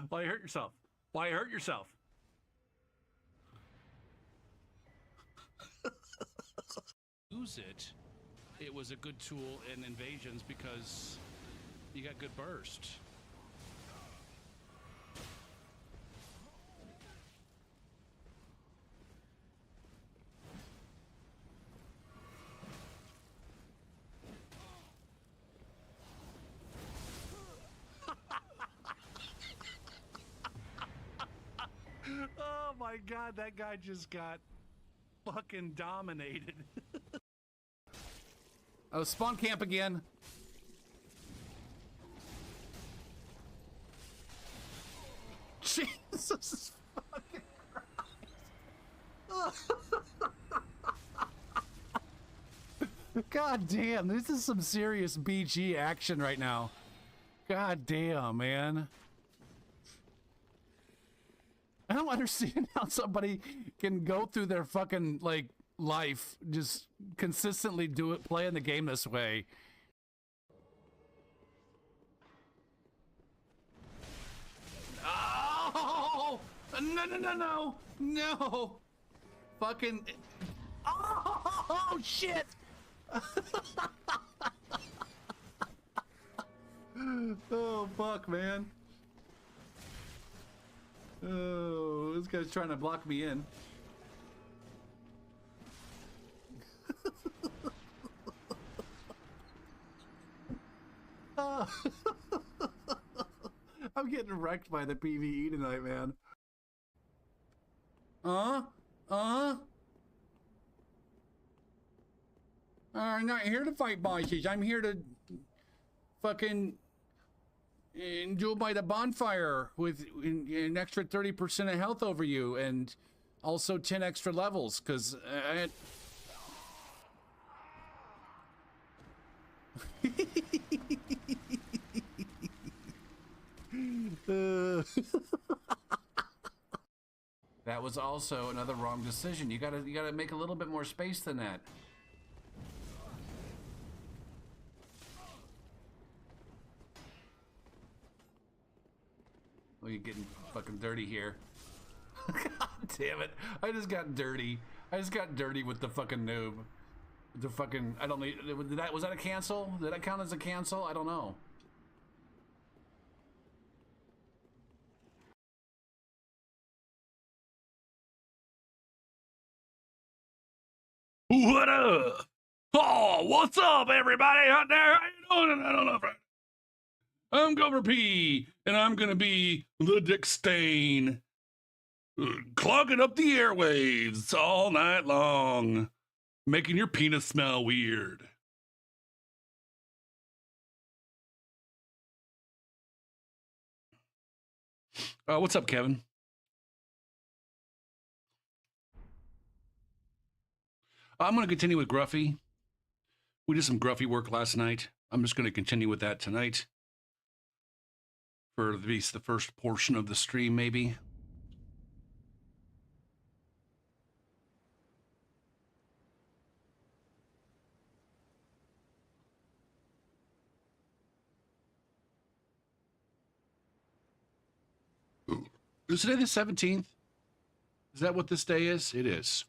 Why hurt yourself? Why hurt yourself? Use it. It was a good tool in invasions because you got good burst. Oh my god, that guy just got fucking dominated. Oh, spawn camp again. Jesus fucking Christ. God damn, this is some serious BG action right now. God damn, man. I don't understand how somebody can go through their fucking, like, life, just consistently playing the game this way. Oh! No! Fucking... Oh, shit! Oh, fuck, man. Oh, this guy's trying to block me in. I'm getting wrecked by the PvE tonight, man. I'm not here to fight bosses. I'm here to fucking enjoy by the bonfire with an extra 30% of health over you and also 10 extra levels, because that was also another wrong decision. You gotta make a little bit more space than that. Oh, you're getting fucking dirty here. God damn it. I just got dirty. I just got dirty with the fucking noob. The fucking, I don't need, was that a cancel? Did that count as a cancel? I don't know. What up? Oh, what's up, everybody out there? How you doing? I don't know. I'm Governor P, and I'm gonna be the Dick Stain, clogging up the airwaves all night long, making your penis smell weird. What's up, Kevin? I'm gonna continue with Gruffy. We did some Gruffy work last night. I'm just gonna continue with that tonight. For at least the first portion of the stream, maybe. Is today the 17th? Is that what this day is? It is.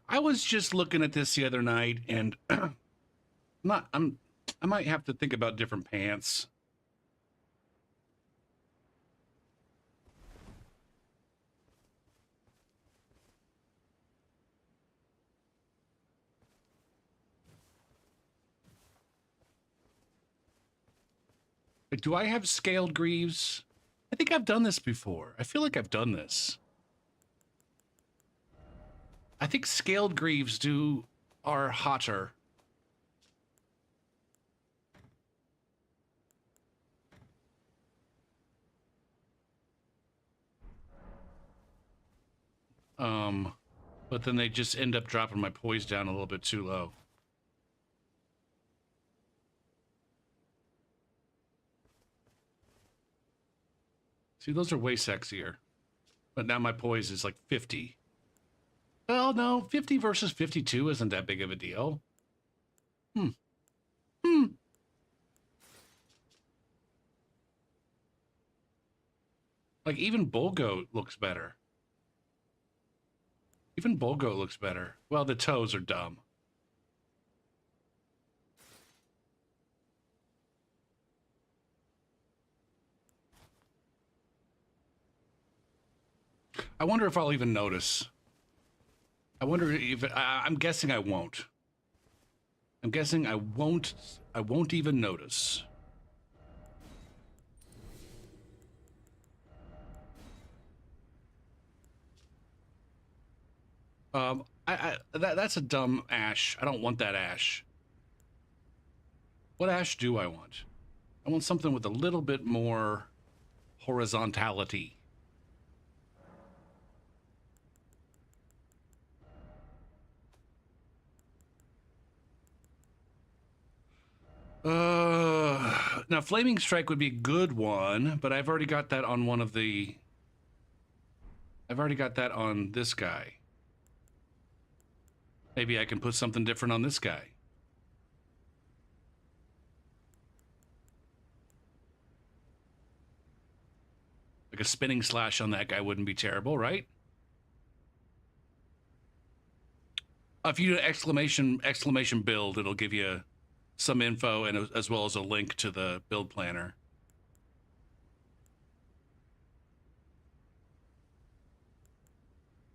I was just looking at this the other night, and I might have to think about different pants. Do I have scaled greaves? I think I've done this before. I feel like I've done this. I think scaled greaves are hotter. But then they just end up dropping my poise down a little bit too low. See, those are way sexier. But now my poise is like 50. Well, no, 50 versus 52 isn't that big of a deal. Hmm. Like, even Bull Goat looks better. Even Bull Goat looks better. Well, the toes are dumb. I wonder if I'll even notice. I wonder if I'm guessing I won't. I'm guessing I won't even notice. That's a dumb ash. I don't want that ash. What ash do I want? I want something with a little bit more horizontality. Now Flaming Strike would be a good one, but I've already got that on one of the... I've already got that on this guy. Maybe I can put something different on this guy. Like a spinning slash on that guy wouldn't be terrible, right? If you do an exclamation build, it'll give you some info and as well as a link to the build planner.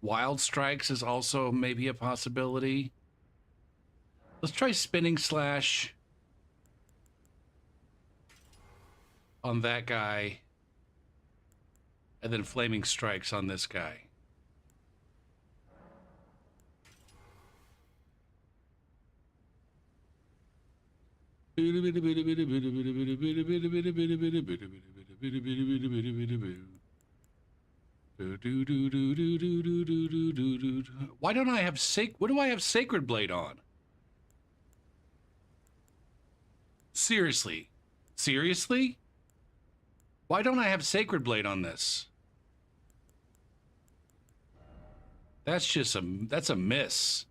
Wild Strikes is also maybe a possibility. Let's try spinning slash on that guy and then flaming strikes on this guy. Why don't I have what do I have Sacred Blade on? Seriously? Seriously? Why don't I have Sacred Blade on this? That's just that's a miss.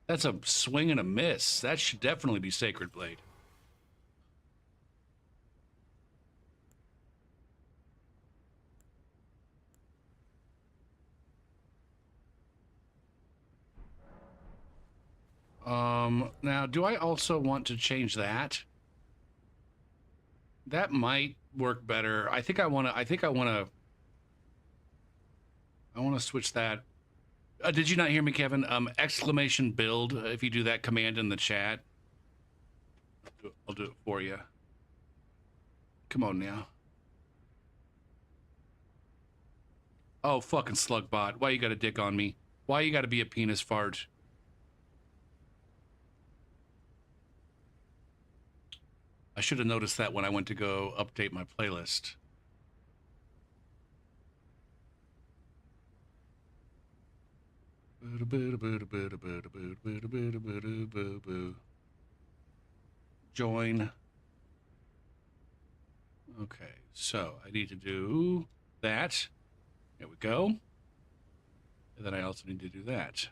That's a swing and a miss. That should definitely be Sacred Blade. Now, do I also want to change that? That might work better. I want to switch that. Did you not hear me, Kevin? Exclamation build, if you do that command in the chat. I'll do it for you. Come on now. Oh, fucking Slugbot. Why you gotta dick on me? Why you gotta be a penis fart? I should have noticed that when I went to go update my playlist. Join. Okay, so I need to do that. There we go. And then I also need to do that.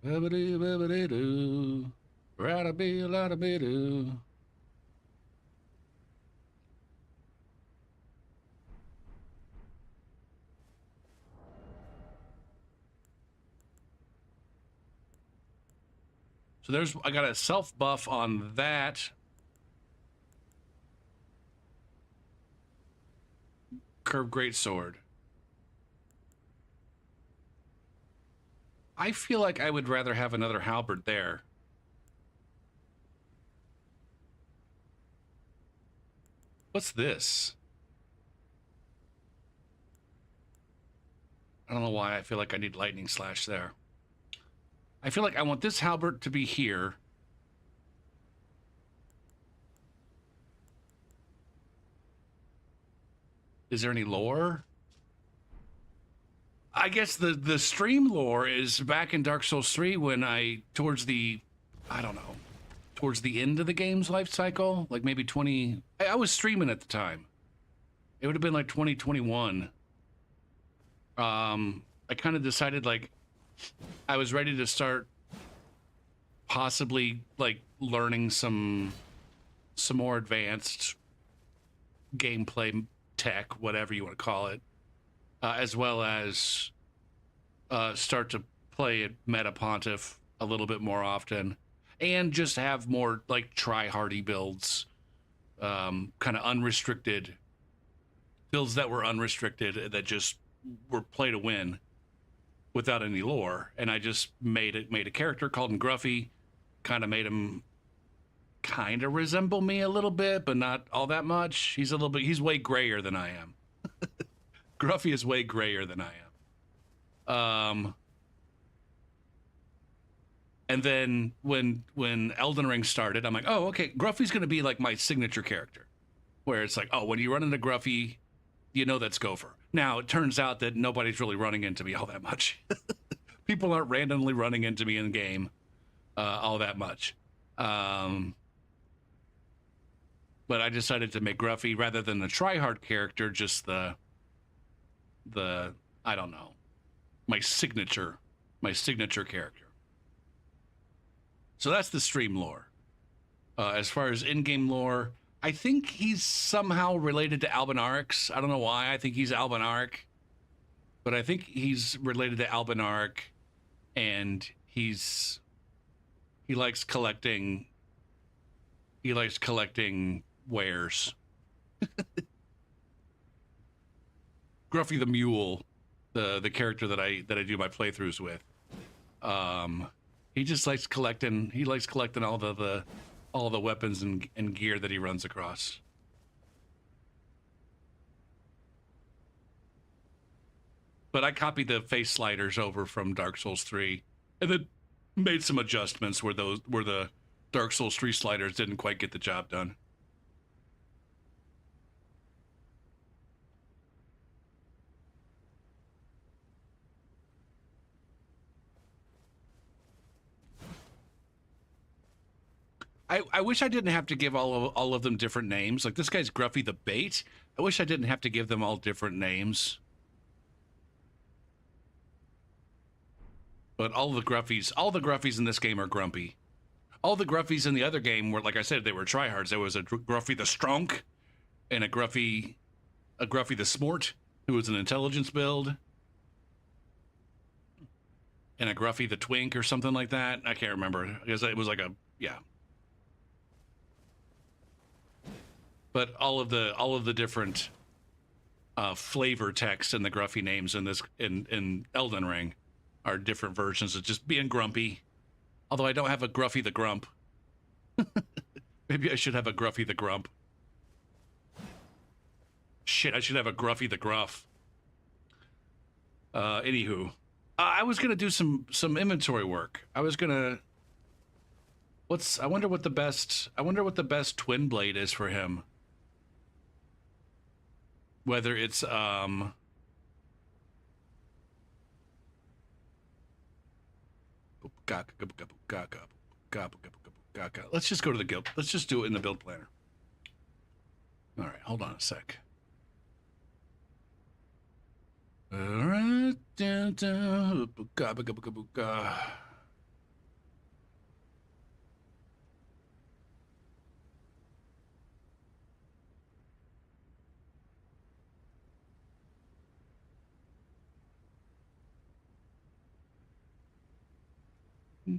Ba-ba-doo. So I got a self buff on that. Curved Greatsword. I feel like I would rather have another halberd there. What's this? I don't know why I feel like I need lightning slash there. I feel like I want this halberd to be here. Is there any lore? I guess the stream lore is back in Dark Souls 3 when I don't know, towards the end of the game's life cycle, like maybe 20. I was streaming at the time. It would have been like 2021. I kind of decided like I was ready to start possibly like learning some more advanced gameplay tech, whatever you want to call it, as well as start to play at Meta Pontiff a little bit more often, and just have more like try-hardy builds, kind of unrestricted builds that were unrestricted, that just were play to win without any lore. And I just made a character, called him Gruffy, kind of made him kind of resemble me a little bit, but not all that much. He's way grayer than I am. Gruffy is way grayer than I am. And then when Elden Ring started, I'm like, oh, okay, Gruffy's gonna be like my signature character, where it's like, oh, when you run into Gruffy, you know that's Gopher. Now, it turns out that nobody's really running into me all that much. People aren't randomly running into me in game all that much. But I decided to make Gruffy, rather than the tryhard character, just the I don't know, my signature character. So that's the stream lore. As far as in-game lore, I think he's somehow related to Albinaurix. I don't know why. I think he's Albinauric, but I think he's related to Albinauric, and he likes collecting wares. Gruffy the Mule, the character that I do my playthroughs with, he just likes collecting. He likes collecting all the weapons and gear that he runs across. But I copied the face sliders over from Dark Souls 3, and then made some adjustments where the Dark Souls 3 sliders didn't quite get the job done. I wish I didn't have to give all of them different names. Like, this guy's Gruffy the Bait. I wish I didn't have to give them all different names. But all the Gruffies in this game are grumpy. All the Gruffies in the other game were, like I said, they were tryhards. There was a Gruffy the Stronk, and a Gruffy the Smort, who was an intelligence build, and a Gruffy the Twink or something like that. I can't remember. It was like a, yeah. But all of the different flavor text and the Gruffy names in Elden Ring are different versions of just being grumpy. Although I don't have a Gruffy the Grump. Maybe I should have a Gruffy the Grump. Shit, I should have a Gruffy the Gruff. Anywho, I was gonna do some inventory work. I was gonna. I wonder what the best twin blade is for him. Whether it's let's just go to the guild. Let's just do it in the build planner. All right, hold on a sec. All right,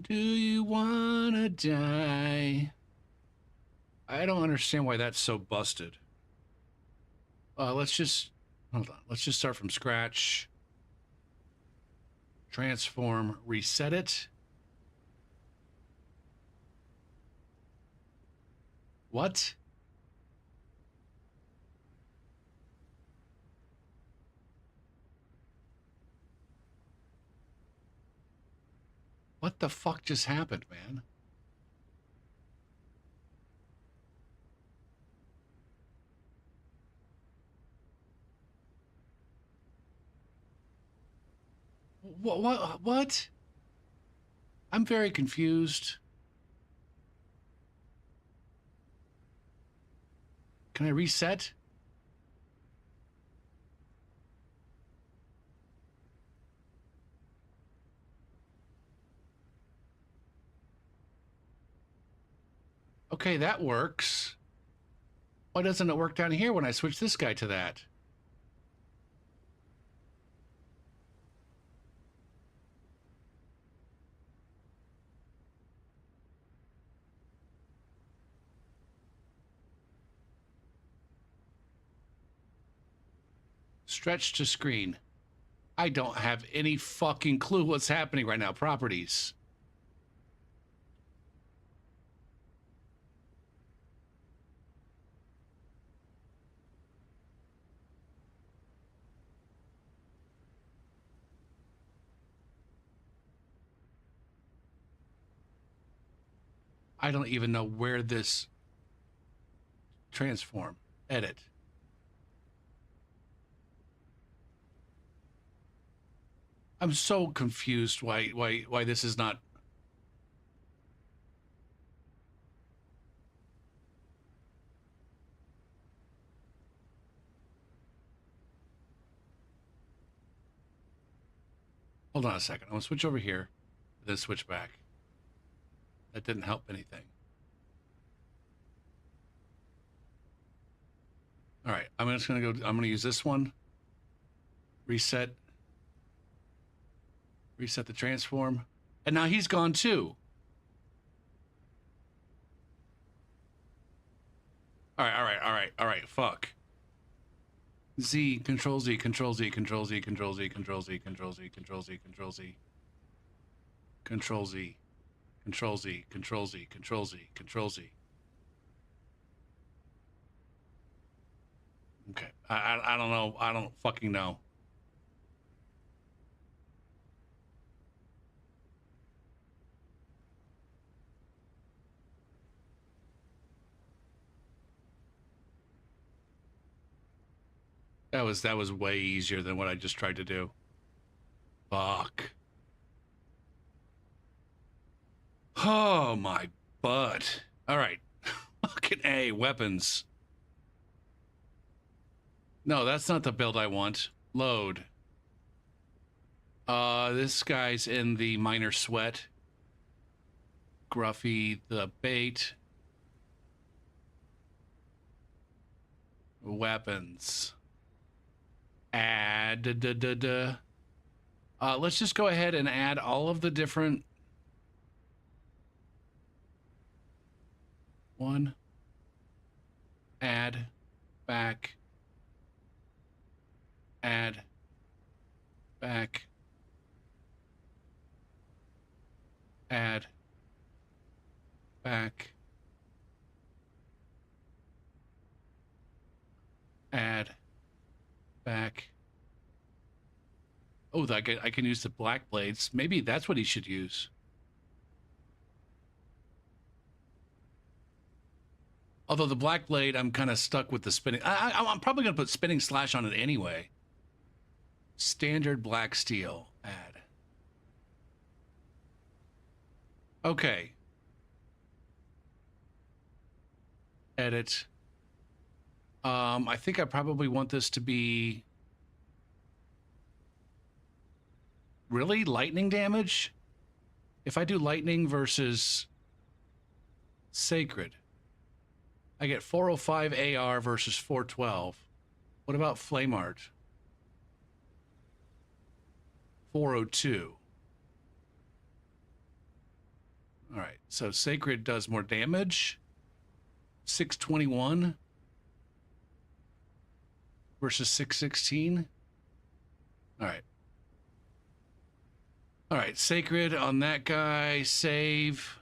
do you wanna die? I don't understand why that's so busted. Let's just hold on. Let's just start from scratch. Transform, reset it. What? What the fuck just happened, man? What? I'm very confused. Can I reset? Okay, that works. Why doesn't it work down here when I switch this guy to that? Stretch to screen. I don't have any fucking clue what's happening right now. Properties. I don't even know where this transform. Edit. I'm so confused why this is not. Hold on a second. I'm gonna switch over here, then switch back. That didn't help anything. All right, I'm just gonna go. I'm gonna use this one. Reset. Reset the transform, and now he's gone too. All right, all right, all right, all right. Fuck. Z, Control Z, Control Z, Control Z, Control Z, Control Z, Control Z, Control Z, Control Z, Control Z, Control Z, Control Z, Control Z, Control Z. Okay, I don't know. I don't fucking know. That was way easier than what I just tried to do. Fuck. Oh my butt. All right. Fucking A, weapons. No, that's not the build I want. Load. This guy's in the minor sweat. Gruffy, the bait. Weapons. Add. Let's just go ahead and add all of the different. One. Add. Back. Add. Back. Add. Back. Add. Back. Oh, I can use the black blades. Maybe that's what he should use. Although the black blade, I'm kind of stuck with the spinning. I'm probably going to put spinning slash on it anyway. Standard black steel. Add. Okay. Edit. I think I probably want this to be... Really? Lightning damage? If I do lightning versus sacred, I get 405 AR versus 412. What about flame art? 402. All right, so sacred does more damage. 621 versus 616. All right. All right, sacred on that guy, save.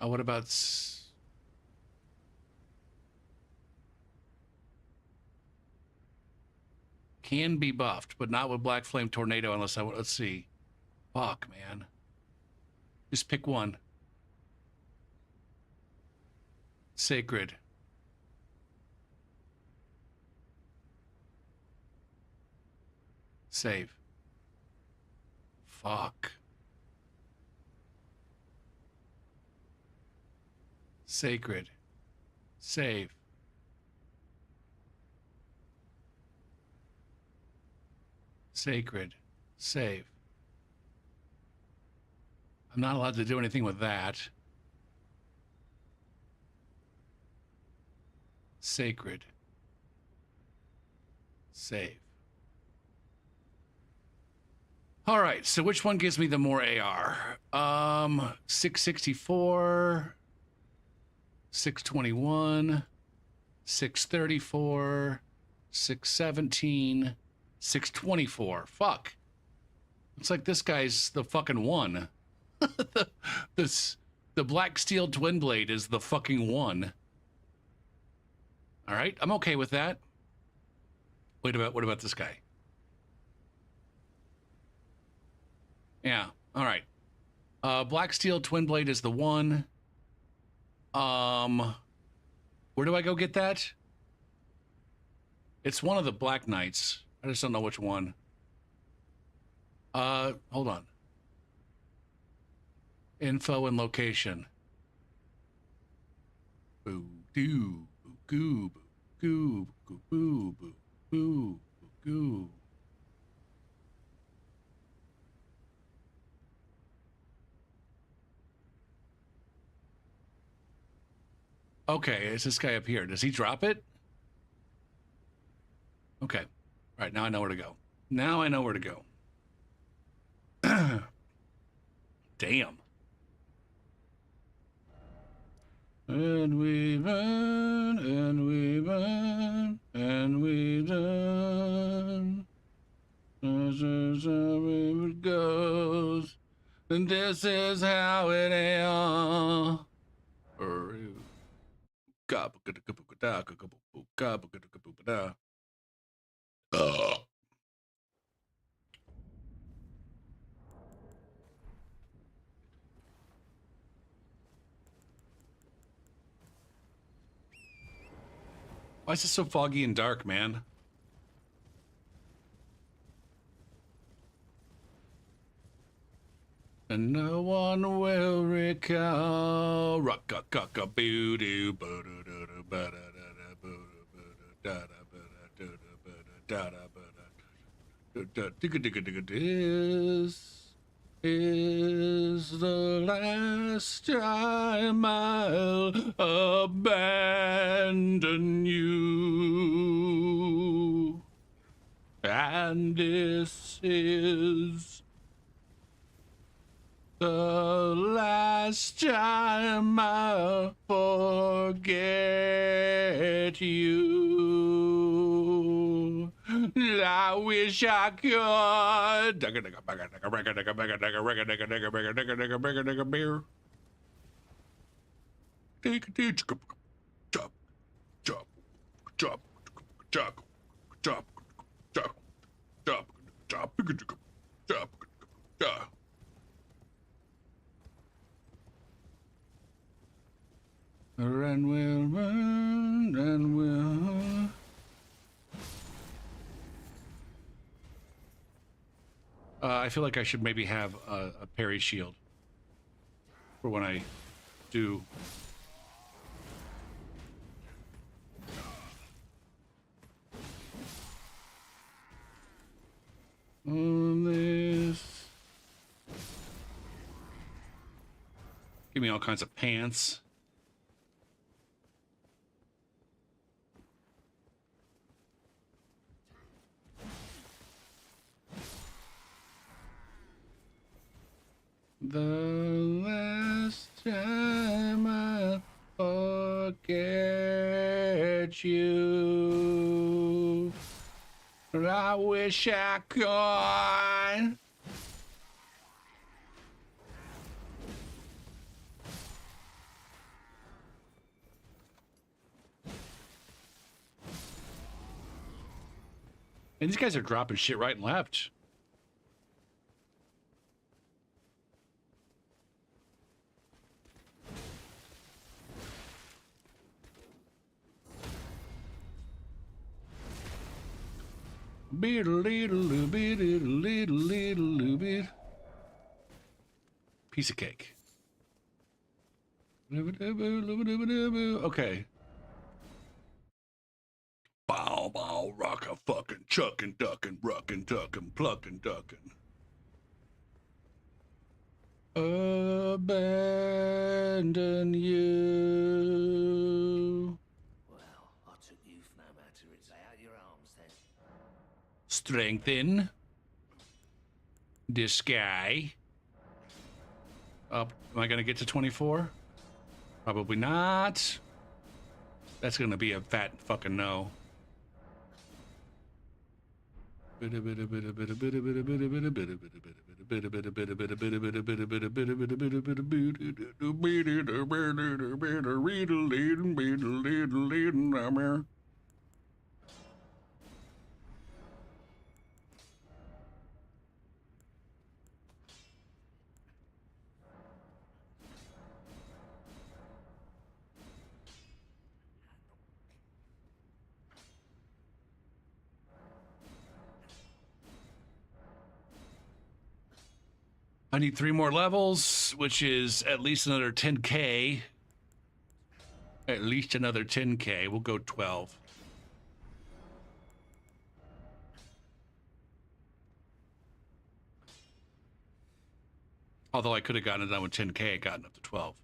What about... Can be buffed, but not with Black Flame Tornado unless I... Let's see. Fuck, man. Just pick one. Sacred. Save. Fuck. Sacred. Save. Sacred. Save. I'm not allowed to do anything with that. Sacred. Save. All right, so which one gives me the more AR? 664, 621, 634, 617, 624. Fuck. Looks like this guy's the fucking one. The Black Steel Twin Blade is the fucking one. All right, I'm okay with that. What about this guy? Yeah, all right. Black Steel Twin Blade is the one. Where do I go get that? It's one of the Black Knights. I just don't know which one. Hold on. Info and location. Boo doo boo goo boo goo boo boo boo boo goo. Okay, it's this guy up here. Does he drop it? Okay. All right, now I know where to go. Now I know where to go. Damn. And we run, and we run, and we run. This is how it goes, and this is how it is. Why is it so foggy and dark, man? And no one will recall. This is the last time I'll abandon you. And this is the last time I'll forget you. I wish I could. Run, we'll run, and we'll. I feel like I should maybe have a parry shield for when I do. On this. Give me all kinds of pants. The last time I forget you, I wish I could. And these guys are dropping shit right and left. Piece of cake. Okay. Bow, bow, rock a fucking chuckin', duckin', ruckin', duckin', pluckin', duckin'. Abandon you. Well, I took you for no matter. It's out your arms then. Strengthen. This guy. Up. Am I going to get to 24? Probably not. That's going to be a fat fucking no. I need 3 more levels, which is at least another 10k. At least another 10k. We'll go 12. Although I could have gotten it done with 10k, gotten up to 12.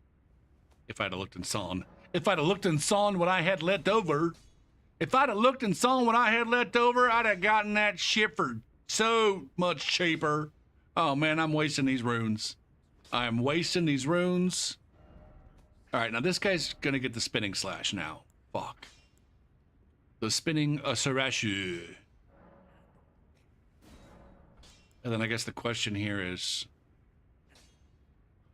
If I'd have looked and sawn. If I'd have looked and sawn what I had left over. If I'd have looked and sawn what I had left over, I'd have gotten that shit for so much cheaper. Oh man, I'm wasting these runes. I'm wasting these runes. All right, now this guy's gonna get the spinning slash now. Fuck. The spinning Sarashu. And then I guess the question here is...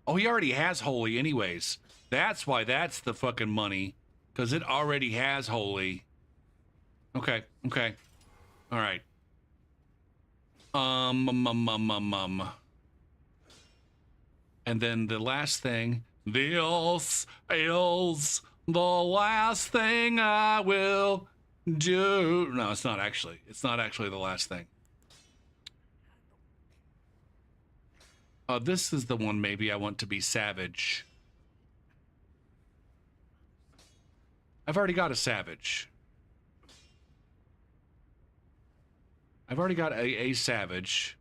Oh, he already has holy anyways. That's why that's the fucking money. Because it already has holy. Okay, okay. All right. And then the last thing, this is the last thing I will do. No, it's not actually. It's not actually the last thing. This is the one maybe I want to be savage. I've already got a savage. I've already got a savage.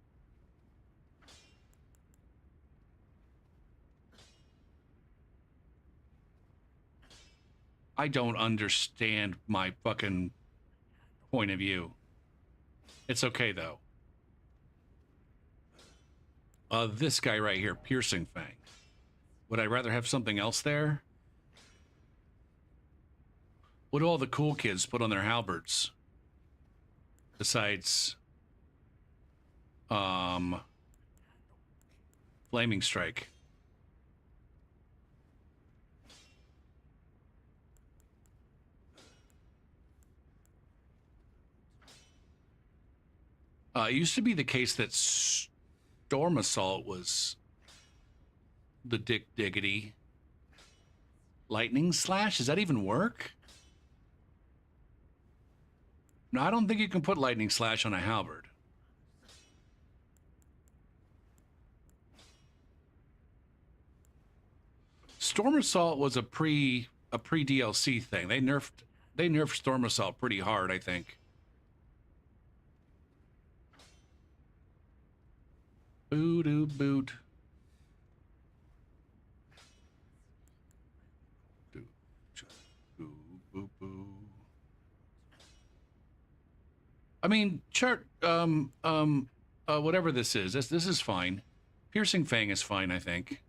I don't understand my fucking point of view. It's okay, though. This guy right here, Piercing Fang. Would I rather have something else there? What do all the cool kids put on their halberds? Besides... Flaming Strike. It used to be the case that Storm Assault was the dick diggity. Lightning Slash? Does that even work? No, I don't think you can put Lightning Slash on a halberd. Storm Assault was a pre DLC thing. They nerfed Storm Assault pretty hard, I think. Boo boot. Boo boo. I mean, chart whatever this is fine. Piercing Fang is fine, I think.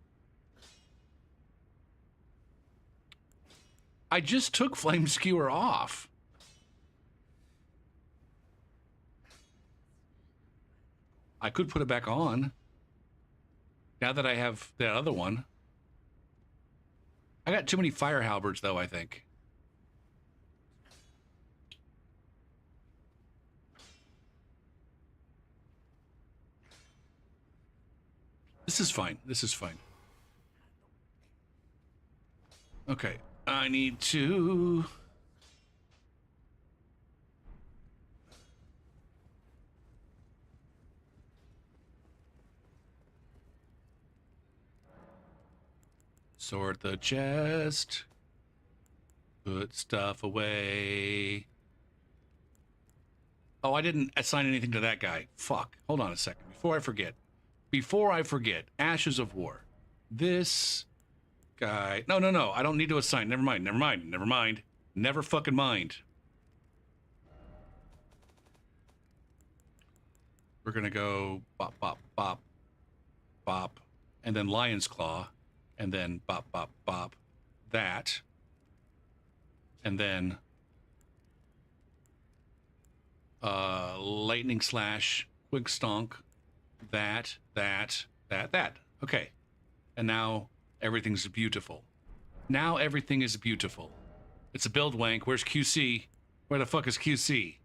I just took Flame Skewer off. I could put it back on. Now that I have that other one. I got too many fire halberds, though, I think. This is fine. This is fine. Okay. I need to... Sort the chest. Put stuff away. Oh, I didn't assign anything to that guy. Fuck. Hold on a second. Before I forget. Ashes of War. This guy. No, no, no. I don't need to assign. Never mind. Never mind. Never mind. Never fucking mind. We're going to go bop, bop, bop, bop. And then Lion's Claw. And then bop, bop, bop. That. And then lightning slash, quick stonk, that. Okay. And now everything's beautiful. Now everything is beautiful. It's a build wank. Where's QC? Where the fuck is QC?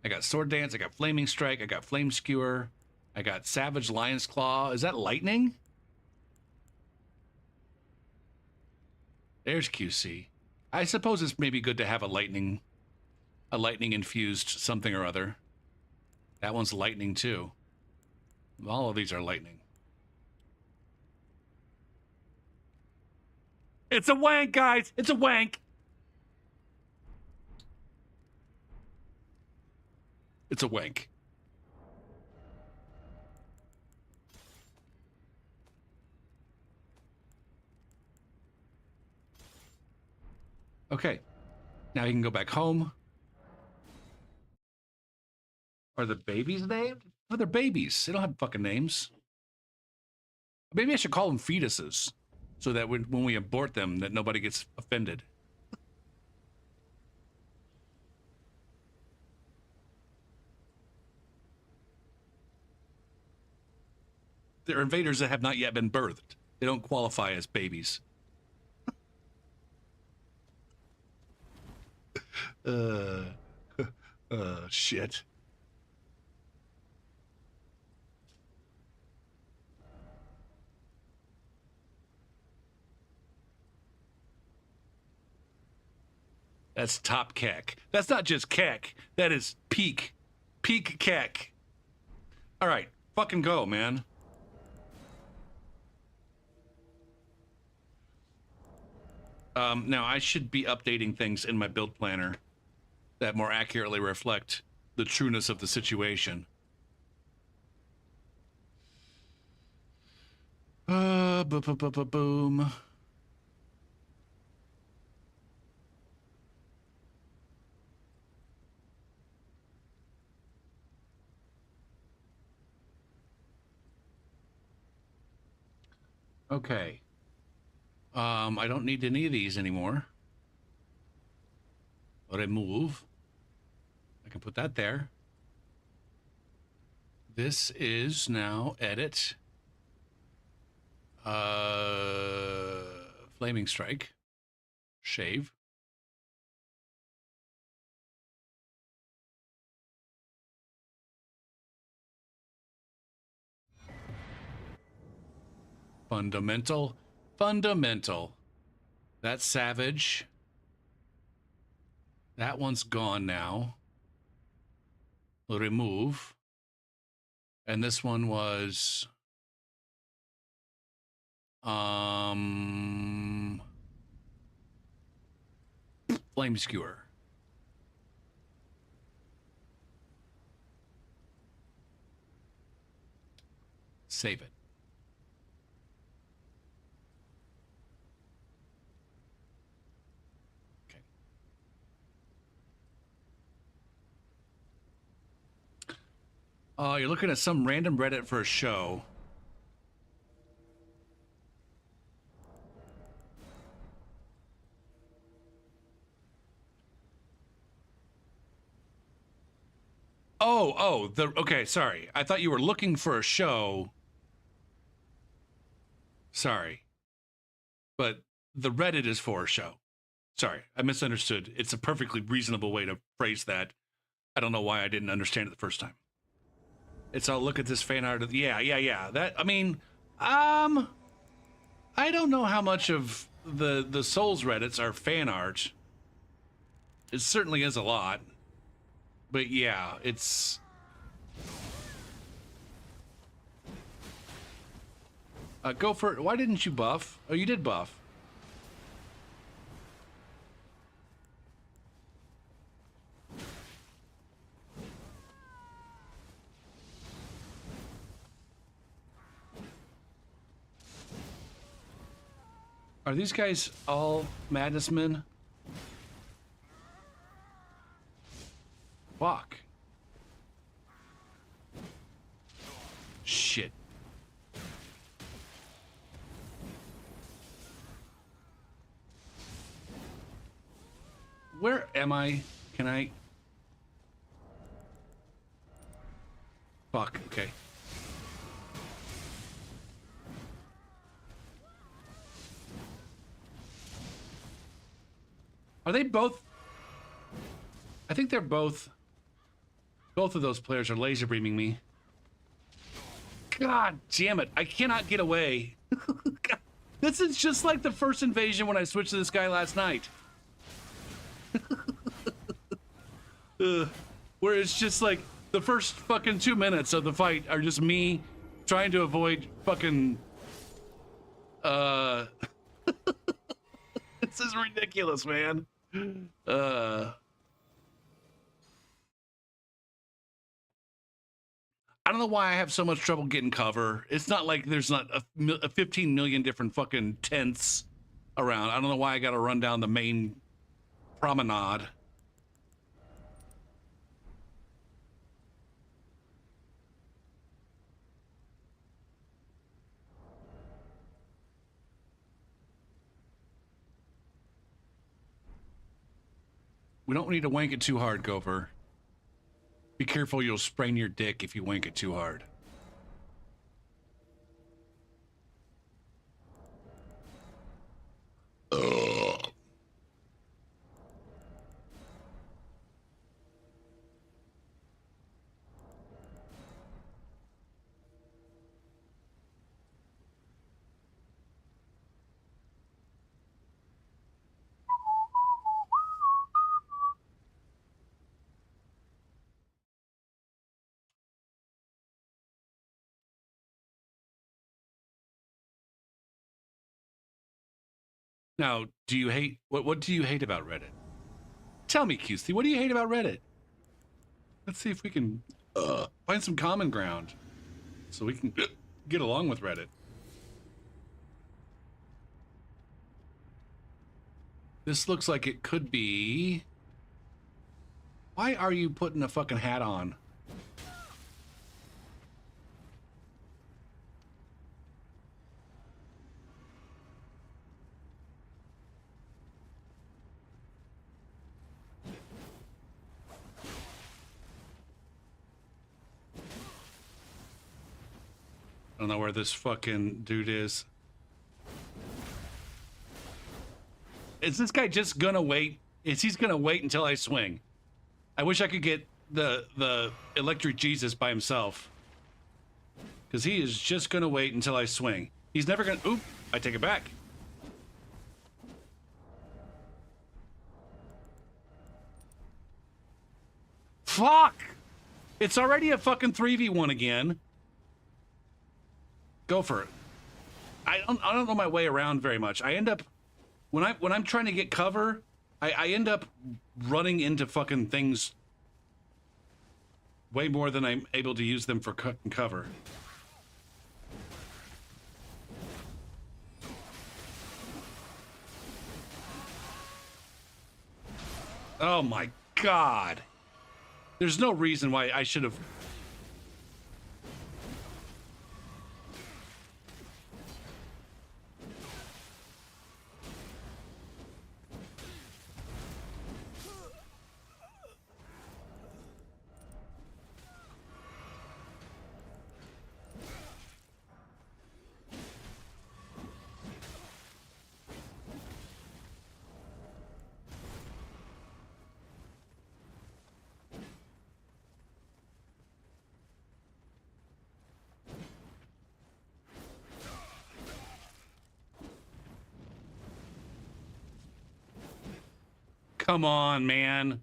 I got Sword Dance, I got Flaming Strike, I got Flame Skewer, I got Savage Lion's Claw. Is that lightning? There's QC. I suppose it's maybe good to have a lightning infused something or other. That one's lightning too. All of these are lightning. It's a wank, guys. It's a wank. It's a wank. Okay. Now you can go back home. Are the babies named? Oh, they're babies. They don't have fucking names. Maybe I should call them fetuses, so that when we abort them, that nobody gets offended. They're invaders that have not yet been birthed. They don't qualify as babies. Shit. That's top kek. That's not just kek. That is peak. Peak kek. All right. Fucking go, man. Now, I should be updating things in my build planner that more accurately reflect the trueness of the situation. Boom. Okay. I don't need any of these anymore. Remove. I can put that there. This is now edit. Flaming Strike. Shave. Fundamental. That's Savage. That one's gone now. Remove. And this one was Flame Skewer. Save it. You're looking at some random Reddit for a show. Okay, sorry. I thought you were looking for a show. Sorry. But the Reddit is for a show. Sorry, I misunderstood. It's a perfectly reasonable way to phrase that. I don't know why I didn't understand it the first time. It's all look at this fan art. Yeah. That, I mean, I don't know how much of the Souls Reddits are fan art. It certainly is a lot. But yeah, it's... Go for it. Why didn't you buff? Oh, you did buff. Are these guys all madness men? Fuck. Shit. Where am I? Can I? Fuck, okay. Are they both? I think they're both. Both of those players are laser beaming me. God damn it. I cannot get away. God, this is just like the first invasion when I switched to this guy last night. Where it's just like the first fucking 2 minutes of the fight are just me trying to avoid fucking this is ridiculous, man. I don't know why I have so much trouble getting cover. It's not like there's not a 15 million different fucking tents around. I don't know why I gotta run down the main promenade. We don't need to wank it too hard, Gopher. Be careful, you'll sprain your dick if you wank it too hard. Ugh. Now, do you hate what do you hate about Reddit? Tell me, QC, what do you hate about Reddit? Let's see if we can find some common ground so we can get along with Reddit. This looks like it could be. Why are you putting a fucking hat on? I don't know where this fucking dude is. Is this guy just gonna wait? Is he gonna wait until I swing? I wish I could get the electric Jesus by himself. Because he is just gonna wait until I swing. He's never gonna. Oop! I take it back. Fuck! It's already a fucking 3v1 again. Go for it. I don't know my way around very much. I end up when I'm trying to get cover, I end up running into fucking things way more than I'm able to use them for cover. Oh my god. There's no reason why I should have. Come on, man.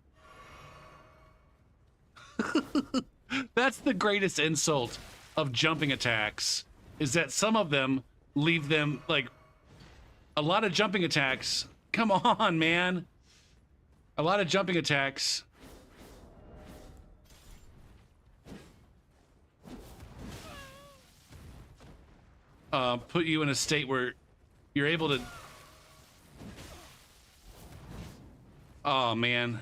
That's the greatest insult of jumping attacks, is that some of them leave them like a lot of jumping attacks. Come on, man. A lot of jumping attacks. Put you in a state where you're able to... Oh, man.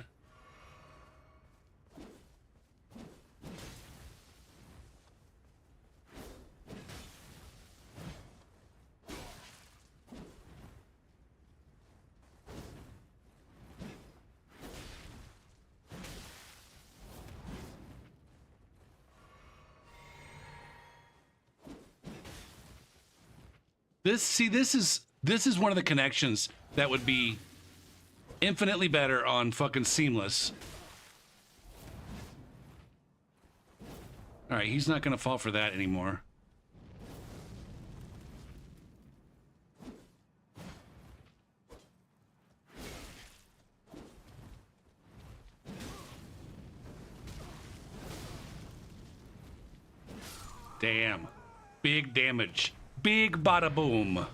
This is one of the connections that would be infinitely better on fucking seamless. All right, he's not gonna fall for that anymore. Damn. Big damage. Big bada boom.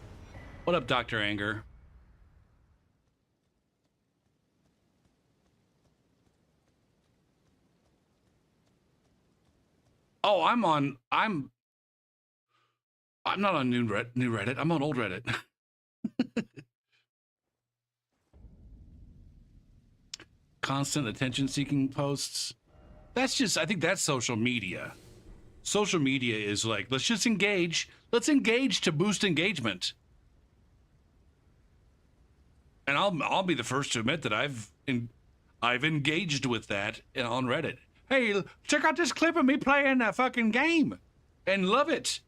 What up, Dr. Anger? Oh, I'm not on new Reddit. I'm on old Reddit. Constant attention-seeking posts. That's just, I think that's social media. Social media is like, let's just engage. Let's engage to boost engagement. And I'll be the first to admit that I've engaged with that on Reddit. Hey, check out this clip of me playing a fucking game and love it.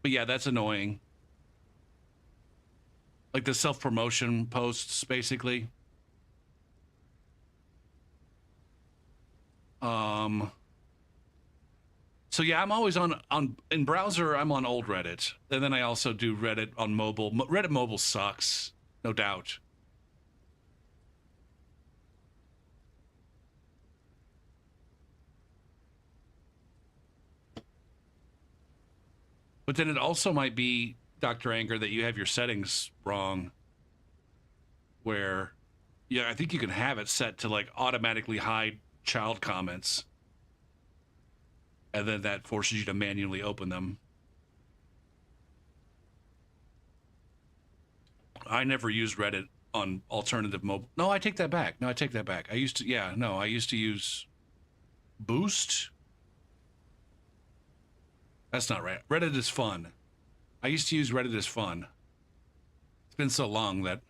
But yeah, that's annoying. Like the self-promotion posts, basically. So yeah, I'm always on in browser. I'm on old Reddit, and then I also do Reddit on mobile. Reddit mobile sucks, no doubt. But then it also might be, Dr. Anger, that you have your settings wrong. Where, yeah, I think you can have it set to like automatically hide child comments. And then that forces you to manually open them. I never used Reddit on alternative mobile. No, I take that back. No, I take that back. I used to, yeah, no, I used to use Boost. That's not right. Reddit is fun. I used to use Reddit as fun. It's been so long that...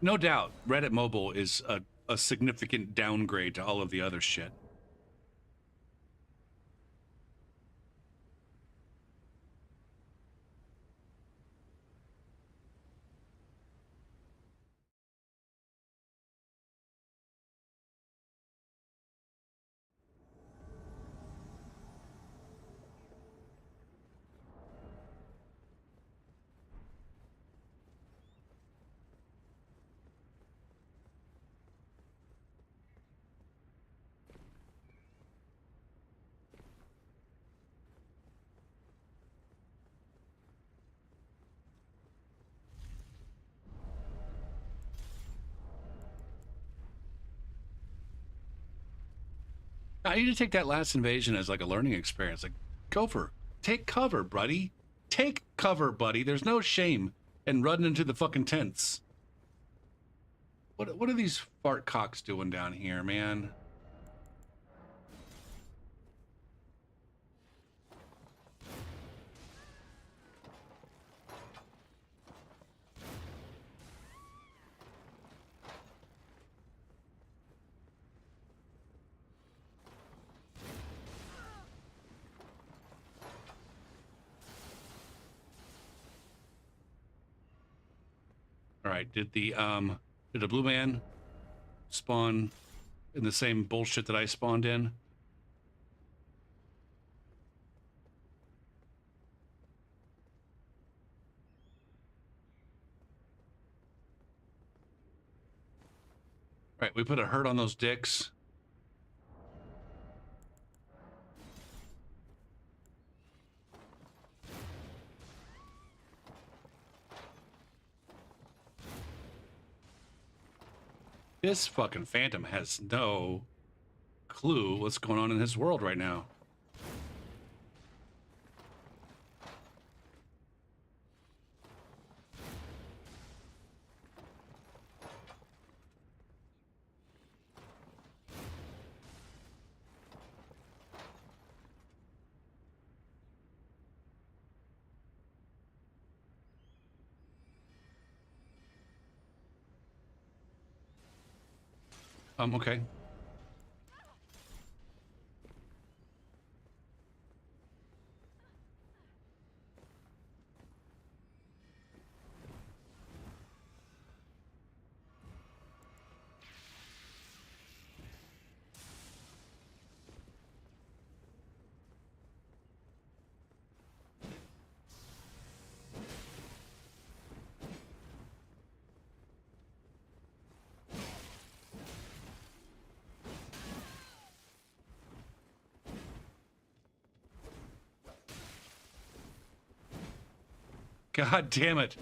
No doubt, Reddit mobile is a significant downgrade to all of the other shit. I need to take that last invasion as like a learning experience. Like, take cover, buddy. Take cover, buddy. There's no shame in running into the fucking tents. What are these fart cocks doing down here, man? All right, did the blue man spawn in the same bullshit that I spawned in? Right, we put a hurt on those dicks. This fucking Phantom has no clue what's going on in his world right now. Okay. God damn it.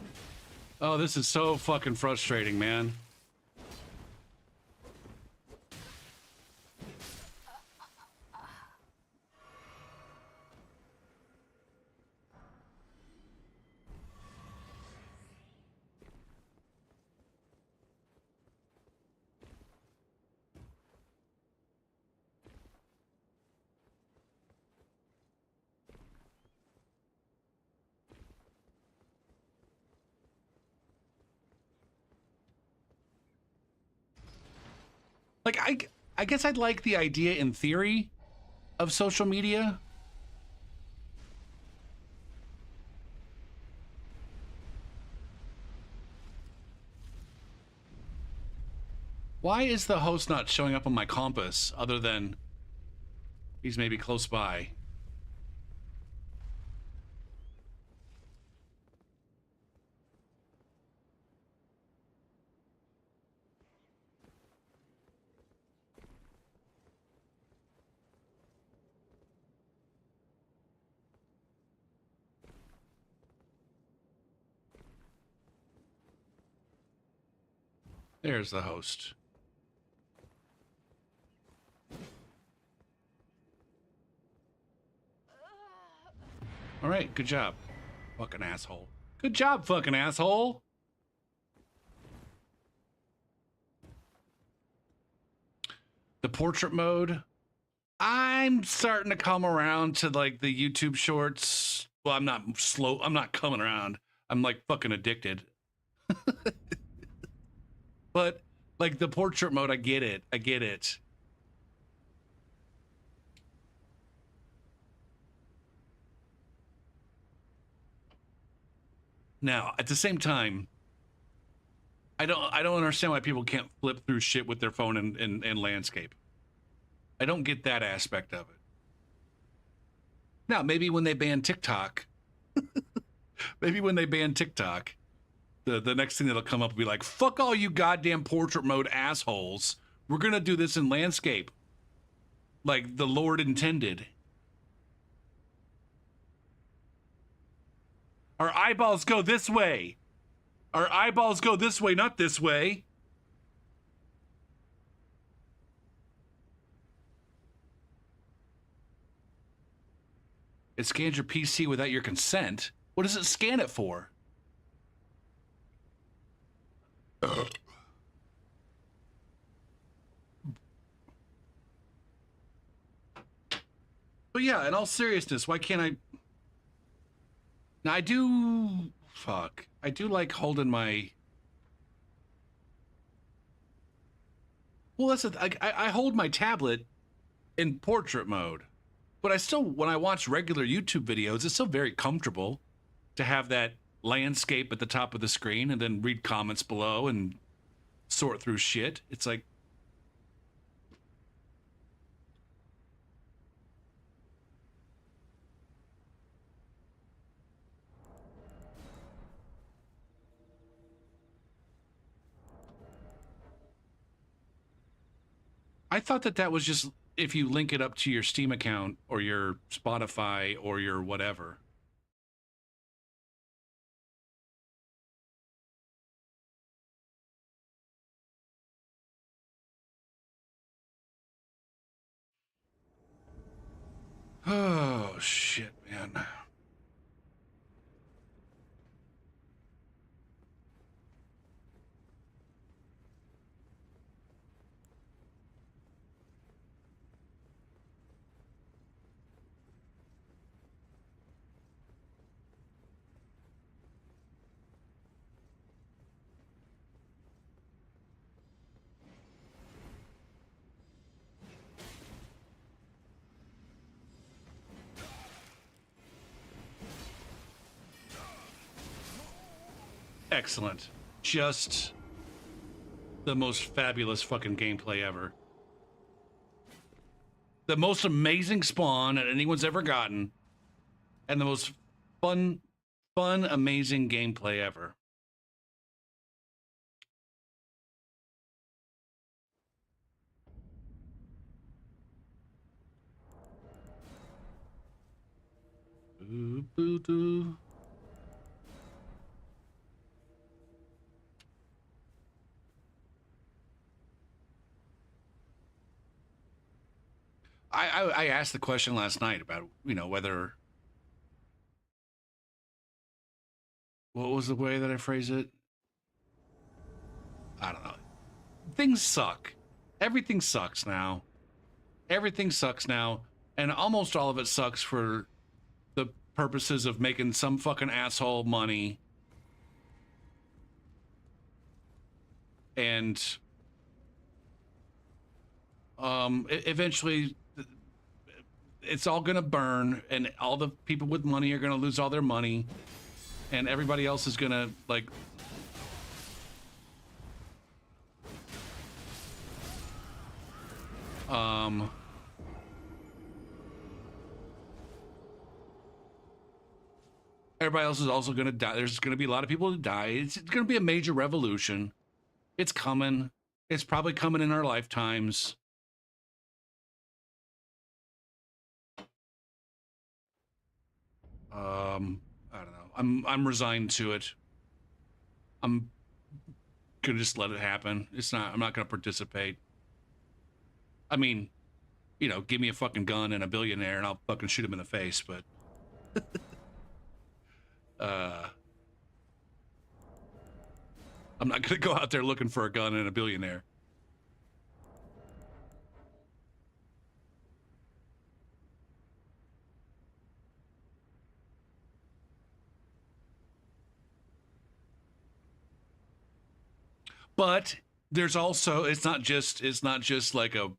Oh, this is so fucking frustrating, man. Like, I guess I'd like the idea in theory of social media. Why is the host not showing up on my compass other than he's maybe close by? There's the host. All right, good job, fucking asshole. Good job, fucking asshole. The portrait mode. I'm starting to come around to like the YouTube shorts. Well, I'm not slow. I'm not coming around. I'm like fucking addicted. But like the portrait mode, I get it. I get it. Now, at the same time, I don't understand why people can't flip through shit with their phone and landscape. I don't get that aspect of it. Now, maybe when they ban TikTok, maybe when they ban TikTok, the next thing that'll come up will be like, fuck all you goddamn portrait mode assholes. We're gonna do this in landscape. Like the Lord intended. Our eyeballs go this way. Our eyeballs go this way, not this way. It scans your PC without your consent. What does it scan it for? But yeah, in all seriousness, why can't I? Now I do. Fuck. I do like holding my. Well, that's I hold my tablet in portrait mode, but I still, when I watch regular YouTube videos, it's still very comfortable to have that landscape at the top of the screen and then read comments below and sort through shit. It's like, I thought that that was just if you link it up to your Steam account or your Spotify or your whatever. Oh, shit, man. Excellent. Just the most fabulous fucking gameplay ever. The most amazing spawn that anyone's ever gotten. And the most fun, amazing gameplay ever. Boo, boo, doo. I asked the question last night about, you know, whether, what was the way that I phrased it? I don't know. Things suck. Everything sucks now. Everything sucks now. And almost all of it sucks for the purposes of making some fucking asshole money. And eventually it's all gonna burn, and all the people with money are gonna lose all their money, and everybody else is gonna like everybody else is also gonna die. There's gonna be a lot of people who die. It's gonna be a major revolution. It's coming. It's probably coming in our lifetimes. I don't know. I'm resigned to it. I'm gonna just let it happen. I'm not gonna participate. I mean, you know, give me a fucking gun and a billionaire and I'll fucking shoot him in the face, but I'm not gonna go out there looking for a gun and a billionaire. But there's also it's not just like an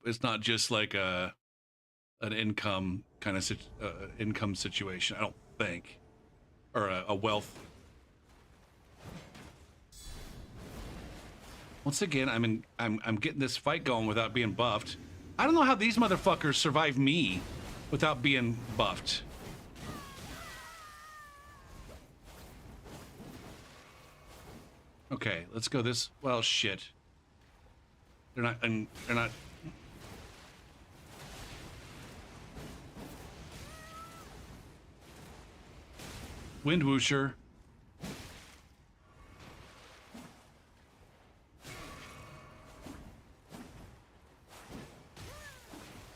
income kind of income situation. I don't think, or a wealth. Once again, I'm getting this fight going without being buffed. I don't know how these motherfuckers survive me without being buffed. Okay, let's go this. Well, shit. They're not. They're not. Wind Whoosher.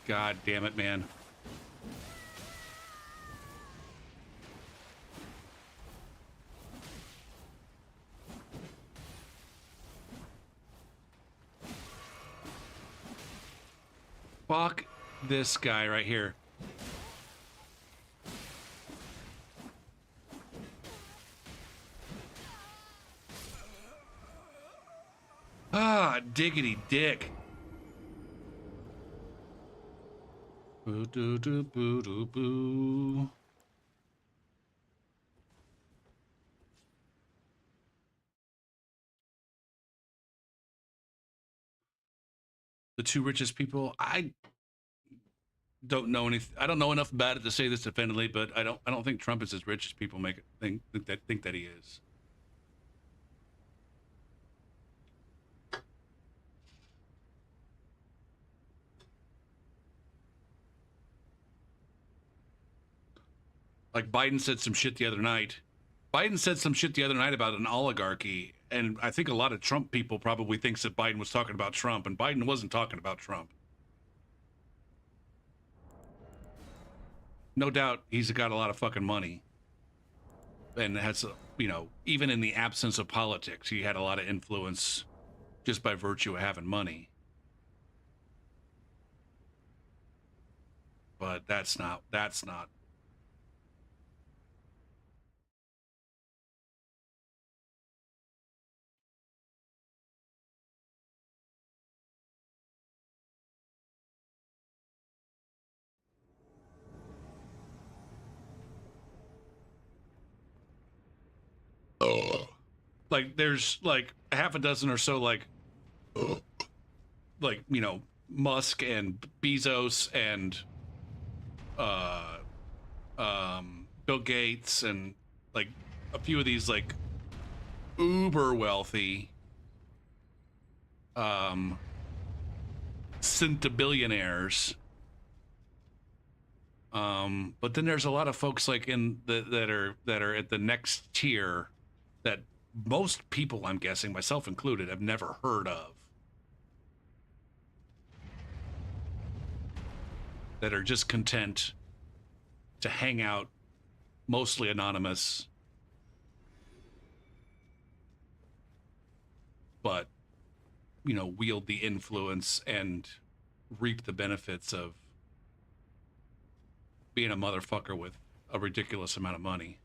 God damn it, man. Fuck this guy right here. Ah, diggity dick. Boo doo doo boo doo boo. The two richest people. I don't know anything. I don't know enough about it to say this definitively, but I don't think Trump is as rich as people make it think that he is. Like Biden said some shit the other night. Biden said some shit the other night about an oligarchy, and I think a lot of Trump people probably thinks that Biden was talking about Trump, and Biden wasn't talking about Trump. No doubt he's got a lot of fucking money, and has, you know, even in the absence of politics, he had a lot of influence just by virtue of having money. But that's not. Like there's like a half a dozen or so like you know, Musk and Bezos and Bill Gates and like a few of these like uber wealthy centibillionaires. But then there's a lot of folks like in the that are at the next tier that most people, I'm guessing, myself included, have never heard of. That are just content to hang out, mostly anonymous, but, you know, wield the influence and reap the benefits of being a motherfucker with a ridiculous amount of money.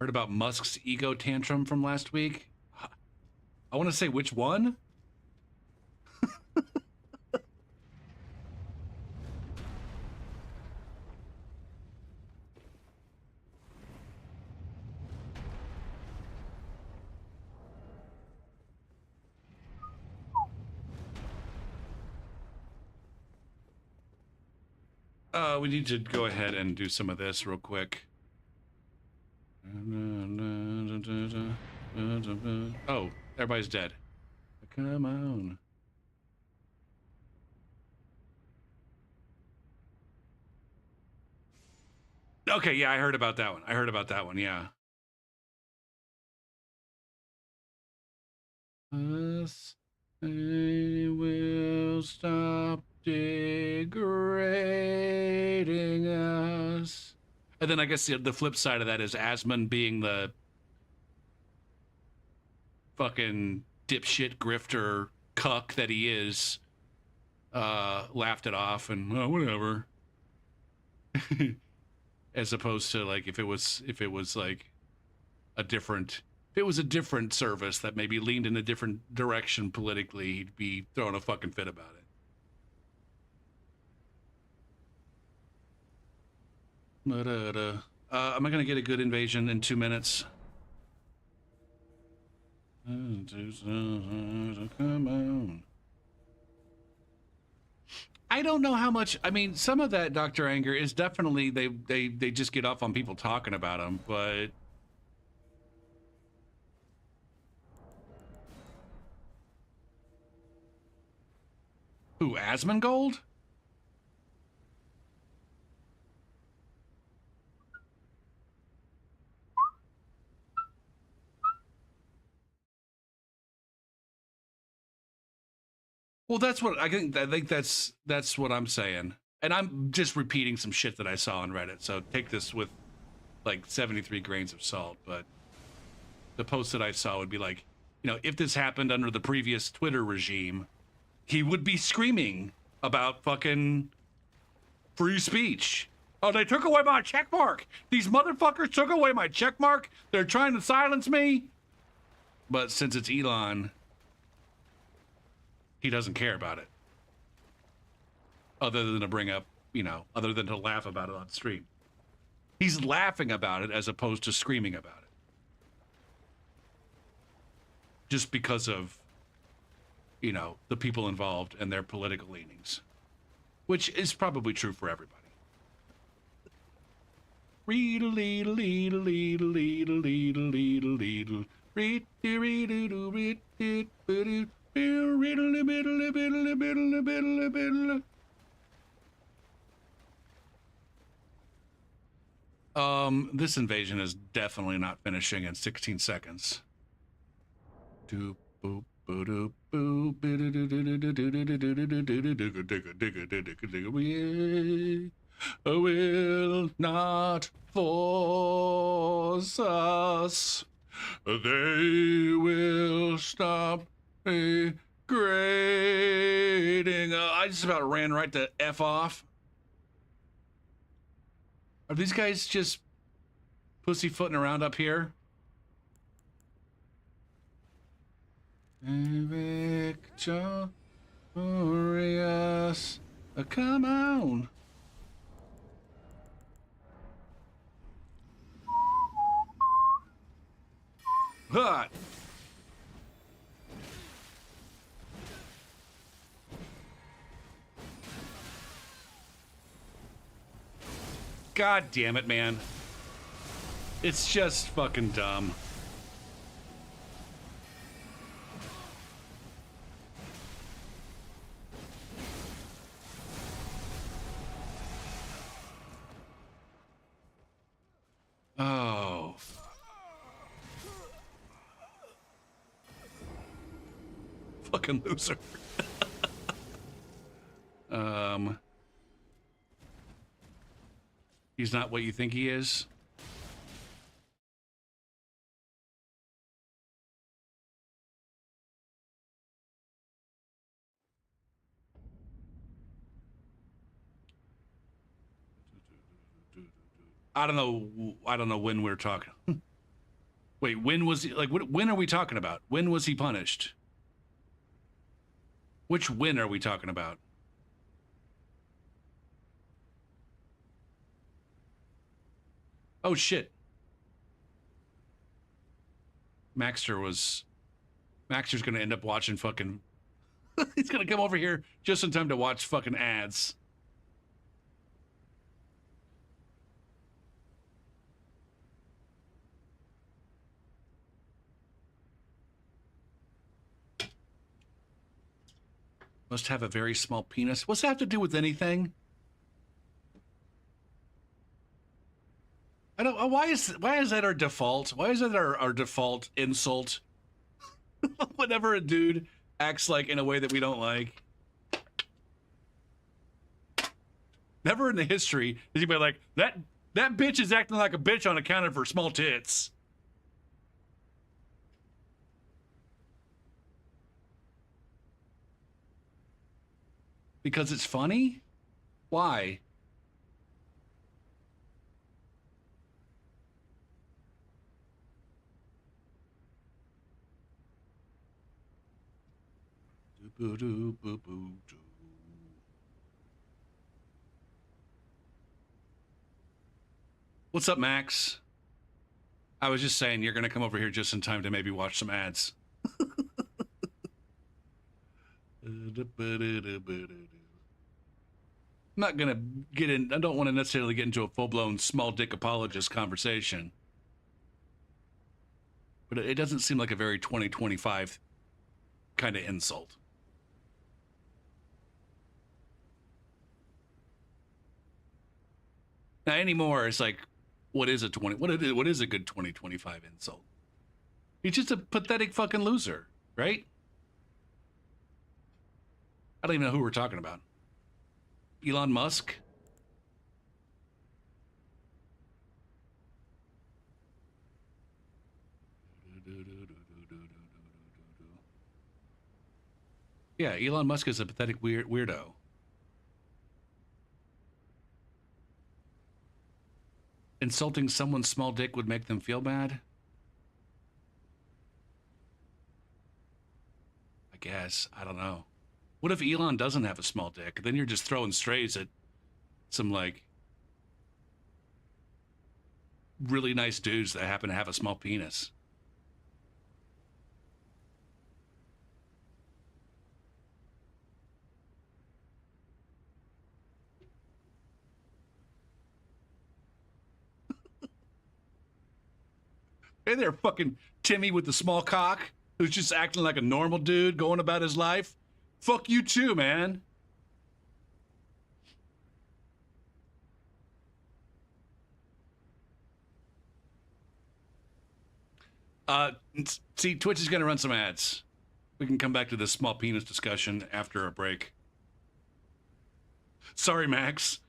Heard about Musk's ego tantrum from last week? I want to say which one? We need to go ahead and do some of this real quick. Oh, everybody's dead. Come on. Okay, yeah, I heard about that one. Yeah. Us, I will stop degrading us. And then I guess the flip side of that is Asmund being the fucking dipshit grifter cuck that he is, laughed it off and whatever. As opposed to like if it was like a different service that maybe leaned in a different direction politically, he'd be throwing a fucking fit about it. But am I gonna get a good invasion in 2 minutes? Come on. I don't know how much. I mean, some of that Dr. Anger is definitely they just get off on people talking about him, but who, Asmongold? Well, that's what I think. I think that's what I'm saying, and I'm just repeating some shit that I saw on Reddit. So take this with like 73 grains of salt. But the post that I saw would be like, you know, if this happened under the previous Twitter regime, he would be screaming about fucking free speech. Oh, they took away my checkmark. These motherfuckers took away my checkmark. They're trying to silence me. But since it's Elon, he doesn't care about it. Other than to bring up, you know, other than to laugh about it on stream. He's laughing about it as opposed to screaming about it. Just because of, you know, the people involved and their political leanings. Which is probably true for everybody. This invasion is definitely not finishing in 16 seconds. Doop boop boop boop. We will not force us. They will stop degrading. I just about ran right to F off. Are these guys just pussyfooting around up here? Victorious. Come on. Hot. God damn it, man. It's just fucking dumb. Oh. Fucking loser. He's not what you think he is. I don't know when we're talking. Wait, when was he, like, when are we talking about? When was he punished? Which when are we talking about? Oh shit. Maxter's gonna end up watching fucking he's gonna come over here just in time to watch fucking ads. Must have a very small penis. What's that have to do with anything? I don't. Why is that our default? Why is that our default insult? Whenever a dude acts like in a way that we don't like. Never in the history is anybody like that. That bitch is acting like a bitch on account of her small tits. Because it's funny? Why? What's up, Max? I was just saying you're gonna come over here just in time to maybe watch some ads. I'm not gonna get in. I don't want to necessarily get into a full-blown small dick apologist conversation, but it doesn't seem like a very 2025 kind of insult. Now anymore, it's like, what is a what is a good 2025 insult? He's just a pathetic fucking loser, right? I don't even know who we're talking about. Elon Musk? Yeah, Elon Musk is a pathetic weirdo. Insulting someone's small dick would make them feel bad? I guess. I don't know. What if Elon doesn't have a small dick? Then you're just throwing strays at some, like, really nice dudes that happen to have a small penis. Hey there, fucking Timmy with the small cock, who's just acting like a normal dude going about his life. Fuck you too, man. Uh, see, Twitch is going to run some ads. We can come back to this small penis discussion after a break. Sorry, Max.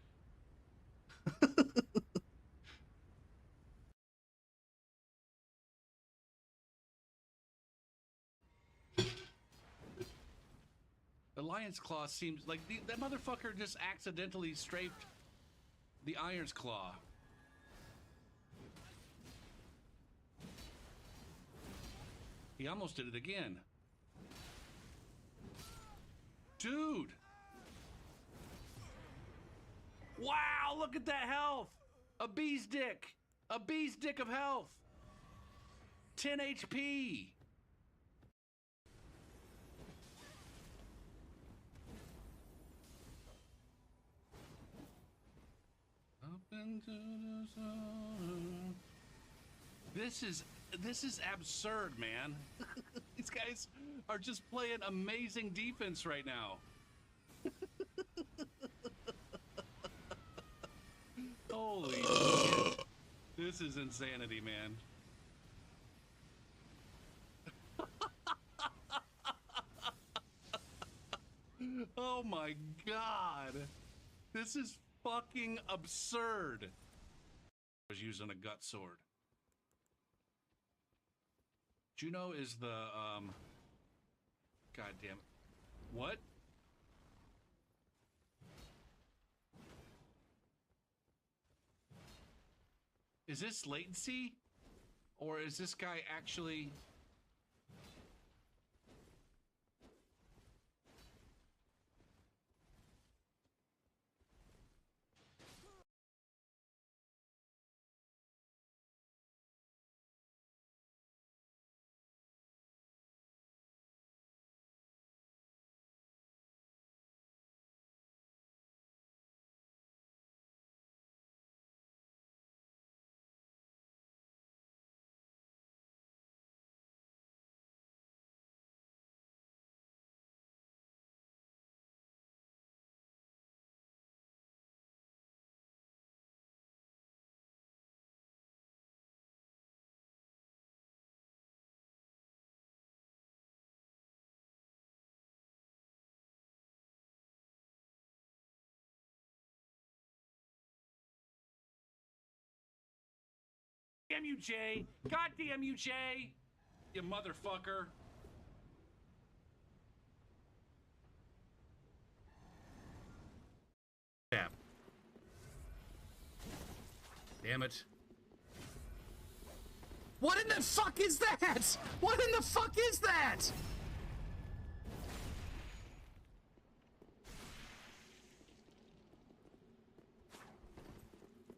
The Lion's Claw seems like that motherfucker just accidentally strafed the Iron's Claw. He almost did it again. Dude! Wow, look at that health! A bee's dick! A bee's dick of health! 10 HP! Up into the sun. This is absurd, man. These guys are just playing amazing defense right now. Holy shit. This is insanity, man. Oh my god. This is fucking absurd. I was using a gut sword. Juno is the, God damn it. What? Is this latency? Or is this guy actually... Damn you, Jay! God damn you, Jay! You motherfucker! Damn. Damn it. What in the fuck is that? What in the fuck is that?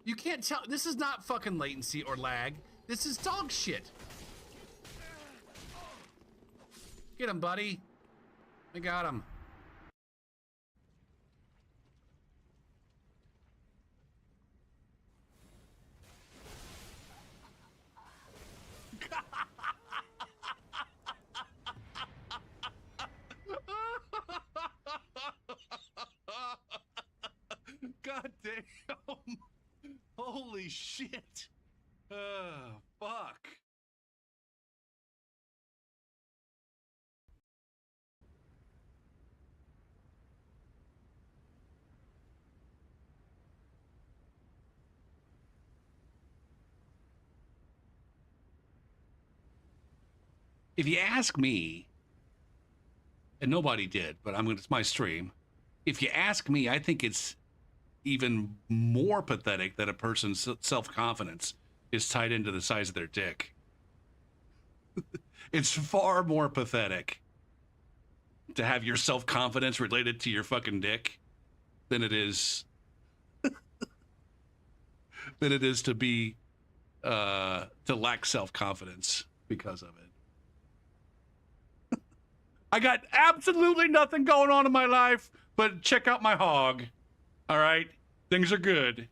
You can't tell. This is not fucking latency or lag. This is dog shit. Get him, buddy. I got him. God damn. Holy shit. Fuck. If you ask me, and nobody did, but it's my stream. If you ask me, I think it's even more pathetic that a person's self-confidence is tied into the size of their dick. It's far more pathetic to have your self-confidence related to your fucking dick than it is to be to lack self-confidence because of it. I got absolutely nothing going on in my life, but check out my hog. All right? Things are good.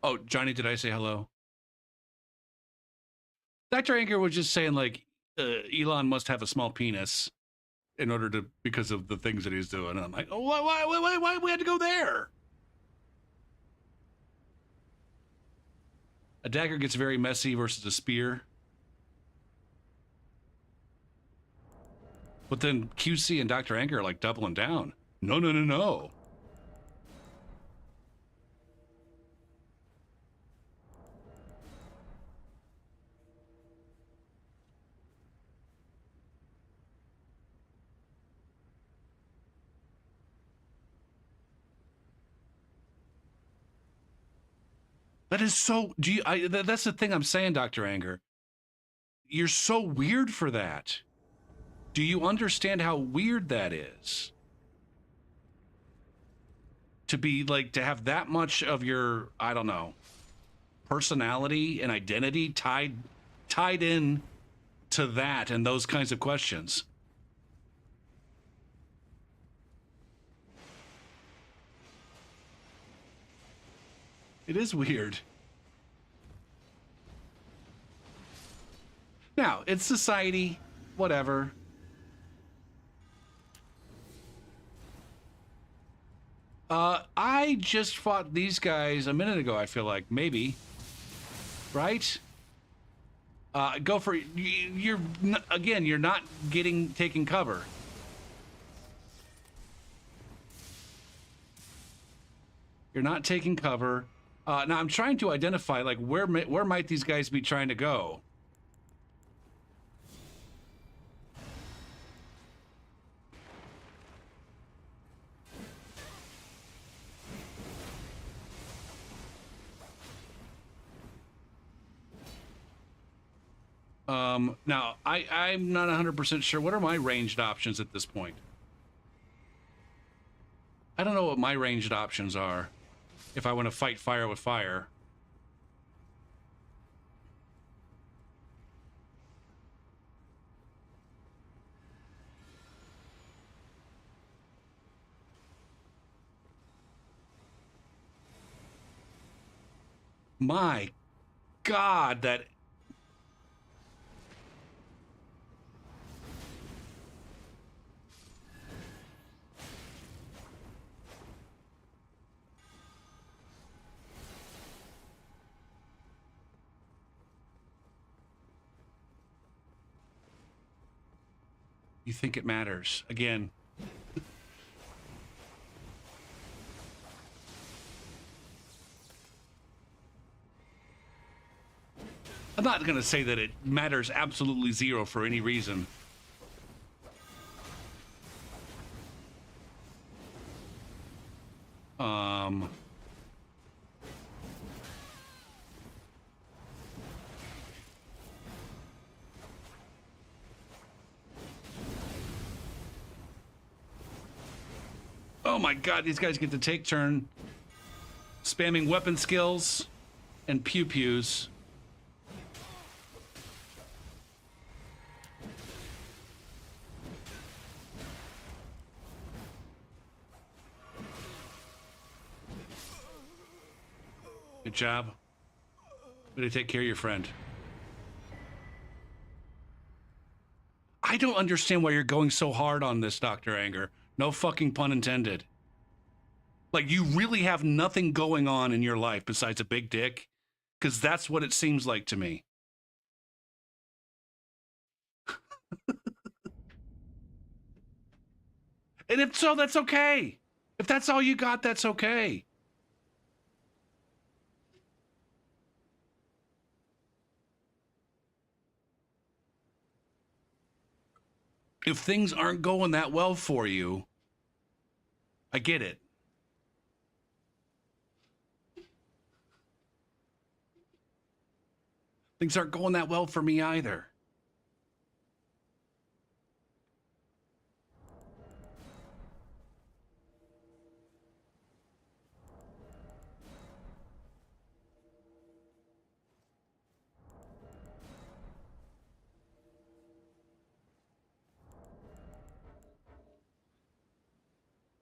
Oh, Johnny, did I say hello? Dr. Anchor was just saying, like, Elon must have a small penis in order to, because of the things that he's doing. And I'm like, oh, why we had to go there? A dagger gets very messy versus a spear. But then QC and Dr. Anchor are like doubling down. No, no, no, no. That is so. That's the thing I'm saying, Dr. Anger. You're so weird for that. Do you understand how weird that is? To be like, to have that much of your, I don't know, personality and identity tied in to that and those kinds of questions. It is weird. Now, it's society, whatever. I just fought these guys a minute ago, I feel like. Maybe. Right? Go for it. Again, you're not taking cover. You're not taking cover. Now I'm trying to identify, like, where might these guys be trying to go? Now I'm not 100% sure. What are my ranged options at this point? I don't know what my ranged options are if I want to fight fire with fire. My God, that... You think it matters. Again. I'm not going to say that it matters absolutely zero for any reason. Oh my God, these guys get to take turn spamming weapon skills and pew-pews. Good job. Way to take care of your friend. I don't understand why you're going so hard on this, Dr. Anger. No fucking pun intended. Like, you really have nothing going on in your life besides a big dick? Because that's what it seems like to me. And if so, that's okay. If that's all you got, that's okay. If things aren't going that well for you, I get it. Things aren't going that well for me either.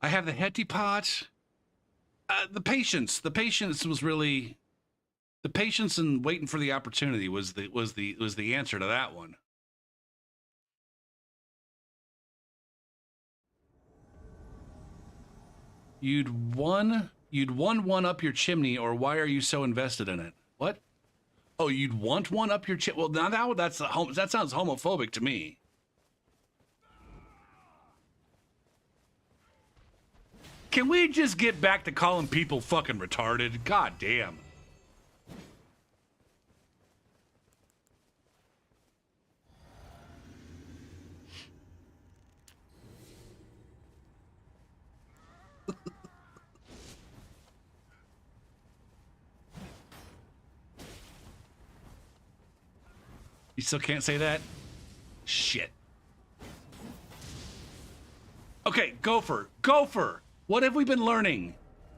I have the Hetty pot. The patience was really The patience and waiting for the opportunity was the answer to that one. You'd one up your chimney, or why are you so invested in it? What? Oh, you'd want one up your chimney? Well, now that sounds homophobic to me. Can we just get back to calling people fucking retarded? God damn. You still can't say that? Shit. Okay, Gopher. Gopher! What have we been learning?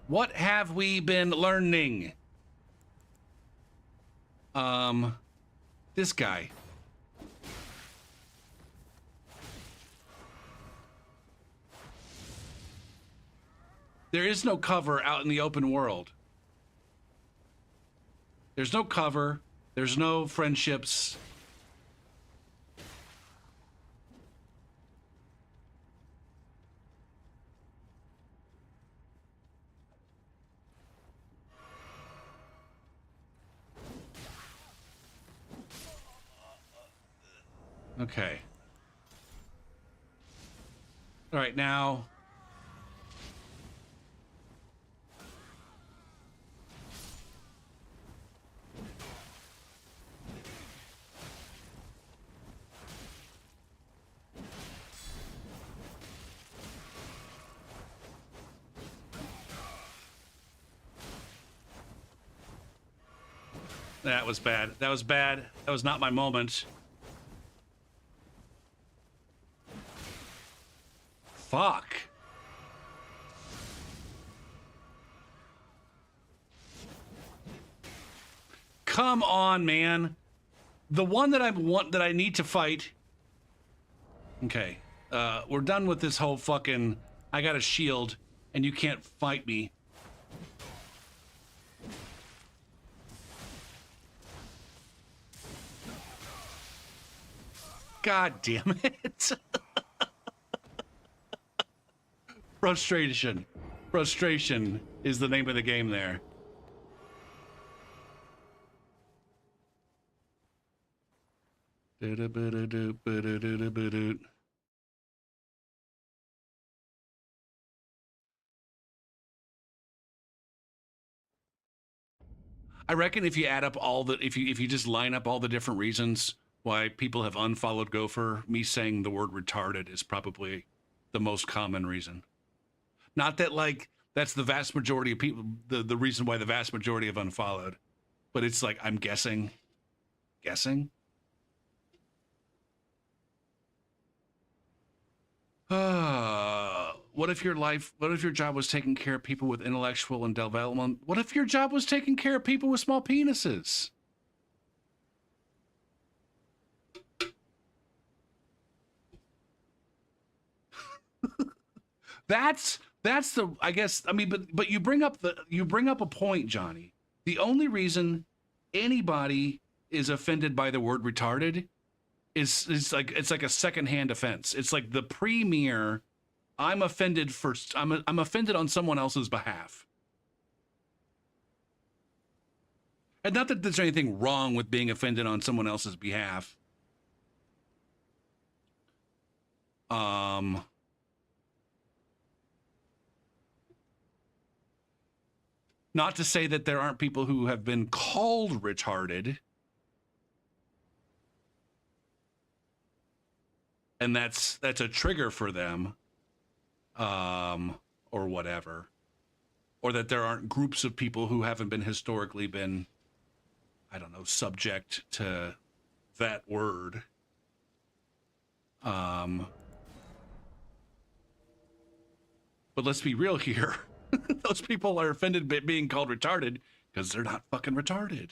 What have we been learning? This guy. There is no cover out in the open world. There's no cover. There's no friendships. Okay. All right, now. That was bad. That was bad. That was not my moment. Fuck. Come on, man. The one that I need to fight. Okay. We're done with this whole fucking I got a shield and you can't fight me. God damn it. Frustration. Frustration is the name of the game there. I reckon if you add up all the if you just line up all the different reasons why people have unfollowed Gopher, me saying the word retarded is probably the most common reason. Not that like that's the vast majority of people, the reason why the vast majority have unfollowed, but it's like I'm guessing. What if your job was taking care of people with intellectual and development? What if your job was taking care of people with small penises? That's the I guess I mean but you bring up a point, Johnny. The only reason anybody is offended by the word retarded is like it's like a secondhand offense. It's like the premier I'm offended I'm offended on someone else's behalf. And not that there's anything wrong with being offended on someone else's behalf. Not to say that there aren't people who have been called retarded. And that's a trigger for them. Or whatever. Or that there aren't groups of people who haven't been historically been, I don't know, subject to that word. But let's be real here. Those people are offended by being called retarded because they're not fucking retarded.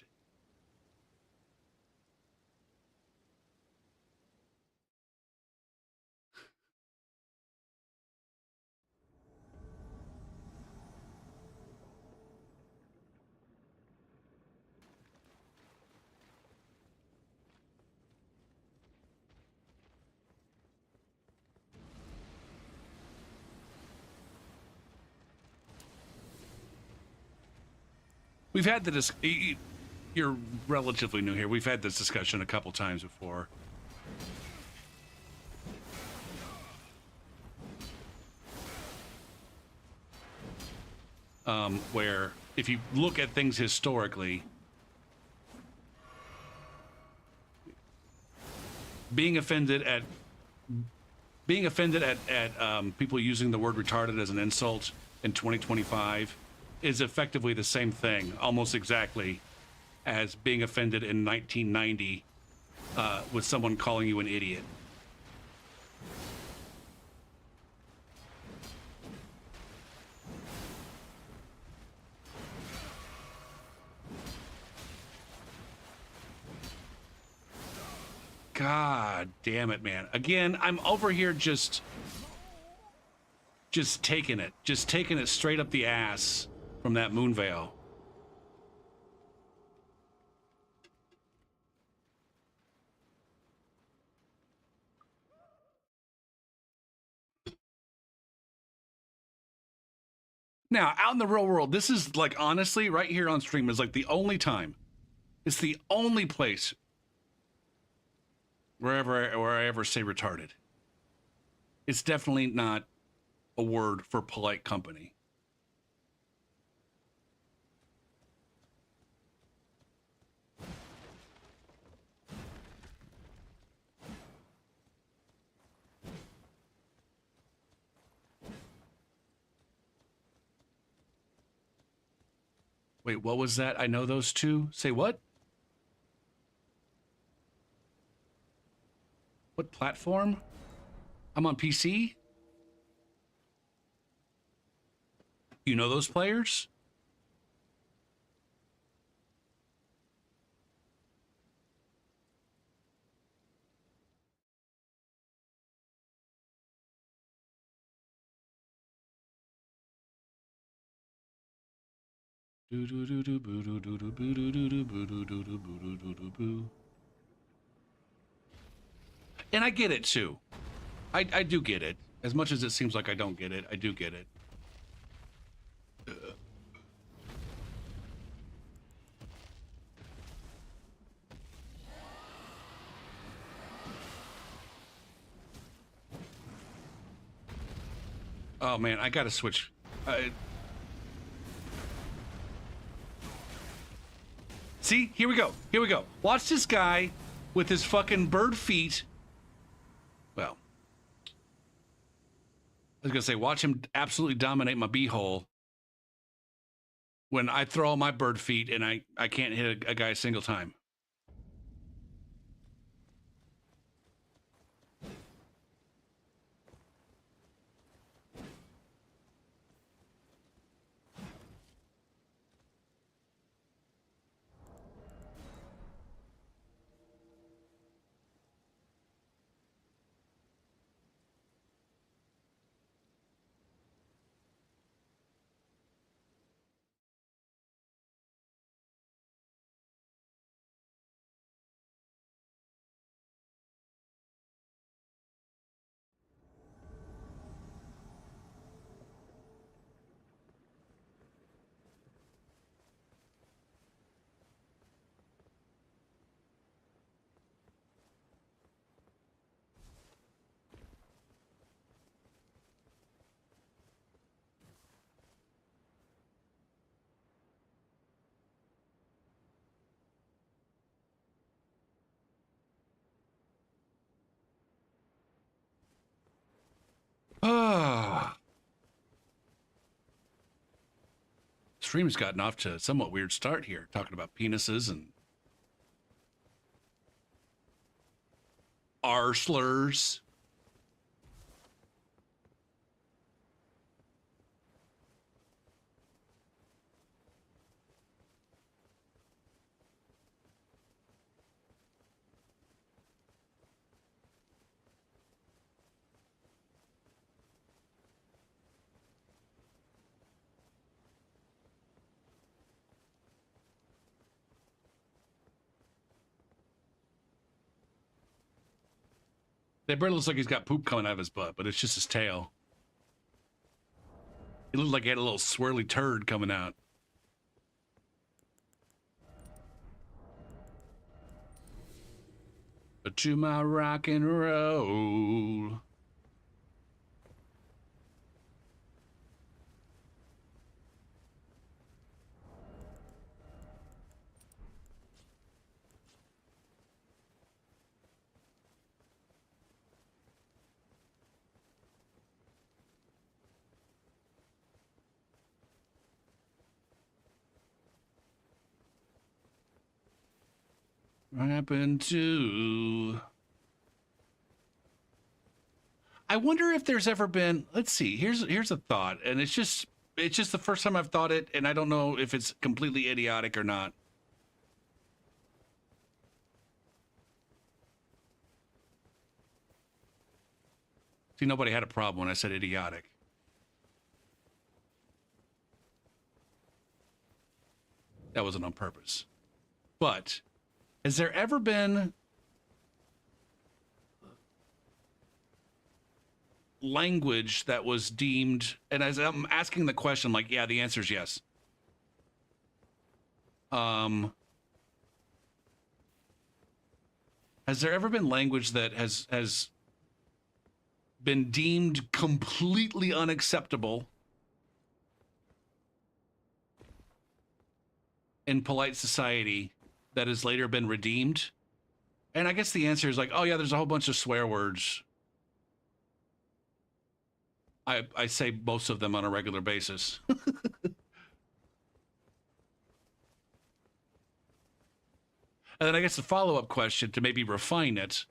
we've had you're relatively new here. We've had this discussion a couple times before. Where if you look at things historically, being offended at people using the word retarded as an insult in 2025 is effectively the same thing, almost exactly, as being offended in 1990 with someone calling you an idiot. God damn it, man. Again, I'm over here just taking it straight up the ass from that moon veil. Now, out in the real world, this is like, honestly, right here on stream is like the only time. It's the only place where I ever say retarded. It's definitely not a word for polite company. Wait, what was that? I know those two. Say what? What platform? I'm on PC? You know those players? And I get it too. I do get it. As much as it seems like I don't get it, I do get it. Oh man, I gotta switch. See, here we go. Here we go. Watch this guy with his fucking bird feet. Well, I was gonna say, watch him absolutely dominate my beehole when I throw all my bird feet and I can't hit a guy a single time. Ah. Stream's gotten off to a somewhat weird start here, talking about penises and R slurs. That bird looks like he's got poop coming out of his butt, but it's just his tail. It looked like he had a little swirly turd coming out. to my rock and roll. What happened to... I wonder if there's ever been, let's see, here's a thought, and it's just the first time I've thought it, and I don't know if it's completely idiotic or not. See, nobody had a problem when I said idiotic. That wasn't on purpose. But has there ever been language that was deemed, and as I'm asking the question, I'm like, yeah, the answer is yes. Has there ever been language that has been deemed completely unacceptable in polite society that has later been redeemed? And I guess the answer is like, oh yeah, there's a whole bunch of swear words. I say most of them on a regular basis. And then I guess the follow-up question to maybe refine it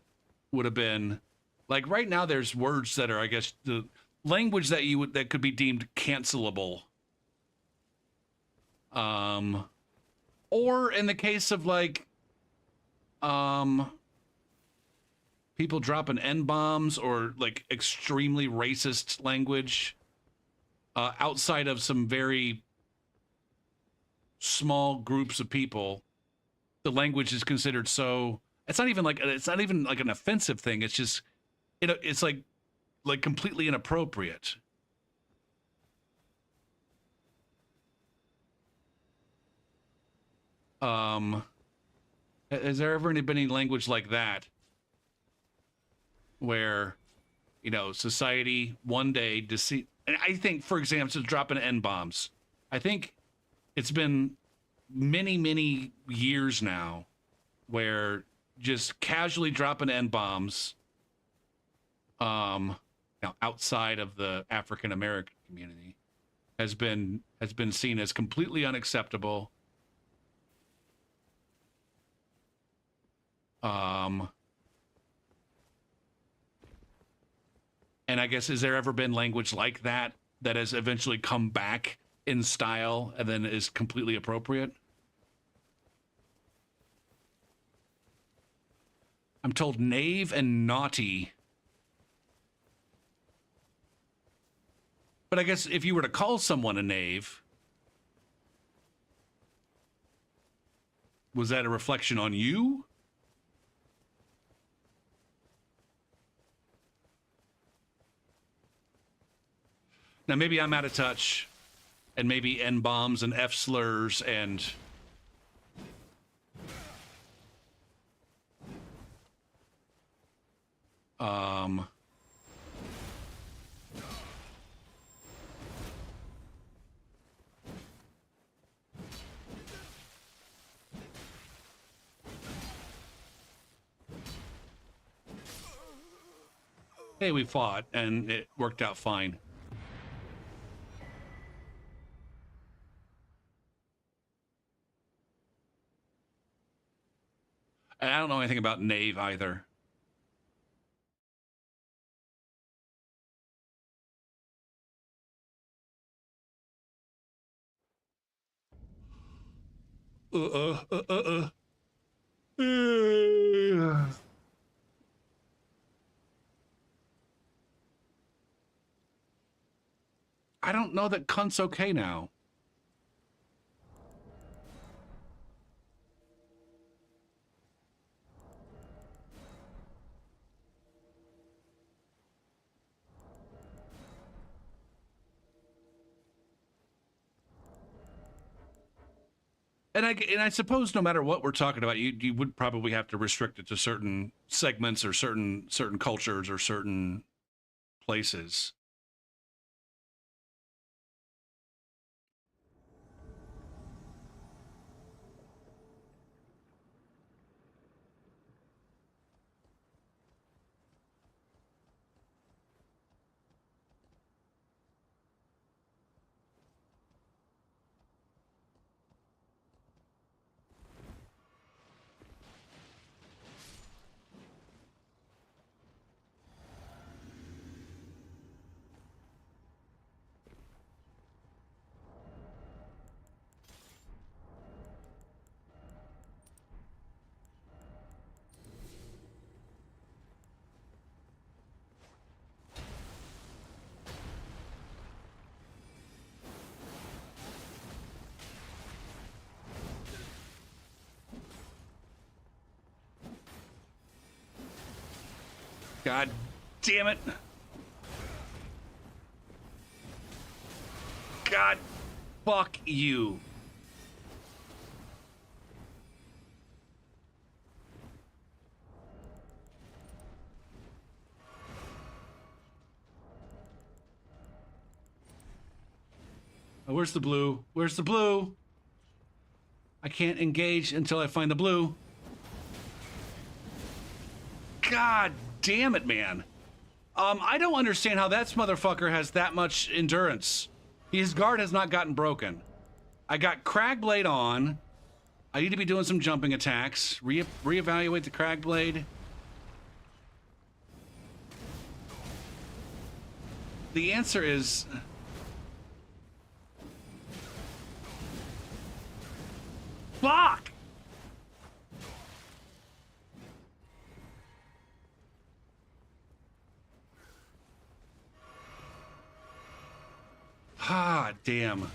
would have been, like, right now there's words that are, I guess, the language that that could be deemed cancelable. Or in the case of like, people dropping N-bombs or like extremely racist language, outside of some very small groups of people, the language is considered so, it's not even like an offensive thing. It's just, it's like completely inappropriate. Has there ever been any language like that where, society one day and I think, for example, just dropping N-bombs, I think it's been many years now where just casually dropping N-bombs, now outside of the African American community, has been seen as completely unacceptable. And I guess, has there ever been language like that that has eventually come back in style and then is completely appropriate? I'm told knave and naughty. But I guess if you were to call someone a knave, was that a reflection on you? Now, maybe I'm out of touch, and maybe N-bombs and F-slurs and... Hey, we fought, and it worked out fine. And I don't know anything about knave either. I don't know that cunt's okay now. I suppose no matter what we're talking about, you would probably have to restrict it to certain segments or certain cultures or certain places. God damn it. God, fuck you. Oh, where's the blue? Where's the blue? I can't engage until I find the blue. God damn it, man. I don't understand how that motherfucker has that much endurance. His guard has not gotten broken. I got Crag Blade on. I need to be doing some jumping attacks. Reevaluate the Crag Blade. The answer is... Fuck! Ah, damn.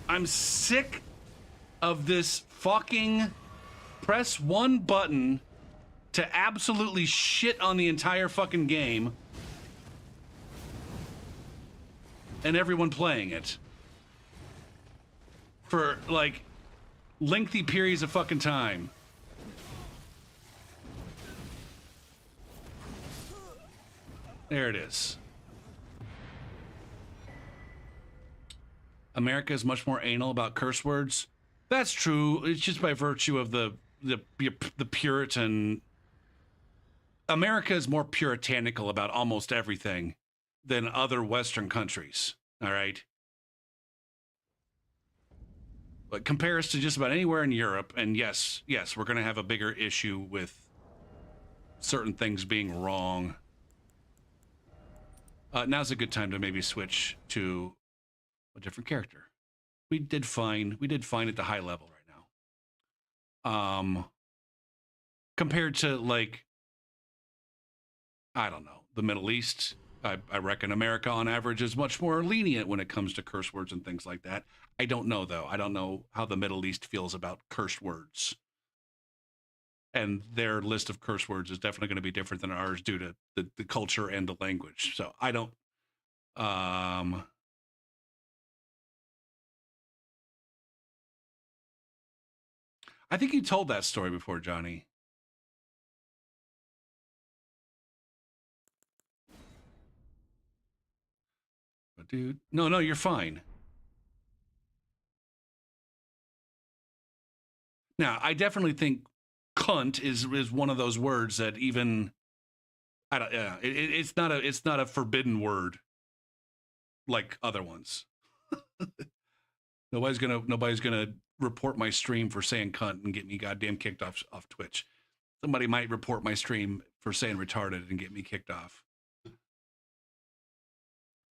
I'm sick of this fucking press one button to absolutely shit on the entire fucking game and everyone playing it for like lengthy periods of fucking time. There it is. America is much more anal about curse words. That's true. It's just by virtue of the Puritan. America is more puritanical about almost everything than other Western countries. All right. But compare us to just about anywhere in Europe, and yes, we're going to have a bigger issue with certain things being wrong. Now's a good time to maybe switch to a different character. We did fine at the high level right now. Compared to, like, I don't know, the Middle East, I reckon America on average is much more lenient when it comes to curse words and things like that. I don't know, though. I don't know how the Middle East feels about curse words. And their list of curse words is definitely going to be different than ours due to the culture and the language. So I don't... I think you told that story before, Johnny. But dude, no, you're fine. Now, I definitely think cunt is one of those words that even I don't. Yeah, it's not a forbidden word like other ones. Nobody's gonna report my stream for saying cunt and get me goddamn kicked off Twitch. Somebody might report my stream for saying retarded and get me kicked off.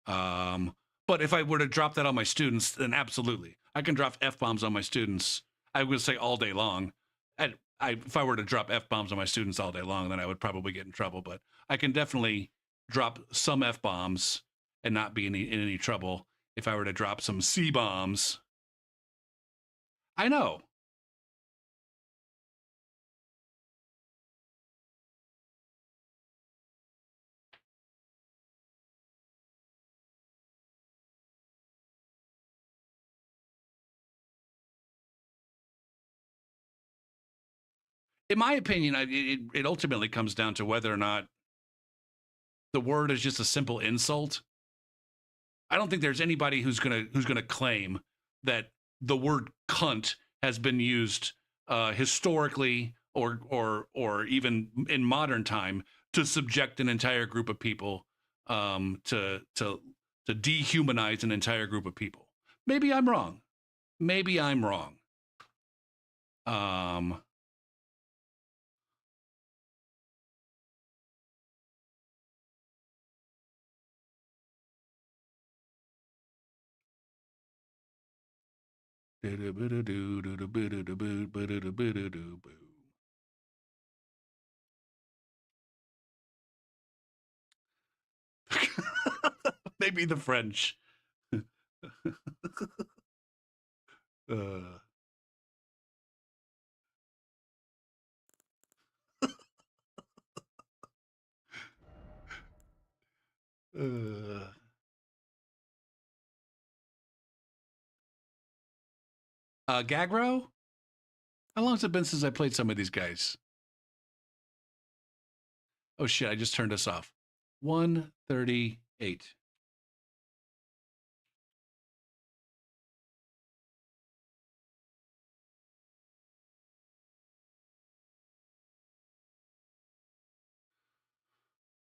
But if I were to drop that on my students, then absolutely, I can drop f-bombs on my students. I would say all day long. If I were to drop f-bombs on my students all day long, then I would probably get in trouble. But I can definitely drop some f-bombs and not be in any trouble. If I were to drop some c-bombs, I know. in my opinion, it ultimately comes down to whether or not the word is just a simple insult. I don't think there's anybody who's gonna claim that the word cunt has been used historically or even in modern time to subject an entire group of people, to dehumanize an entire group of people. Maybe I'm wrong. Maybe I'm wrong. Maybe the French. uh, uh. Gagro? How long has it been since I played some of these guys? Oh shit, I just turned us off. 138.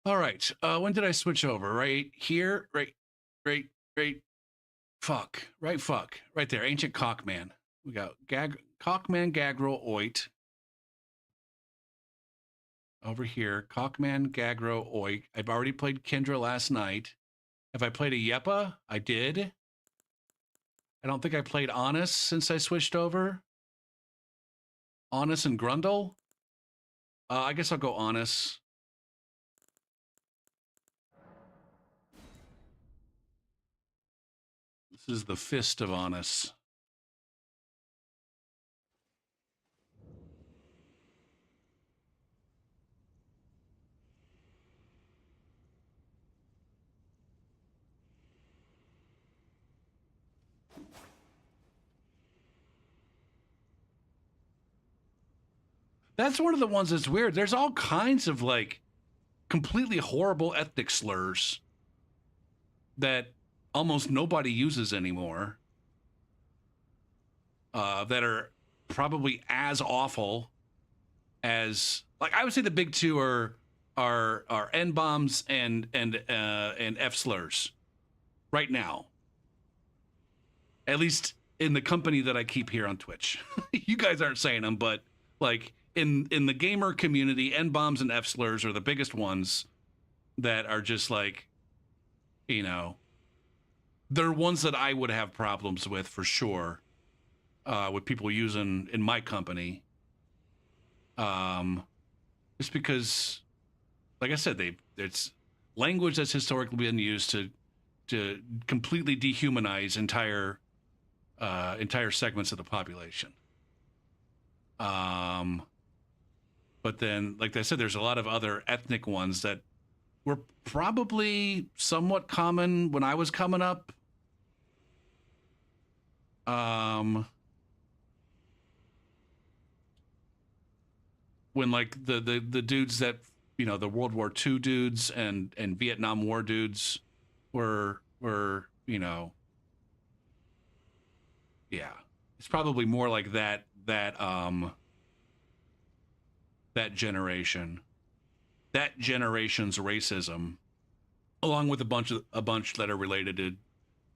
All right. When did I switch over? Right here? Right. Fuck. Right fuck. Right there. Ancient Cockman. We got Cockman, Gagro, Oit. Over here. Cockman, Gagro, Oit. I've already played Kendra last night. Have I played a Yeppa? I did. I don't think I played Honest since I switched over. Honest and Grundle? I guess I'll go Honest. This is the Fist of Honest. That's one of the ones that's weird. There's all kinds of like completely horrible ethnic slurs that almost nobody uses anymore, that are probably as awful as, like, I would say the big two are N bombs and F slurs right now. At least in the company that I keep here on Twitch. You guys aren't saying them, but like in the gamer community, N bombs and F slurs are the biggest ones that are just like, you know, they're ones that I would have problems with for sure, with people using in my company. Just because, like I said, it's language that's historically been used to completely dehumanize entire segments of the population. But then, like I said, there's a lot of other ethnic ones that were probably somewhat common when I was coming up. When like the dudes that, you know, the World War II dudes and Vietnam War dudes were you know, yeah, it's probably more like that generation, that generation's racism, along with a bunch that are related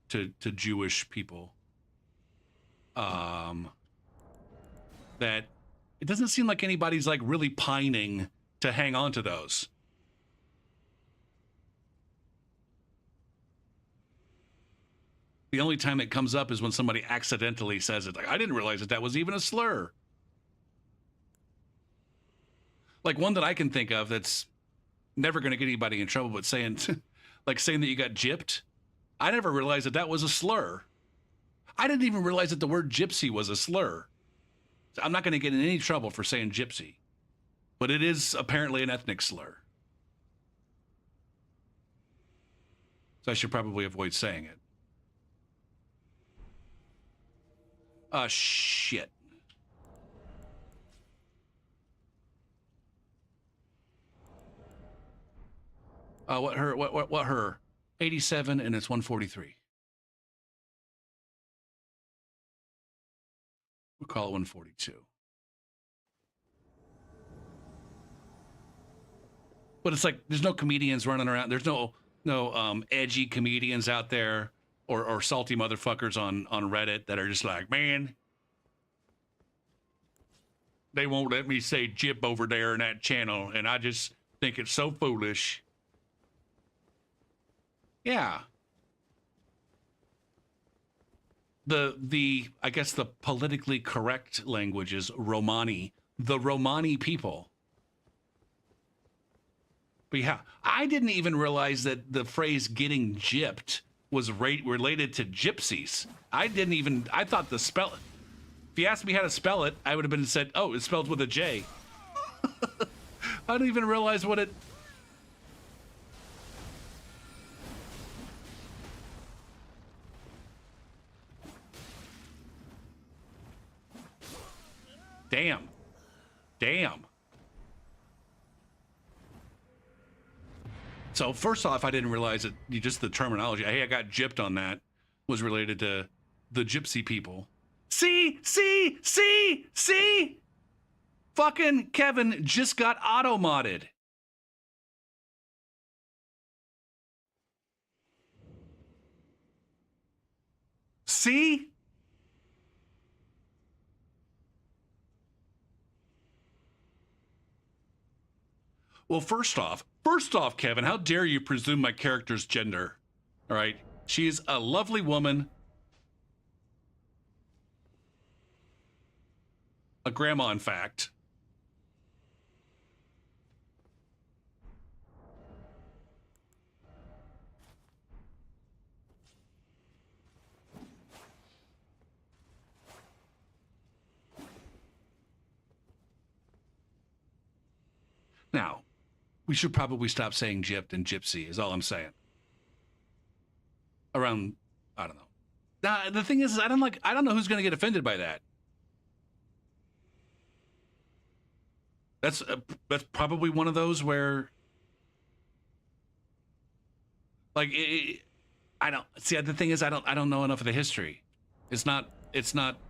to Jewish people. That it doesn't seem like anybody's like really pining to hang on to those. The only time it comes up is when somebody accidentally says it. Like, I didn't realize that was even a slur. Like one that I can think of that's never going to get anybody in trouble, but saying, like saying that you got gypped. I never realized that was a slur. I didn't even realize that the word gypsy was a slur. So I'm not going to get in any trouble for saying gypsy, but it is apparently an ethnic slur. So I should probably avoid saying it. Shit. What her? 87 and it's 143. We'll call it 142. But it's like there's no comedians running around. There's no edgy comedians out there or salty motherfuckers on Reddit that are just like, man, they won't let me say Jip over there in that channel, and I just think it's so foolish. Yeah. I guess the politically correct language is Romani, the Romani people. But yeah, I didn't even realize that the phrase getting gypped was related to gypsies. I thought the spell, if you asked me how to spell it, I would have been said, oh, it's spelled with a J. I didn't even realize what it. Damn. So first off, I didn't realize that just the terminology. Hey, I got gypped on that was related to the gypsy people. See. Fucking Kevin just got auto-modded. See? Well, first off, Kevin, how dare you presume my character's gender? All right. She's a lovely woman. A grandma, in fact. Now, we should probably stop saying gypped and gypsy, is all I'm saying. Around, I don't know. Now, the thing is I don't know who's going to get offended by that. That's probably one of those where, like, I don't see. The thing is, I don't know enough of the history. It's not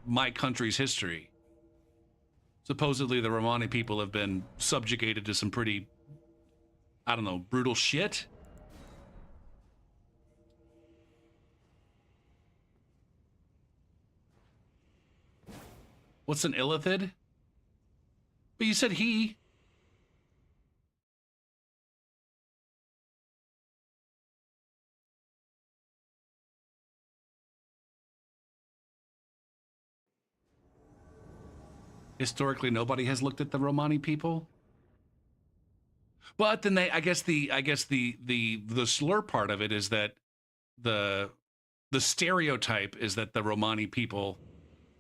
my country's history. Supposedly, the Romani people have been subjugated to some pretty, I don't know, brutal shit. What's an illithid? But you said he. Historically, nobody has looked at the Romani people. But then I guess the slur part of it is that the stereotype is that the Romani people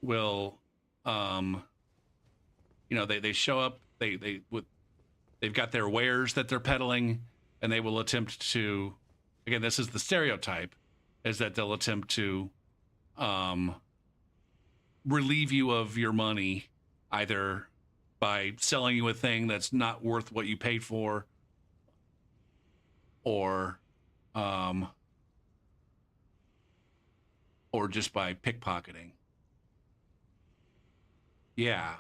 will, they show up, they've got their wares that they're peddling, and they will attempt to, again, this is the stereotype, is that they'll attempt to relieve you of your money, either by selling you a thing that's not worth what you paid for, or just by pickpocketing. Yeah.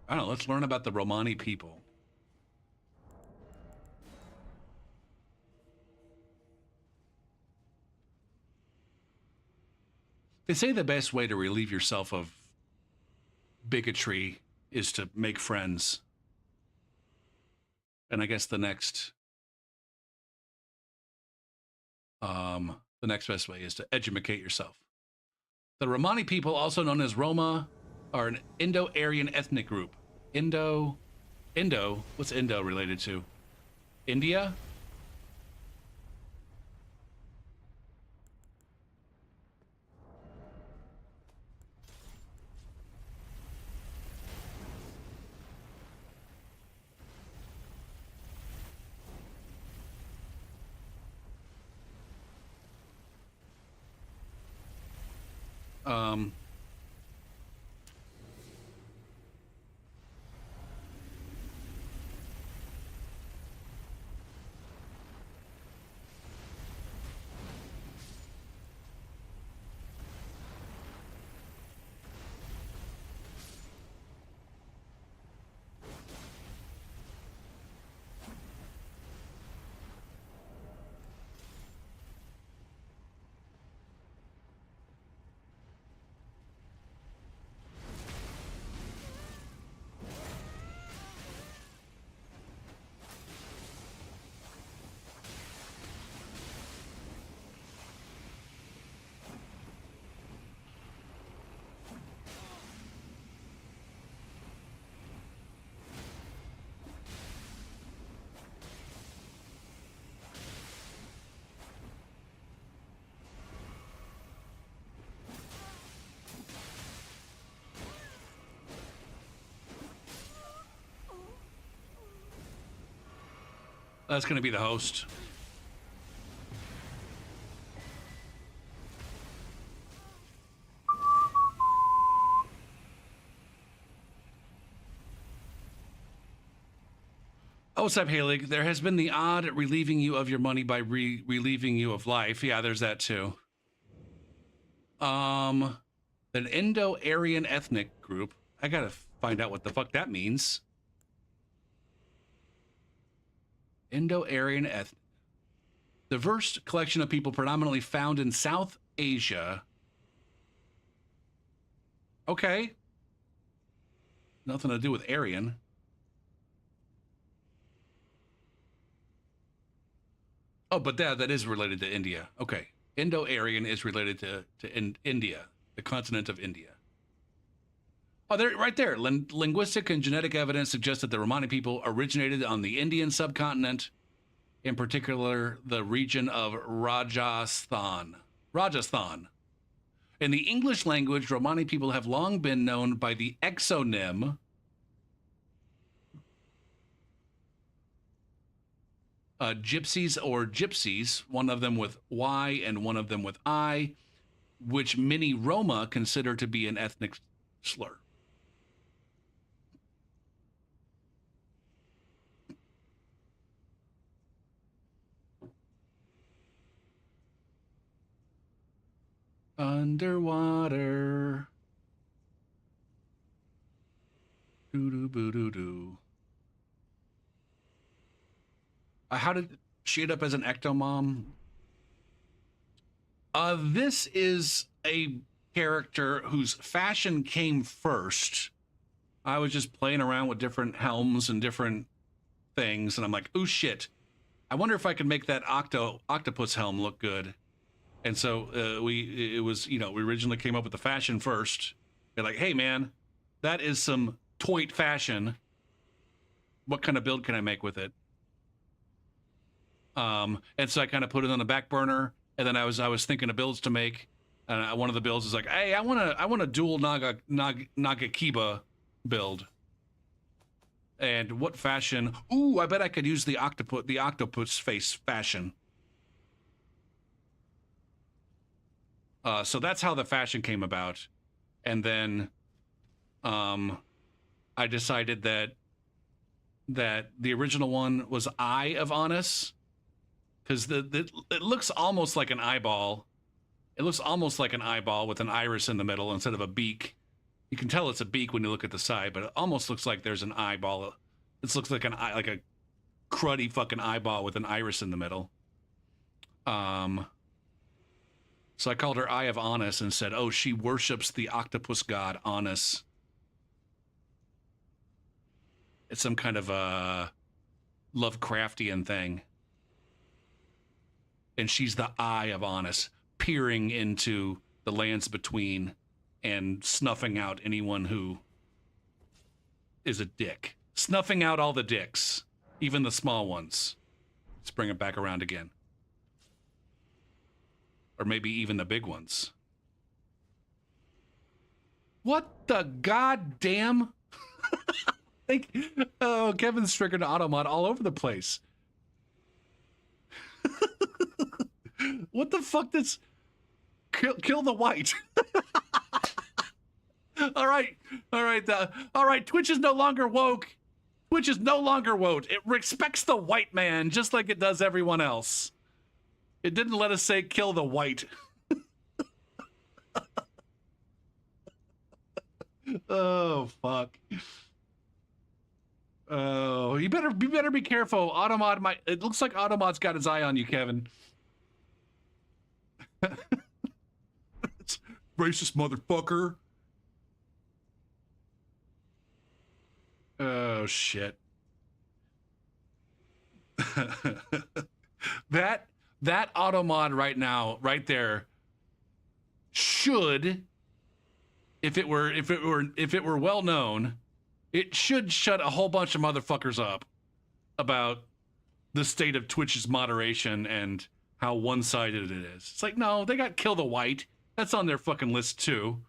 I don't know, let's learn about the Romani people. They say the best way to relieve yourself of bigotry is to make friends. And I guess the next best way is to educate yourself. The Romani people, also known as Roma, are an Indo-Aryan ethnic group. Indo, what's Indo related to? India? That's going to be the host. Oh, what's up, Haley? There has been the odd relieving you of your money by relieving you of life. Yeah, there's that too. An Indo-Aryan ethnic group. I gotta find out what the fuck that means. Indo-Aryan ethnic. Diverse collection of people predominantly found in South Asia. Okay. Nothing to do with Aryan. Oh, but that is related to India. Okay. Indo-Aryan is related to India, the continent of India. Oh, there, right there. Linguistic and genetic evidence suggests that the Romani people originated on the Indian subcontinent, in particular the region of Rajasthan. In the English language, Romani people have long been known by the exonym gypsies or gypsies, one of them with Y and one of them with I, which many Roma consider to be an ethnic slur. Underwater. Doo-doo-boo-doo-doo. How did she end up as an ectomom? This is a character whose fashion came first. I was just playing around with different helms and different things, and I'm like, oh shit. I wonder if I could make that octopus helm look good. And so we originally came up with the fashion first. They're like, hey man, that is some toit fashion. What kind of build can I make with it? And so I kind of put it on the back burner, and then I was thinking of builds to make, and one of the builds is like, hey, I want a dual Nagakiba build. And what fashion? Ooh, I bet I could use the octopus face fashion. So that's how the fashion came about. And then I decided that the original one was Eye of Honest, because it looks almost like an eyeball. It looks almost like an eyeball with an iris in the middle instead of a beak. You can tell it's a beak when you look at the side, but it almost looks like there's an eyeball. It looks like like a cruddy fucking eyeball with an iris in the middle. So I called her Eye of Honest and said, oh, she worships the octopus god Honest. It's some kind of a Lovecraftian thing. And she's the Eye of Honest, peering into the lands between and snuffing out anyone who is a dick. Snuffing out all the dicks, even the small ones. Let's bring it back around again. Or maybe even the big ones. What the goddamn? Oh, Kevin's triggered Automod all over the place. What the fuck? This kill the white. All right. Twitch is no longer woke. Twitch is no longer woke. It respects the white man just like it does everyone else. It didn't let us say kill the white. Oh fuck. Oh, you better be careful. Automod it looks like Automod's got his eye on you, Kevin. Racist motherfucker. Oh shit. that Automod right now, right there, should, if it were well known, it should shut a whole bunch of motherfuckers up about the state of Twitch's moderation and how one-sided it is. It's like, no, they got Kill the White. That's on their fucking list too.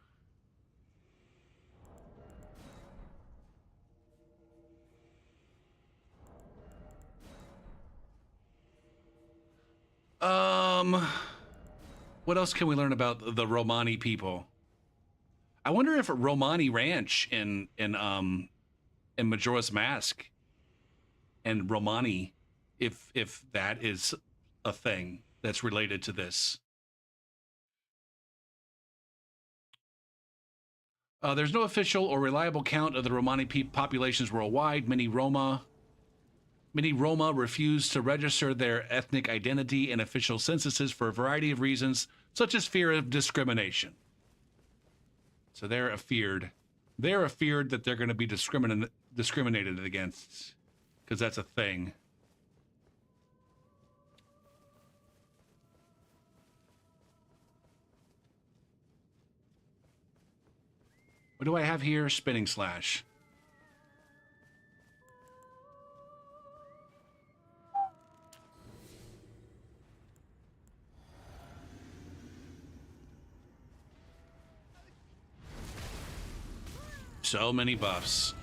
What else can we learn about the Romani people? I wonder if Romani Ranch in Majora's Mask and Romani, if that is a thing that's related to this. There's no official or reliable count of the Romani populations worldwide. Many Roma refuse to register their ethnic identity in official censuses for a variety of reasons, such as fear of discrimination. So they're afeared. They're afeared that they're going to be discriminated against, because that's a thing. What do I have here? Spinning slash. So many buffs.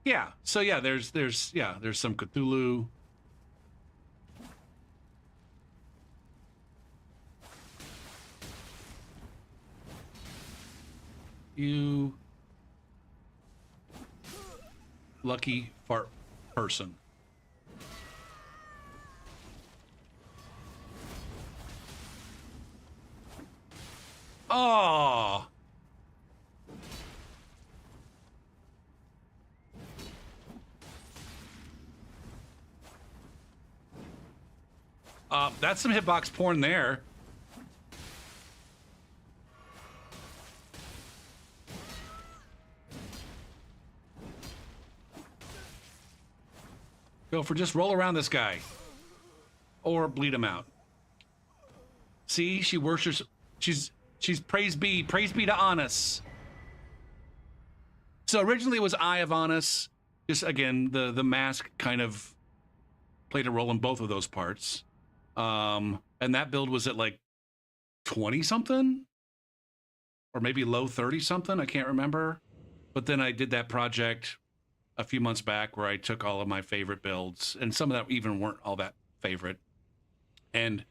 Yeah. So yeah, there's some Cthulhu. You lucky fart person. Oh. That's some hitbox porn there. Go for just roll around this guy. Or bleed him out. See, she worships, she's praise be to Anus. So originally it was Eye of Anus. Just again, the mask kind of played a role in both of those parts. And that build was at like 20 something? Or maybe low 30 something, I can't remember. But then I did that project a few months back where I took all of my favorite builds, and some of that even weren't all that favorite, and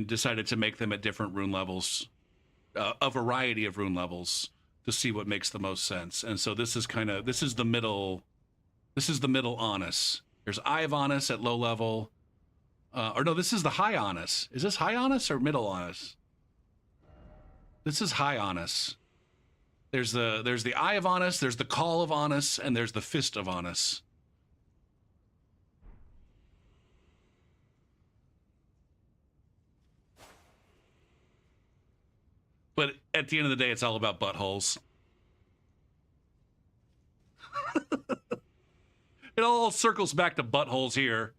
decided to make them at different rune levels, a variety of rune levels, to see what makes the most sense. And so this is the middle Honest. There's Eye of Honest at low level, or no, this is the High Honest. Is this High Honest or Middle Honest? This is High Honest. There's the Eye of Honest, there's the Call of Honest, and there's the Fist of Honest. But at the end of the day, it's all about buttholes. It all circles back to buttholes here.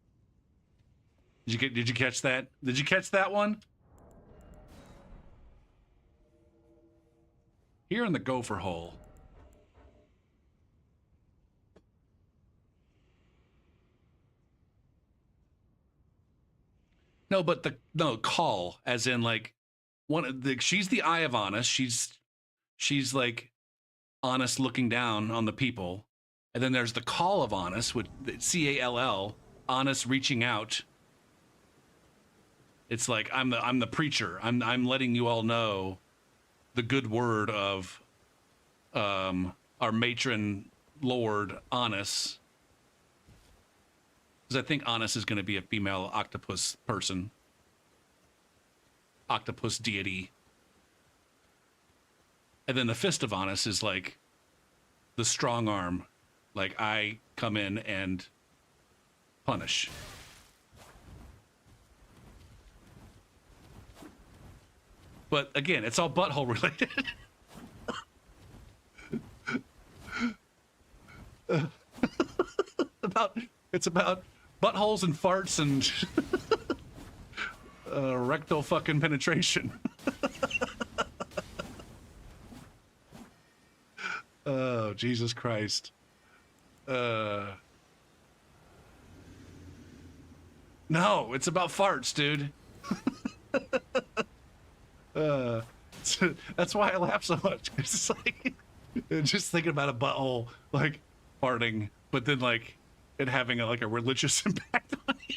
Did you catch that? Did you catch that one? Here in the gopher hole. No, but call, as in like she's the Eye of Honest. She's like honest looking down on the people. And then there's the Call of Honest with CALL, honest reaching out. It's like I'm the preacher. I'm letting you all know the good word of our matron lord Honest, because I think Honest is going to be a female octopus person, octopus deity. And then the Fist of Honest is like the strong arm, like I come in and punish. But again, it's all butthole related. It's about buttholes and farts and rectal fucking penetration. Oh, Jesus Christ. No, it's about farts, dude. That's why I laugh so much. It's like just thinking about a butthole like farting. but then like it having like a religious impact on you.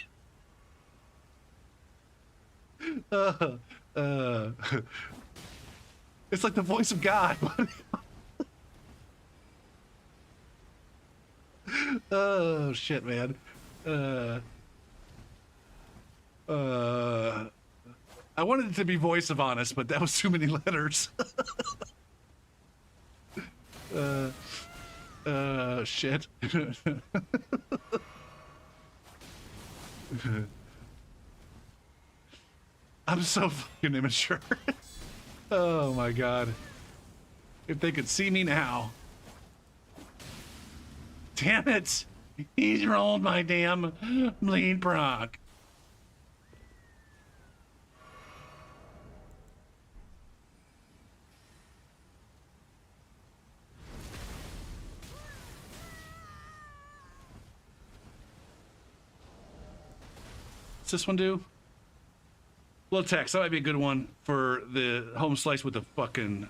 It's like the voice of God. Oh shit, man. I wanted it to be voice of honest, but that was too many letters. Shit. I'm so fucking immature. Oh my god. If they could see me now. Damn it! He's rolled my damn bleed proc. What's this one do? Blood tax. That might be a good one for the home slice with the fucking.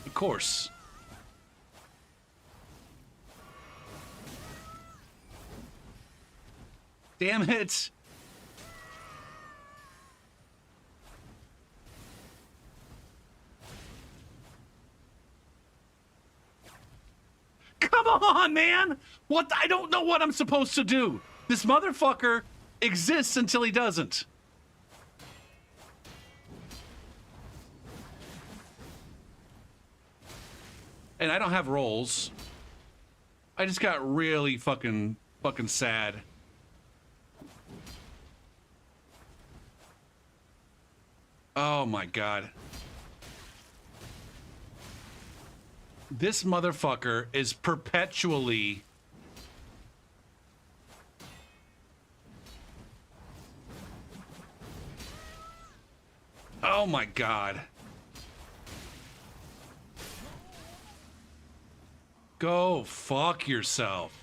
Of course. Damn it. Come on, man! What? I don't know what I'm supposed to do. This motherfucker exists until he doesn't. And I don't have rolls. I just got really fucking sad. Oh my god. This motherfucker is perpetually... Oh my god. Go fuck yourself.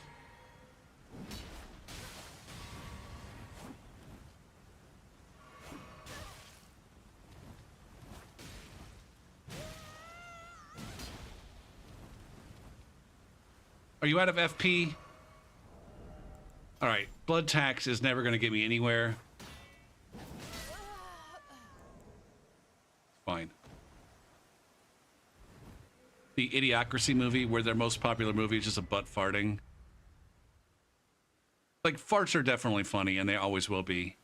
Are you out of FP? All right, blood tax is never going to get me anywhere. Fine. The Idiocracy movie, where their most popular movie is just a butt farting. Like, farts are definitely funny, and they always will be.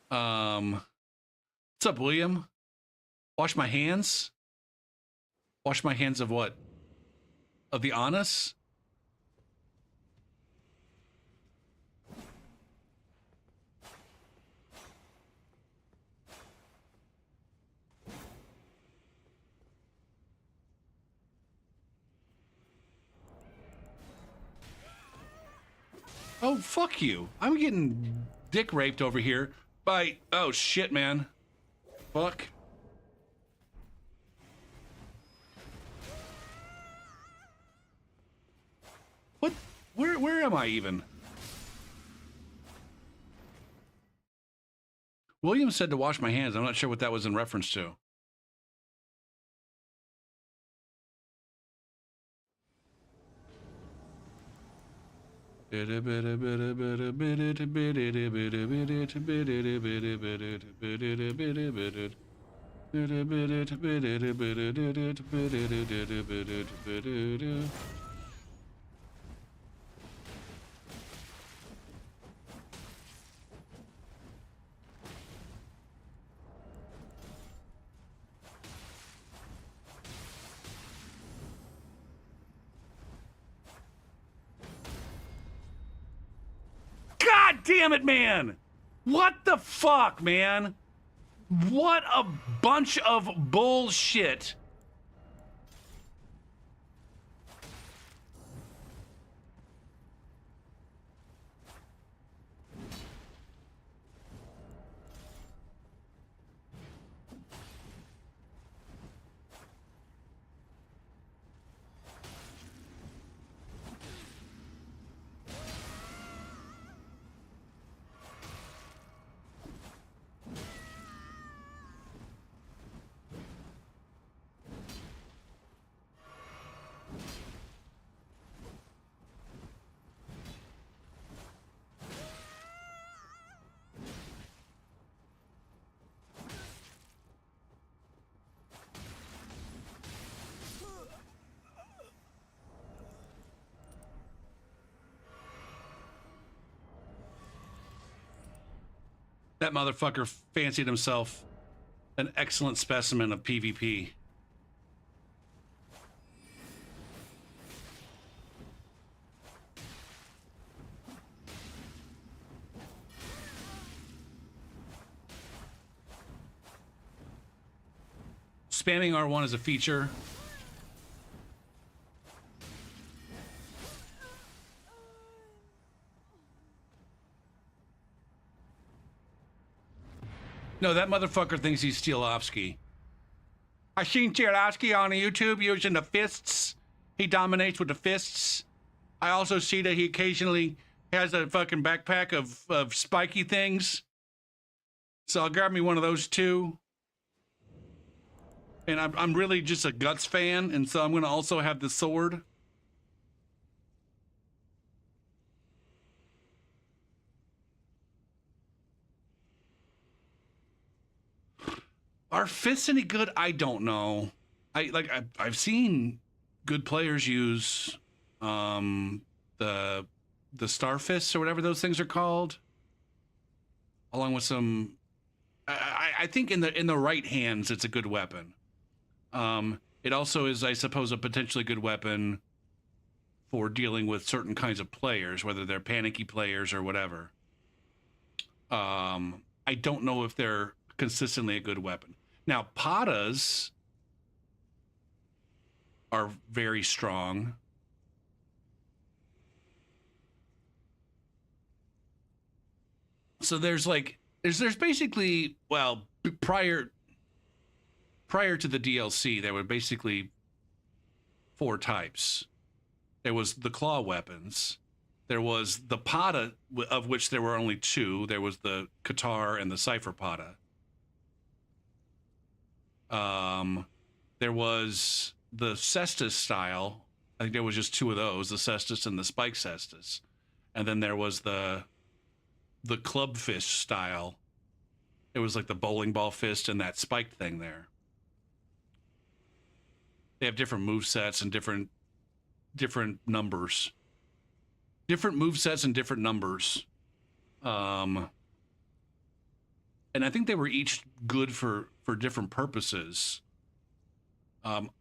What's up, William? Wash my hands? Wash my hands of what? Of the anus? Oh, fuck you. I'm getting dick raped over here by... Oh, shit, man. Fuck. What? Where am I even? William said to wash my hands. I'm not sure what that was in reference to. God damn it, man! What the fuck, man? What a bunch of bullshit. That motherfucker fancied himself an excellent specimen of PvP. Spamming R1 is a feature. No, that motherfucker thinks he's Stielovsky. I seen Stielovsky on YouTube using the fists. He dominates with the fists. I also see that he occasionally has a fucking backpack of spiky things. So I'll grab me one of those too. And I'm really just a Guts fan, and so I'm gonna also have the sword. Are fists any good? I don't know. I've seen good players use the star fists or whatever those things are called, along with some. I think in the right hands it's a good weapon. It also is, I suppose, a potentially good weapon for dealing with certain kinds of players, whether they're panicky players or whatever. I don't know if they're consistently a good weapon. Now, patas are very strong. So there's basically, well, prior to the DLC, there were basically 4 types. There was the claw weapons. There was the pata, of which there were only 2. There was the Qatar and the Cypher pata. There was the Cestus style. I think there was just 2 of those, the Cestus and the Spike Cestus. And then there was the club fist style. It was like the bowling ball fist and that spiked thing there. They have different move sets and different numbers. Different move sets and different numbers. And I think they were each good for different purposes.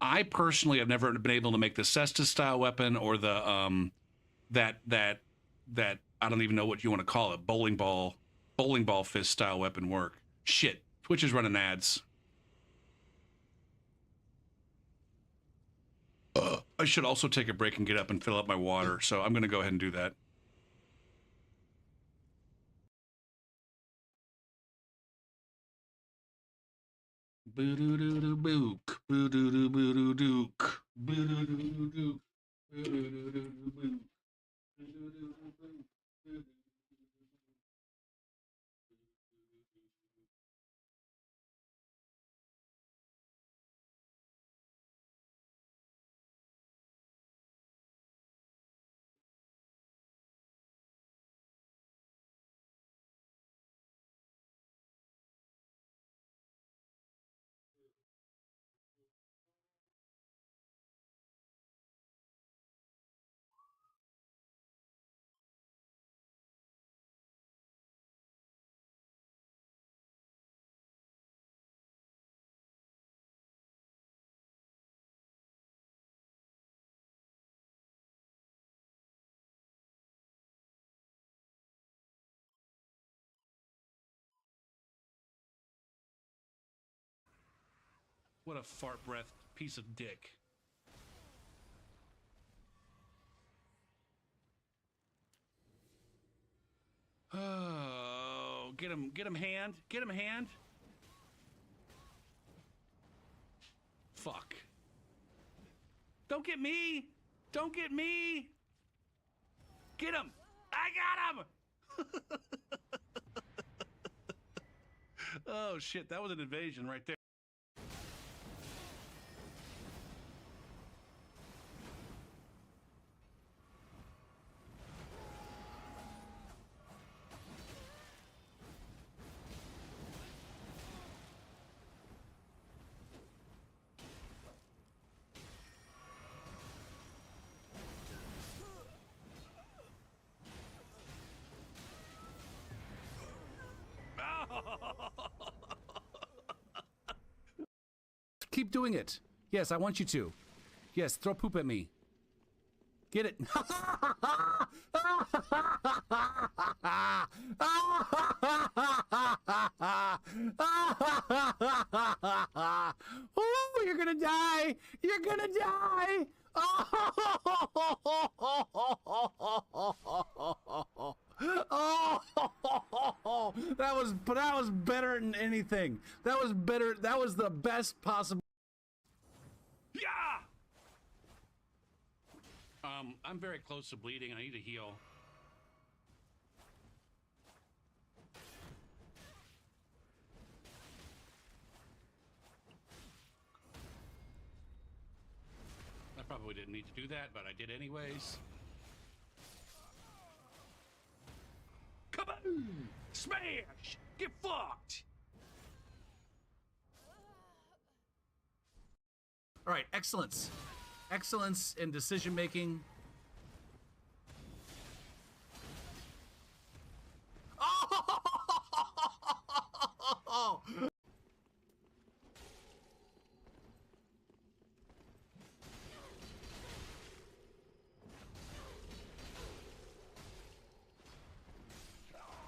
I personally have never been able to make the Cestus style weapon or the that I don't even know what you want to call it, bowling ball fist style weapon work. Shit, Twitch is running ads. I should also take a break and get up and fill up my water, so I'm going to go ahead and do that. Boo-doo-doo-doo-book, boo-doo-doo-boo-doo-dook, boo-doo-doo-doo-dook, boo-doo-doo-doo-book, boo-doo-doo-doo-book. What a fart breath piece of dick. Oh, get him hand. Get him hand. Fuck. Don't get me. Don't get me. Get him. I got him. Oh shit, that was an invasion right there. Keep doing it. Yes, I want you to. Yes, throw poop at me. Get it. Oh, you're gonna die. You're gonna die. Oh, that was better than anything. That was better. That was the best possible. Yeah. I'm very close to bleeding. I need to heal. I probably didn't need to do that, but I did anyways. Kaboom! Smash! Get fucked! All right, excellence. Excellence in decision making. Oh!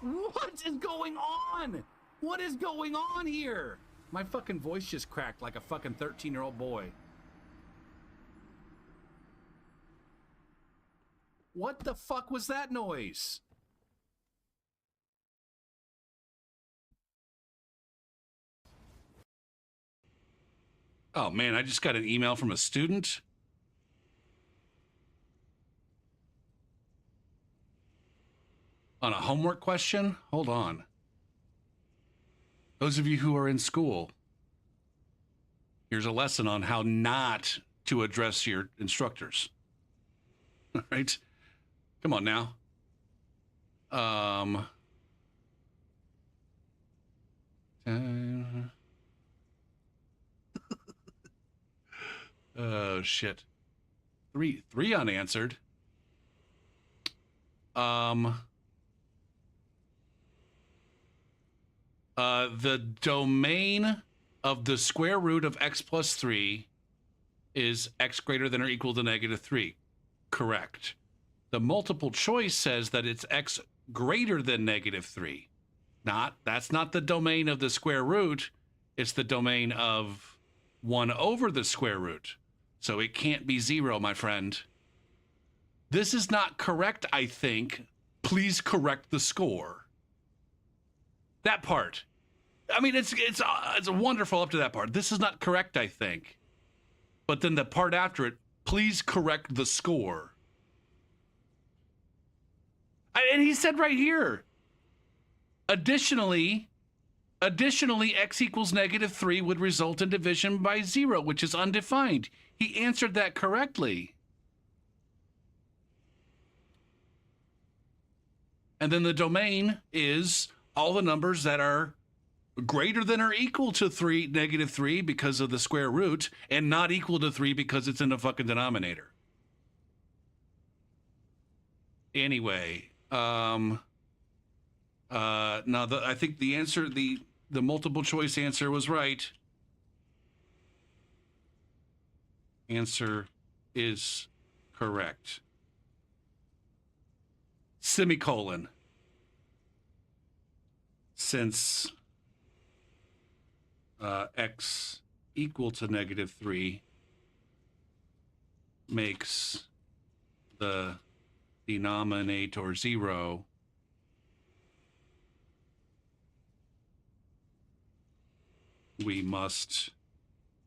What is going on? What is going on here? My fucking voice just cracked like a fucking 13-year-old boy. What the fuck was that noise? Oh man, I just got an email from a student. On a homework question? Hold on. Those of you who are in school, here's a lesson on how not to address your instructors. All right? Come on now. Oh shit. Three unanswered. The domain of the square root of x plus 3 is x greater than or equal to -3. Correct. The multiple choice says that it's x greater than -3. That's not the domain of the square root. It's the domain of 1 over the square root. So it can't be 0, my friend. This is not correct, I think. Please correct the score. That part. I mean, it's wonderful up to that part. This is not correct, I think. But then the part after it, please correct the score. And he said right here, additionally, x equals -3 would result in division by 0, which is undefined. He answered that correctly. And then the domain is all the numbers that are greater than or equal to -3 because of the square root, and not equal to 3 because it's in the fucking denominator. Anyway, now I think the answer, the multiple choice answer was right. Answer is correct. Semicolon. Since x equal to -3 makes the denominator 0, we must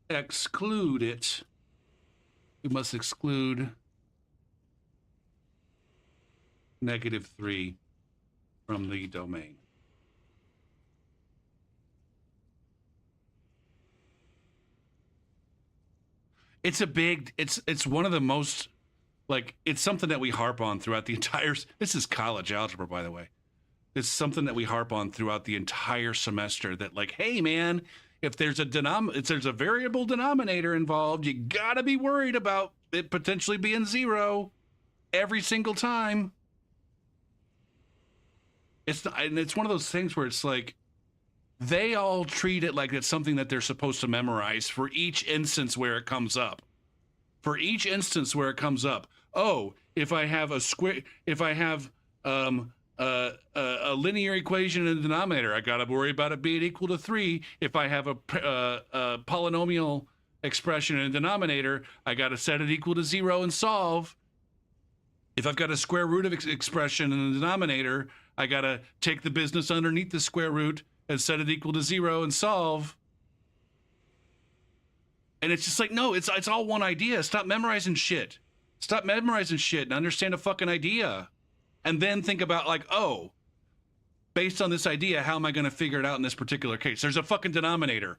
exclude it. We must exclude -3 from the domain. It's one of the most, like, it's something that we harp on throughout the entire, this is college algebra, by the way. It's something that we harp on throughout the entire semester, that like, hey man, if there's a variable denominator involved, you gotta be worried about it potentially being 0 every single time. It's one of those things where it's like, they all treat it like it's something that they're supposed to memorize for each instance where it comes up. For each instance where it comes up. Oh, if I have a square, if I have a linear equation in the denominator, I got to worry about it being equal to 3. If I have a polynomial expression in the denominator, I got to set it equal to 0 and solve. If I've got a square root of expression in the denominator, I got to take the business underneath the square root and set it equal to 0 and solve. And it's just like, no, it's all one idea. Stop memorizing shit. Stop memorizing shit and understand a fucking idea. And then think about like, oh, based on this idea, how am I going to figure it out in this particular case? There's a fucking denominator.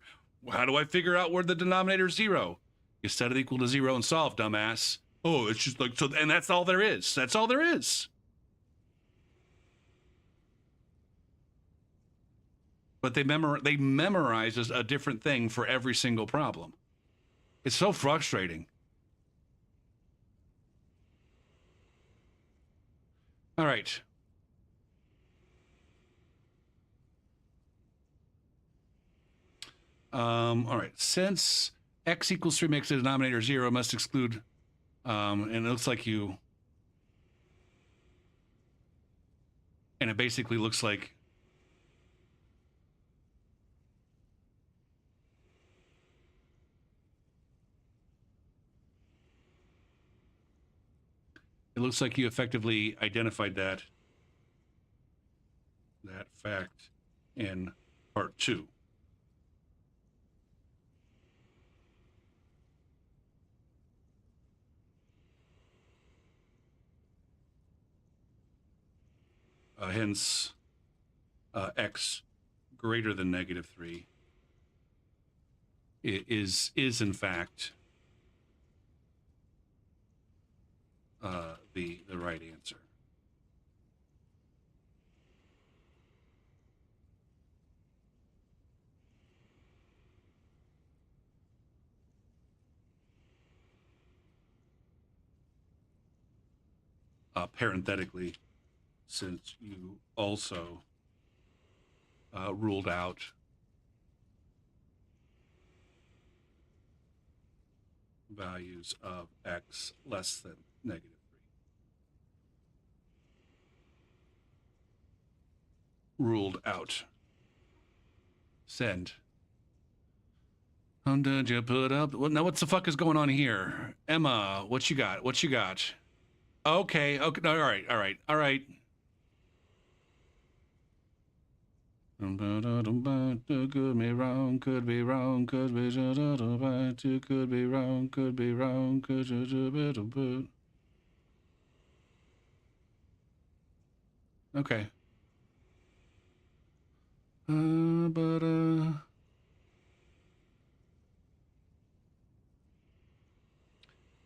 How do I figure out where the denominator is 0? You set it equal to 0 and solve, dumbass. Oh, it's just like, so, and that's all there is. That's all there is. But they memorize a different thing for every single problem. It's so frustrating. All right. All right. Since x equals 3 makes the denominator 0, must exclude, and it looks like you, and it basically looks like, it looks like you effectively identified that fact in part 2. Hence, x greater than -3 is in fact the right answer. Parenthetically, since you also ruled out values of x less than -3. Ruled out. Send. How did you put up? Well, now what the fuck is going on here? Emma, what you got? What you got? Okay, okay, all right, all right, all right. Could be wrong, could be wrong, could be could be wrong, could be wrong, could be. Okay. We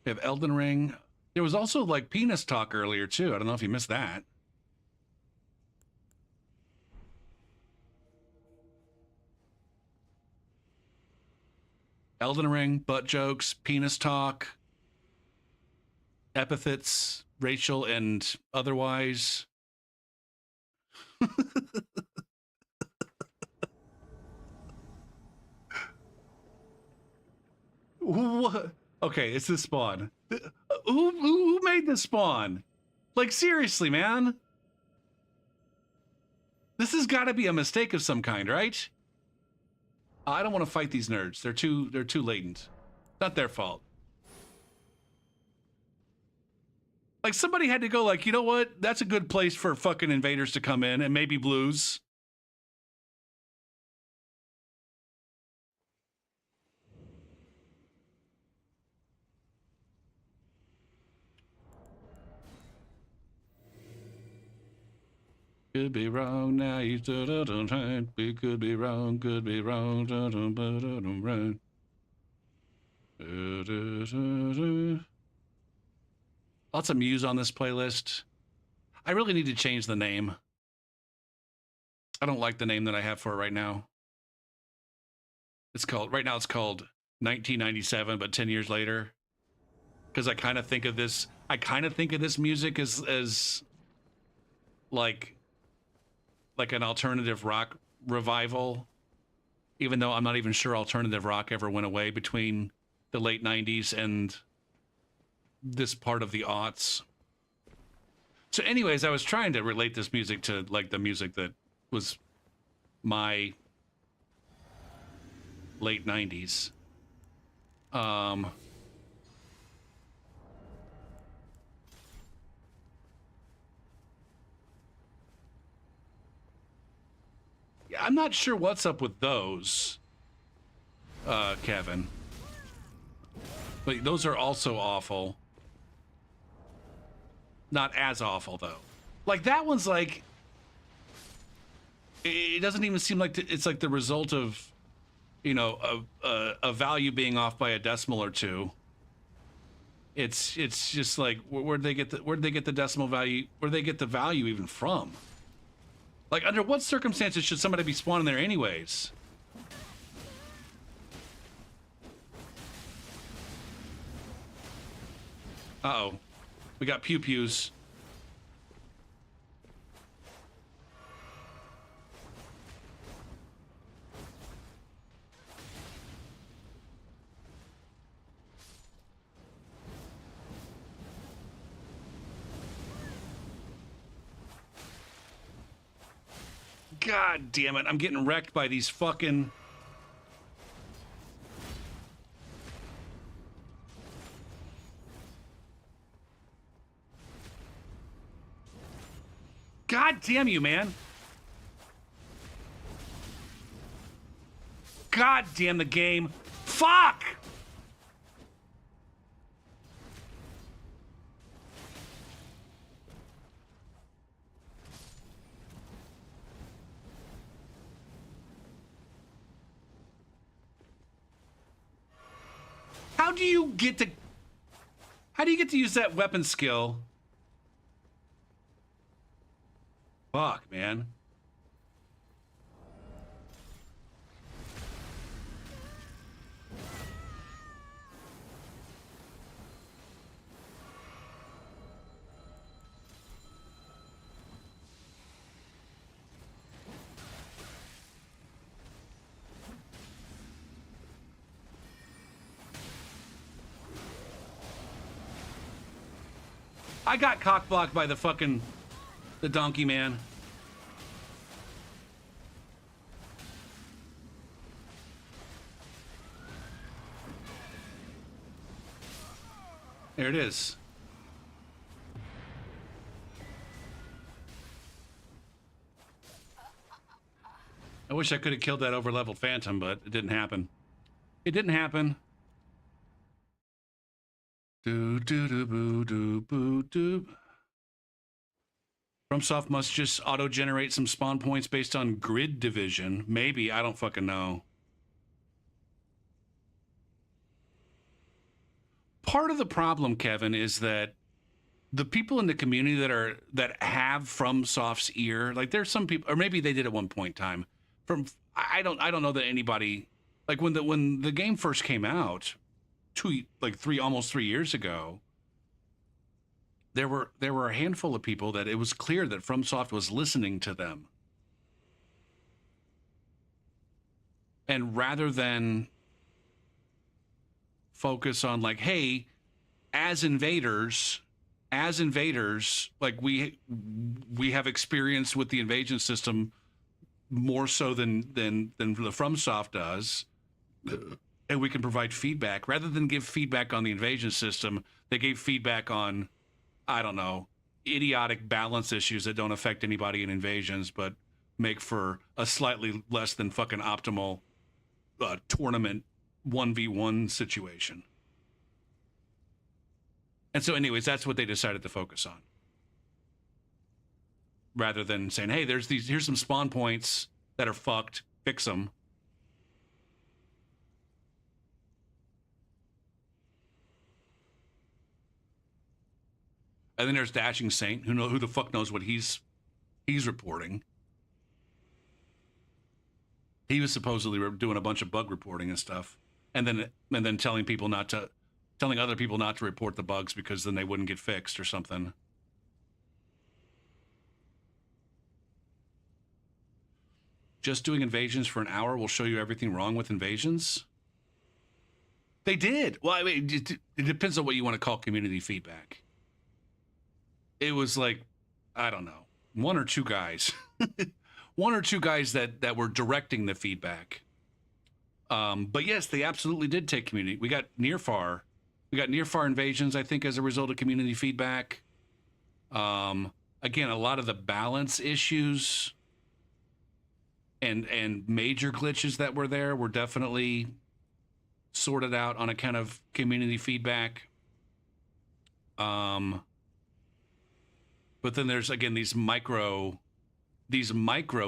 have Elden Ring. There was also like penis talk earlier too. I don't know if you missed that. Elden Ring, butt jokes, penis talk, epithets, racial and otherwise. What? Okay, it's the spawn. Who made this spawn? Like, seriously, man? This has got to be a mistake of some kind, right? I don't want to fight these nerds. They're too latent. Not their fault. Like, somebody had to go like, you know what? That's a good place for fucking invaders to come in, and maybe blues. Could be wrong now. You we could be wrong. Could be wrong. Right. Lots of Muse on this playlist. I really need to change the name. I don't like the name that I have for it right now. It's called, right now it's called 1997, but 10 years later. Because I kind of think of this music as like an alternative rock revival even though I'm not even sure alternative rock ever went away between the late 90s and this part of the aughts. So anyways, I was trying to relate this music to like the music that was my late 90s. Yeah, I'm not sure what's up with those, Kevin. But those are also awful. Not as awful, though. Like, that one's like... It doesn't even seem like it's like the result of, you know, a value being off by a decimal or two. It's just like, where'd they get the decimal value? Where'd they get the value even from? Like, under what circumstances should somebody be spawning there anyways? Uh-oh. We got pew-pews. God damn it, I'm getting wrecked by these fucking... God damn you, man. God damn the game. Fuck! How do you get to use that weapon skill? Fuck, man. I got cockblocked by the donkey man. There it is. I wish I could have killed that over-leveled phantom, but it didn't happen. It didn't happen. Do do do boo do boo do. FromSoft must just auto-generate some spawn points based on grid division. Maybe, I don't fucking know. Part of the problem, Kevin, is that the people in the community that have FromSoft's ear, like there's some people, or maybe they did at one point in time. I don't know that anybody, like when the game first came out, almost 3 years ago, there were a handful of people that it was clear that FromSoft was listening to them. And rather than focus on like, hey, as invaders, like we have experience with the invasion system more so than the FromSoft does, and we can provide feedback. Rather than give feedback on the invasion system, they gave feedback on, I don't know, idiotic balance issues that don't affect anybody in invasions, but make for a slightly less than fucking optimal tournament 1v1 situation. And so anyways, that's what they decided to focus on. Rather than saying, hey, here's some spawn points that are fucked, fix them. And then there's Dashing Saint, who the fuck knows what he's reporting. He was supposedly doing a bunch of bug reporting and stuff, and then telling other people not to report the bugs because then they wouldn't get fixed or something. just doing invasions for an hour will show you everything wrong with invasions. They did. Well, I mean, it depends on what you want to call community feedback. It was like, I don't know, one or two guys that were directing the feedback. But yes, they absolutely did take community. We got near far invasions, I think, as a result of community feedback. Again, a lot of the balance issues and major glitches that were there were definitely sorted out on account of community feedback. But then there's, again, these micro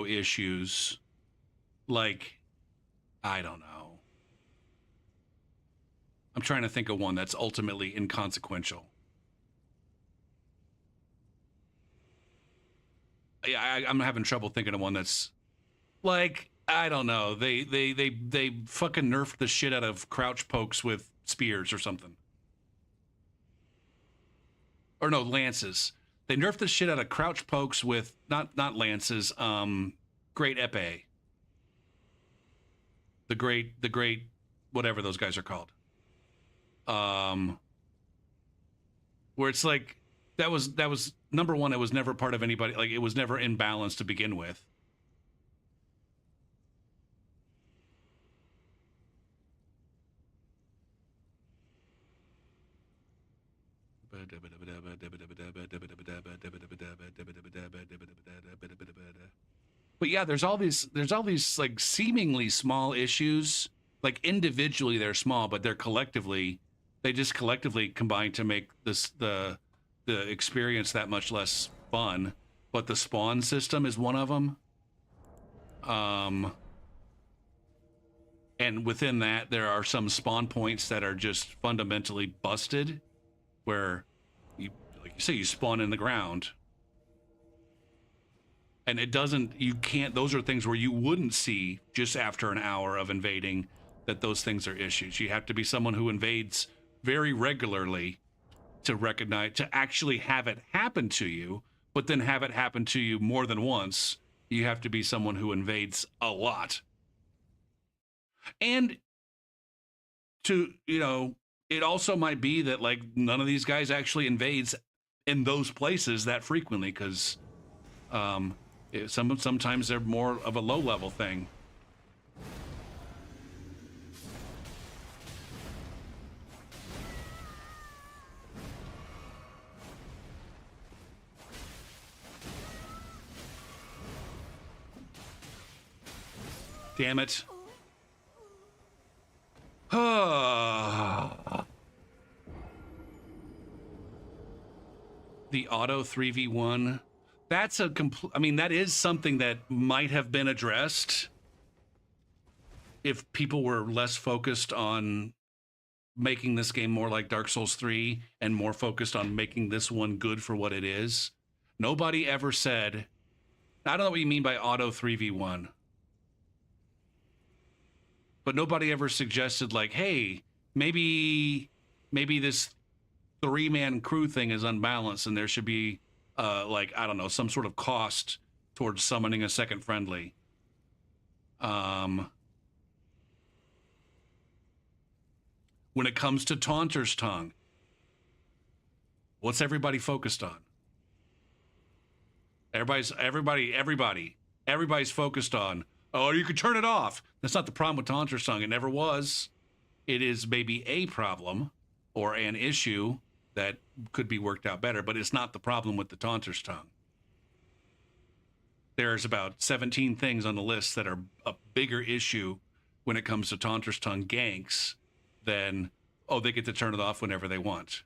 issues, like, I don't know. I'm trying to think of one that's ultimately inconsequential. Yeah, I'm having trouble thinking of one that's like, I don't know. They fucking nerfed the shit out of crouch pokes with spears or something. Or no, lances. They nerfed the shit out of crouch pokes with not lances, great epee. The great whatever those guys are called. Where it's like that was number one, it was never part of anybody, like it was never in balance to begin with. But yeah, there's all these like seemingly small issues. Like individually they're small, but they just collectively combine to make the experience that much less fun. But the spawn system is one of them. And within that, there are some spawn points that are just fundamentally busted, where you, like you say, you spawn in the ground. And those are things where you wouldn't see just after an hour of invading that those things are issues. You have to be someone who invades very regularly to actually have it happen to you, but then have it happen to you more than once. You have to be someone who invades a lot. And it also might be that like none of these guys actually invades in those places that frequently, because sometimes they're more of a low level thing. Damn it. The auto 3v1. That's that is something that might have been addressed if people were less focused on making this game more like Dark Souls 3 and more focused on making this one good for what it is. Nobody ever said, I don't know what you mean by auto 3v1. But nobody ever suggested like, hey, maybe this 3-man crew thing is unbalanced and there should be like, I don't know, some sort of cost towards summoning a second friendly. When it comes to Taunter's Tongue, what's everybody focused on? Everybody's focused on, oh, you could turn it off. That's not the problem with Taunter's Tongue. It never was. It is maybe a problem or an issue that could be worked out better, but it's not the problem with the Taunter's Tongue. There's about 17 things on the list that are a bigger issue when it comes to Taunter's Tongue ganks than, oh, they get to turn it off whenever they want.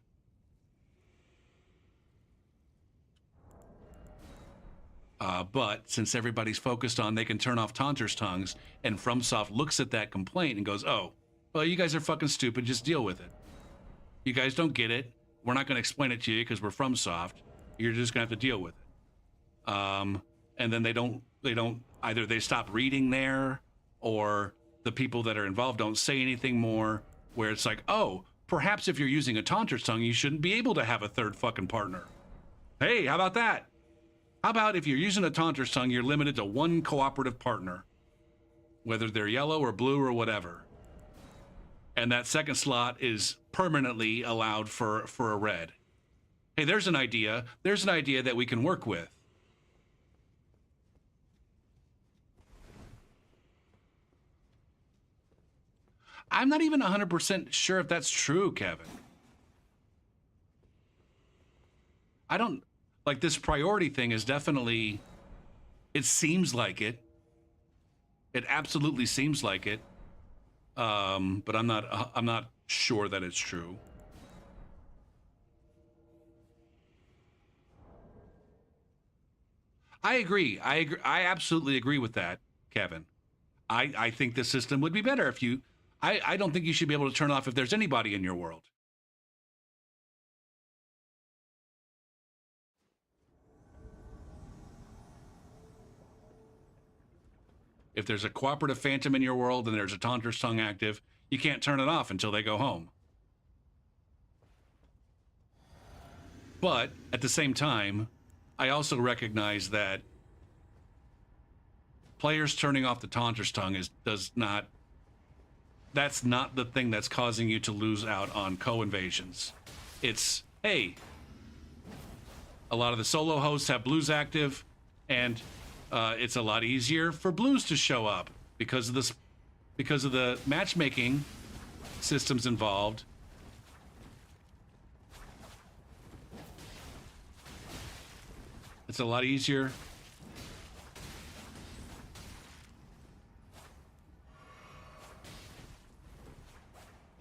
But since everybody's focused on they can turn off Taunter's Tongues, and FromSoft looks at that complaint and goes, oh, well, you guys are fucking stupid, just deal with it. You guys don't get it. We're not going to explain it to you because we're FromSoft. You're just going to have to deal with it. And then they don't either they stop reading there, or the people that are involved don't say anything more, where it's like, oh, perhaps if you're using a Taunter's Tongue, you shouldn't be able to have a third fucking partner. Hey, how about that? How about if you're using a Taunter's Tongue, you're limited to one cooperative partner? whether they're yellow or blue or whatever. And that second slot is permanently allowed for a red. Hey, there's an idea. There's an idea that we can work with. I'm not even 100% sure if that's true, Kevin. I don't, like, this priority thing is definitely, it seems like it. It absolutely seems like it. But I'm not sure that it's true. I agree. I absolutely agree with that, Kevin. I think the system would be better if you, I don't think you should be able to turn off if there's anybody in your world. If there's a cooperative phantom in your world and there's a Taunter's Tongue active, you can't turn it off until they go home. But at the same time, I also recognize that players turning off the Taunter's Tongue that's not the thing that's causing you to lose out on co-invasions. It's, hey, a lot of the solo hosts have blues active, and it's a lot easier for blues to show up because of this, because of the matchmaking systems involved. It's a lot easier.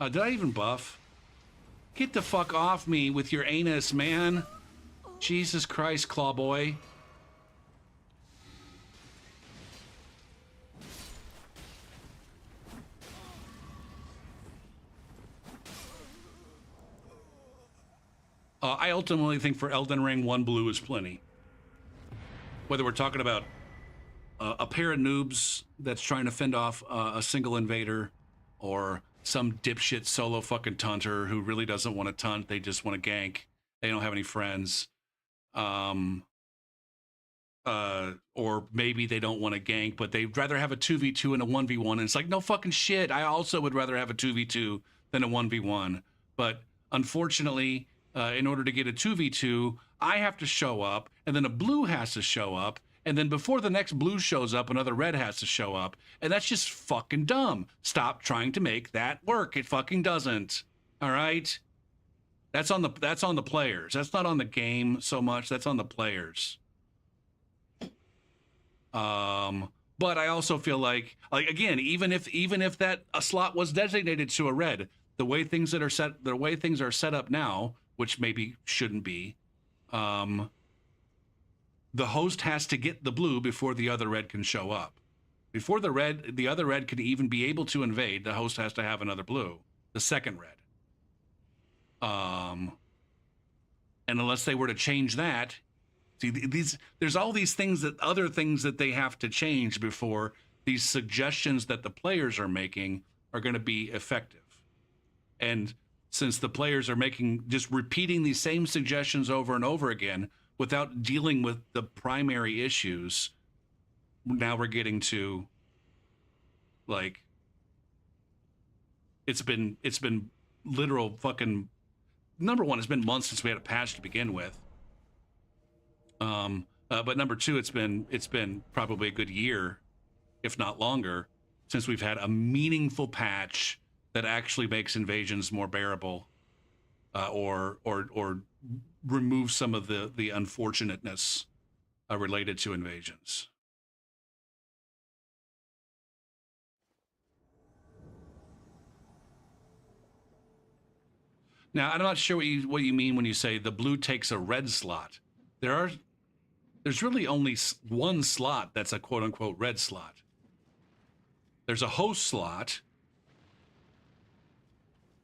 Did I even buff? Get the fuck off me with your anus, man. Jesus Christ, Clawboy. I ultimately think for Elden Ring, 1 blue is plenty. Whether we're talking about a pair of noobs that's trying to fend off a single invader, or some dipshit solo fucking taunter who really doesn't want to taunt, they just want to gank. They don't have any friends. Or maybe they don't want to gank, but they'd rather have a 2v2 and a 1v1. And it's like, no fucking shit. I also would rather have a 2v2 than a 1v1. But unfortunately, in order to get a 2v2, I have to show up, and then a blue has to show up, and then before the next blue shows up, another red has to show up, and that's just fucking dumb. Stop trying to make that work. It fucking doesn't. All right? That's on the players. That's not on the game so much. That's on the players. But I also feel like again, even if that a slot was designated to a red, the way things are set up now, which maybe shouldn't be, the host has to get the blue before the other red can show up. Before the other red can even be able to invade, the host has to have another blue, the second red. And unless they were to change that, see, there's all these things other things that they have to change before these suggestions that the players are making are going to be effective. And since the players are just repeating these same suggestions over and over again without dealing with the primary issues, now we're getting to, like, it's been literal fucking, number one, it's been months since we had a patch to begin with. But number two, it's been probably a good year, if not longer, since we've had a meaningful patch that actually makes invasions more bearable, or remove some of the unfortunateness related to invasions. Now, I'm not sure what you mean when you say the blue takes a red slot. There's really only one slot that's a quote-unquote red slot. There's a host slot,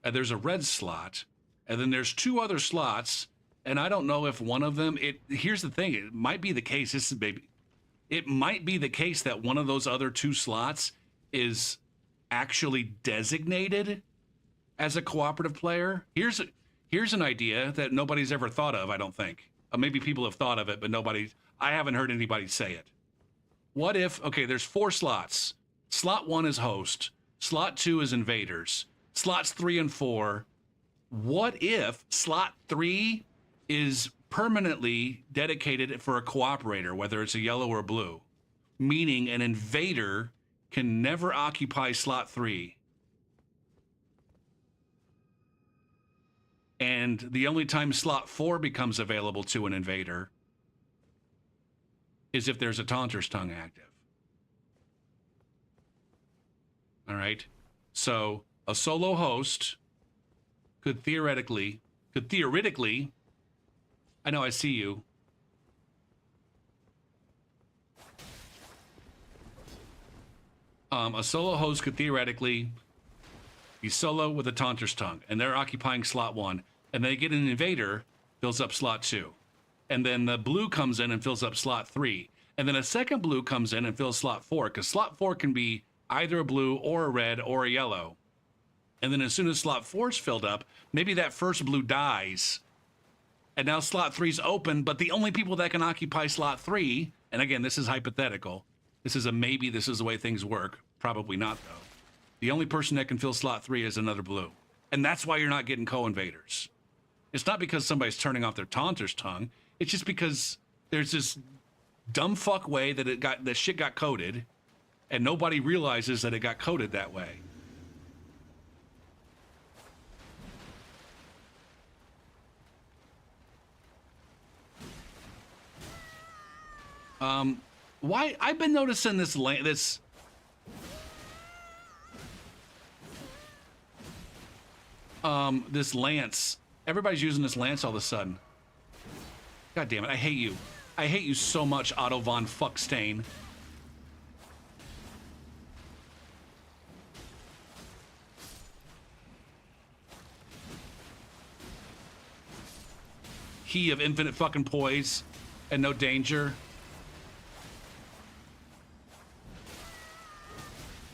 and there's a red slot, and then there's 2 other slots, and I don't know if one of them, here's the thing, it might be the case, it might be the case that one of those other 2 slots is actually designated as a cooperative player. Here's an idea that nobody's ever thought of, I don't think. Maybe people have thought of it, but I haven't heard anybody say it. What if, okay, there's 4 slots. Slot 1 is host. Slot 2 is invaders. Slots 3 and 4. What if slot 3 is permanently dedicated for a cooperator, whether it's a yellow or blue? Meaning an invader can never occupy slot 3. And the only time slot 4 becomes available to an invader is if there's a Taunter's Tongue active. All right. So a solo host could theoretically, I know I see you. A solo host could theoretically be solo with a Taunter's Tongue, and they're occupying slot 1, and they get an invader, fills up slot 2. And then the blue comes in and fills up slot 3. And then a second blue comes in and fills slot 4, because slot 4 can be either a blue or a red or a yellow. And then as soon as slot 4 is filled up, maybe that first blue dies. And now slot 3's open, but the only people that can occupy slot 3, and again, this is hypothetical. This is a maybe, this is the way things work. Probably not, though. The only person that can fill slot 3 is another blue. And that's why you're not getting co-invaders. It's not because somebody's turning off their Taunter's Tongue. It's just because there's this dumb fuck way that that shit got coded, and nobody realizes that it got coded that way. Why I've been noticing this this lance. Everybody's using this lance all of a sudden. God damn it, I hate you. I hate you so much, Otto von Fuckstain. He of infinite fucking poise and no danger.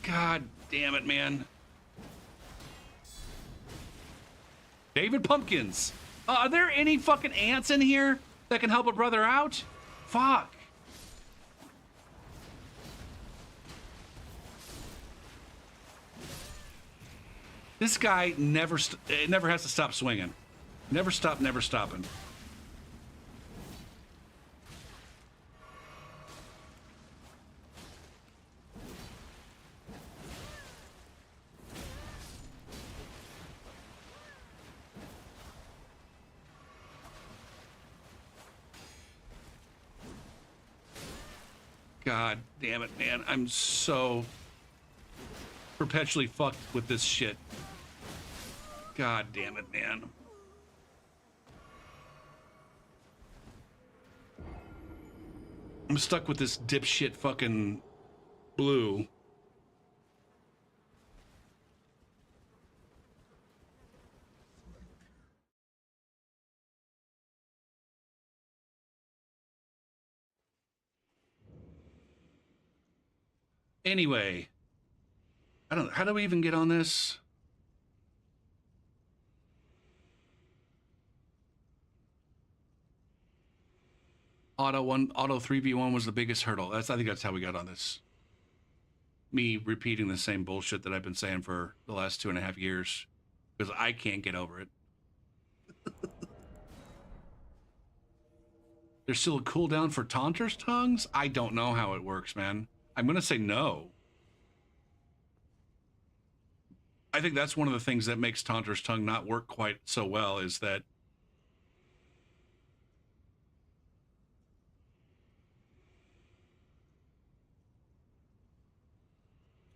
God damn it, man. David Pumpkins. Are there any fucking ants in here that can help a brother out? Fuck. This guy never has to stop swinging. Never stopping. God damn it, man. I'm so perpetually fucked with this shit. God damn it, man. I'm stuck with this dipshit fucking blue. Anyway, I don't know. How do we even get on this? Auto 3v1 was the biggest hurdle. I think that's how we got on this. Me repeating the same bullshit that I've been saying for the last 2.5 years because I can't get over it. There's still a cooldown for Taunter's Tongues? I don't know how it works, man. I'm going to say no. I think that's one of the things that makes Taunter's Tongue not work quite so well is that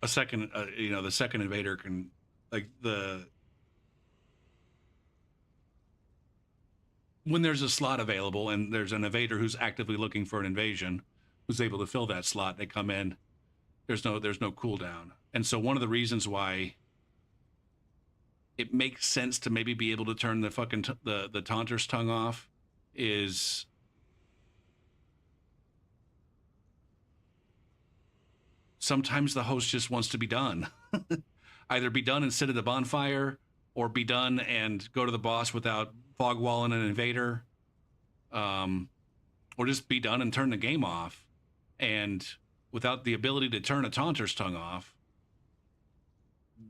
a second, the second invader can, when there's a slot available and there's an invader who's actively looking for an invasion, who's able to fill that slot, they come in, there's no cooldown. And so one of the reasons why it makes sense to maybe be able to turn the fucking the Taunter's Tongue off is sometimes the host just wants to be done. Either be done and sit at the bonfire, or be done and go to the boss without fog walling an invader, or just be done and turn the game off. And without the ability to turn a Taunter's Tongue off,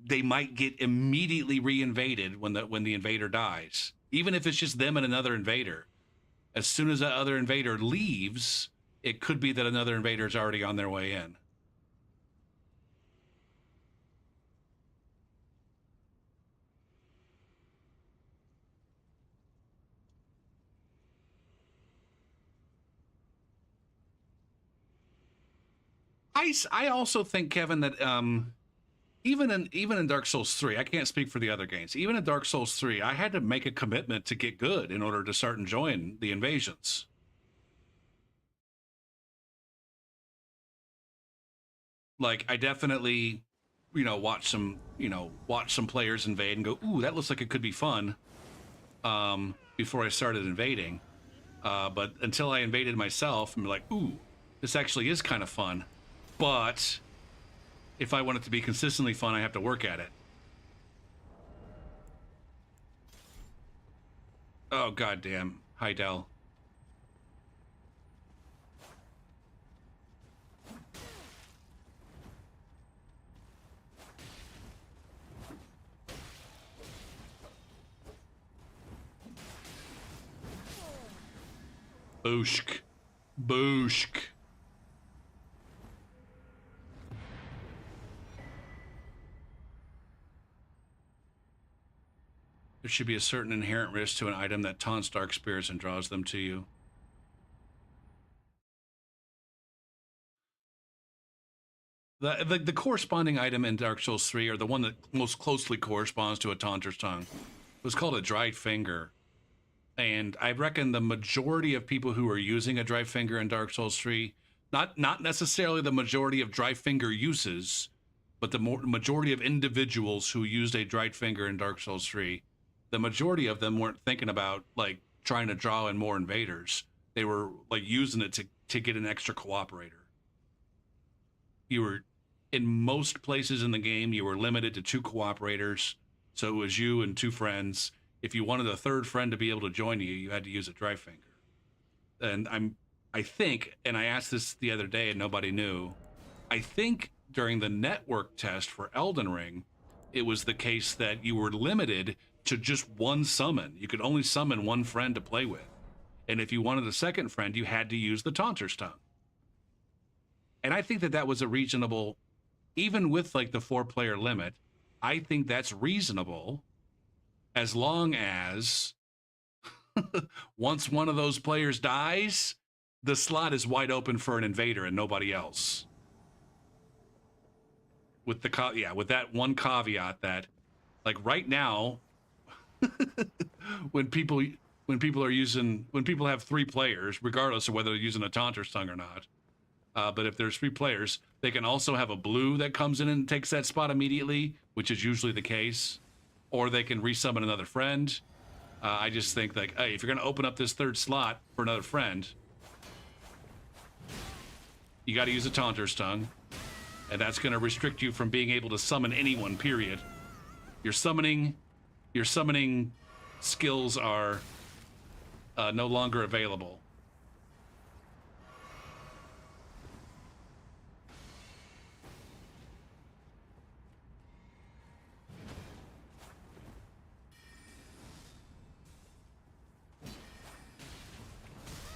they might get immediately re-invaded when the invader dies. Even if it's just them and another invader. As soon as that other invader leaves, it could be that another invader is already on their way in. I also think, Kevin, that even in Dark Souls 3, I can't speak for the other games. Even in Dark Souls 3, I had to make a commitment to get good in order to start enjoying the invasions. Like, I definitely, watch some players invade and go, ooh, that looks like it could be fun, before I started invading. But until I invaded myself, I'm like, ooh, this actually is kind of fun. But if I want it to be consistently fun, I have to work at it. Oh, goddamn. Heidel. Booshk. Booshk. There should be a certain inherent risk to an item that taunts dark spirits and draws them to you. The corresponding item in Dark Souls 3, or the one that most closely corresponds to a Taunter's Tongue, was called a Dried Finger. And I reckon the majority of people who are using a Dried Finger in Dark Souls 3, not necessarily the majority of Dried Finger uses, but the majority of individuals who used a Dried Finger in Dark Souls 3, the majority of them weren't thinking about, like, trying to draw in more invaders. They were, like, using it to get an extra cooperator. You were, in most places in the game, you were limited to 2 cooperators. So it was you and 2 friends. If you wanted a third friend to be able to join you, you had to use a Dry Finger. And I think, and I asked this the other day and nobody knew, I think during the network test for Elden Ring, it was the case that you were limited to just 1 summon. You could only summon 1 friend to play with. And if you wanted a second friend, you had to use the Taunter's Tongue. And I think that was a reasonable, even with like the 4-player limit, I think that's reasonable as long as once one of those players dies, the slot is wide open for an invader and nobody else. With with that one caveat that, like, right now, when people have 3 players, regardless of whether they're using a Taunter's Tongue or not, but if there's 3 players, they can also have a blue that comes in and takes that spot immediately, which is usually the case, or they can resummon another friend. I just think, like, hey, if you're going to open up this 3rd slot for another friend, you got to use a Taunter's Tongue, and that's going to restrict you from being able to summon anyone, period. Your summoning skills are no longer available.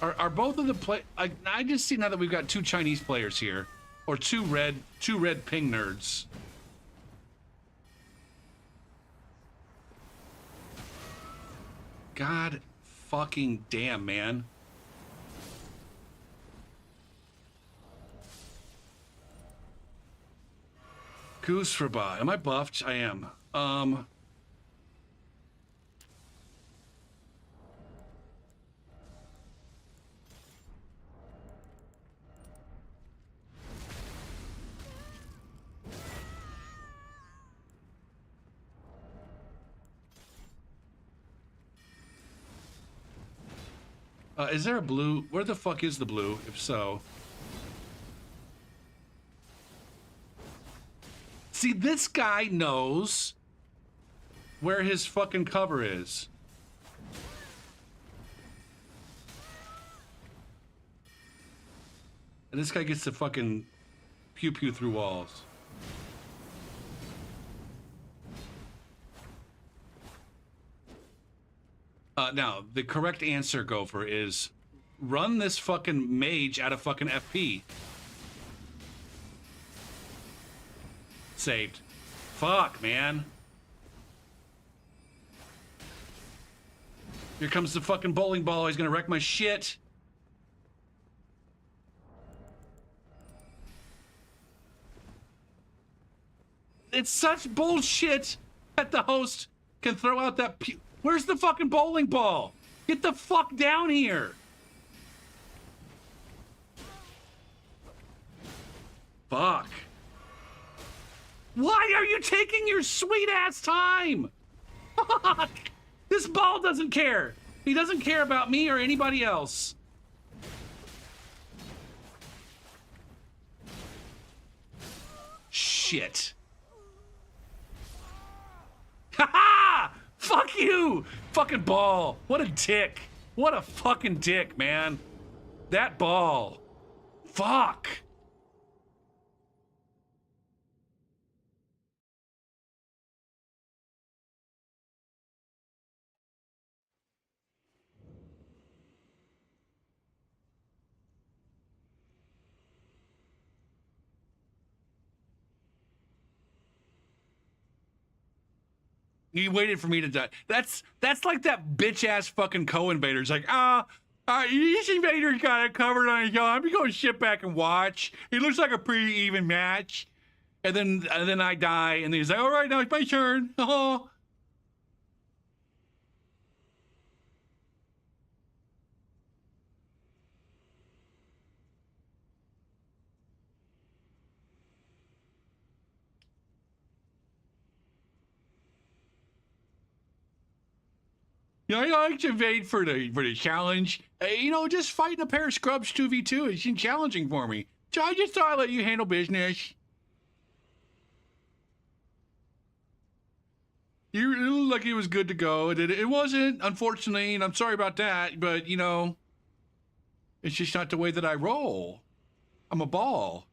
Are both of the play? I just see now that we've got 2 Chinese players here, or 2 red ping nerds. God fucking damn, man. Goose for bot. Am I buffed? I am. Is there a blue? Where the fuck is the blue, if so? See, this guy knows where his fucking cover is. And this guy gets to fucking pew pew through walls. Now, the correct answer, Gopher, is run this fucking mage out of fucking FP. Saved. Fuck, man. Here comes the fucking bowling ball. He's gonna wreck my shit. It's such bullshit that the host can throw out that Where's the fucking bowling ball? Get the fuck down here. Fuck. Why are you taking your sweet ass time? Fuck. This ball doesn't care. He doesn't care about me or anybody else. Shit. Ha ha! Fuck you! Fucking ball. What a dick. What a fucking dick, man. That ball. Fuck. You waited for me to die. That's like that bitch ass fucking co-invader's like, this invader's got it covered on his own. I'm gonna go sit back and watch. It looks like a pretty even match. And then I die, and then he's like, all right, now it's my turn. Oh. You know, I like to invade for the challenge. Just fighting a pair of scrubs 2v2 is challenging for me. So I just thought I'd let you handle business. It looked like it was good to go. It wasn't, unfortunately, and I'm sorry about that, but, it's just not the way that I roll. I'm a ball.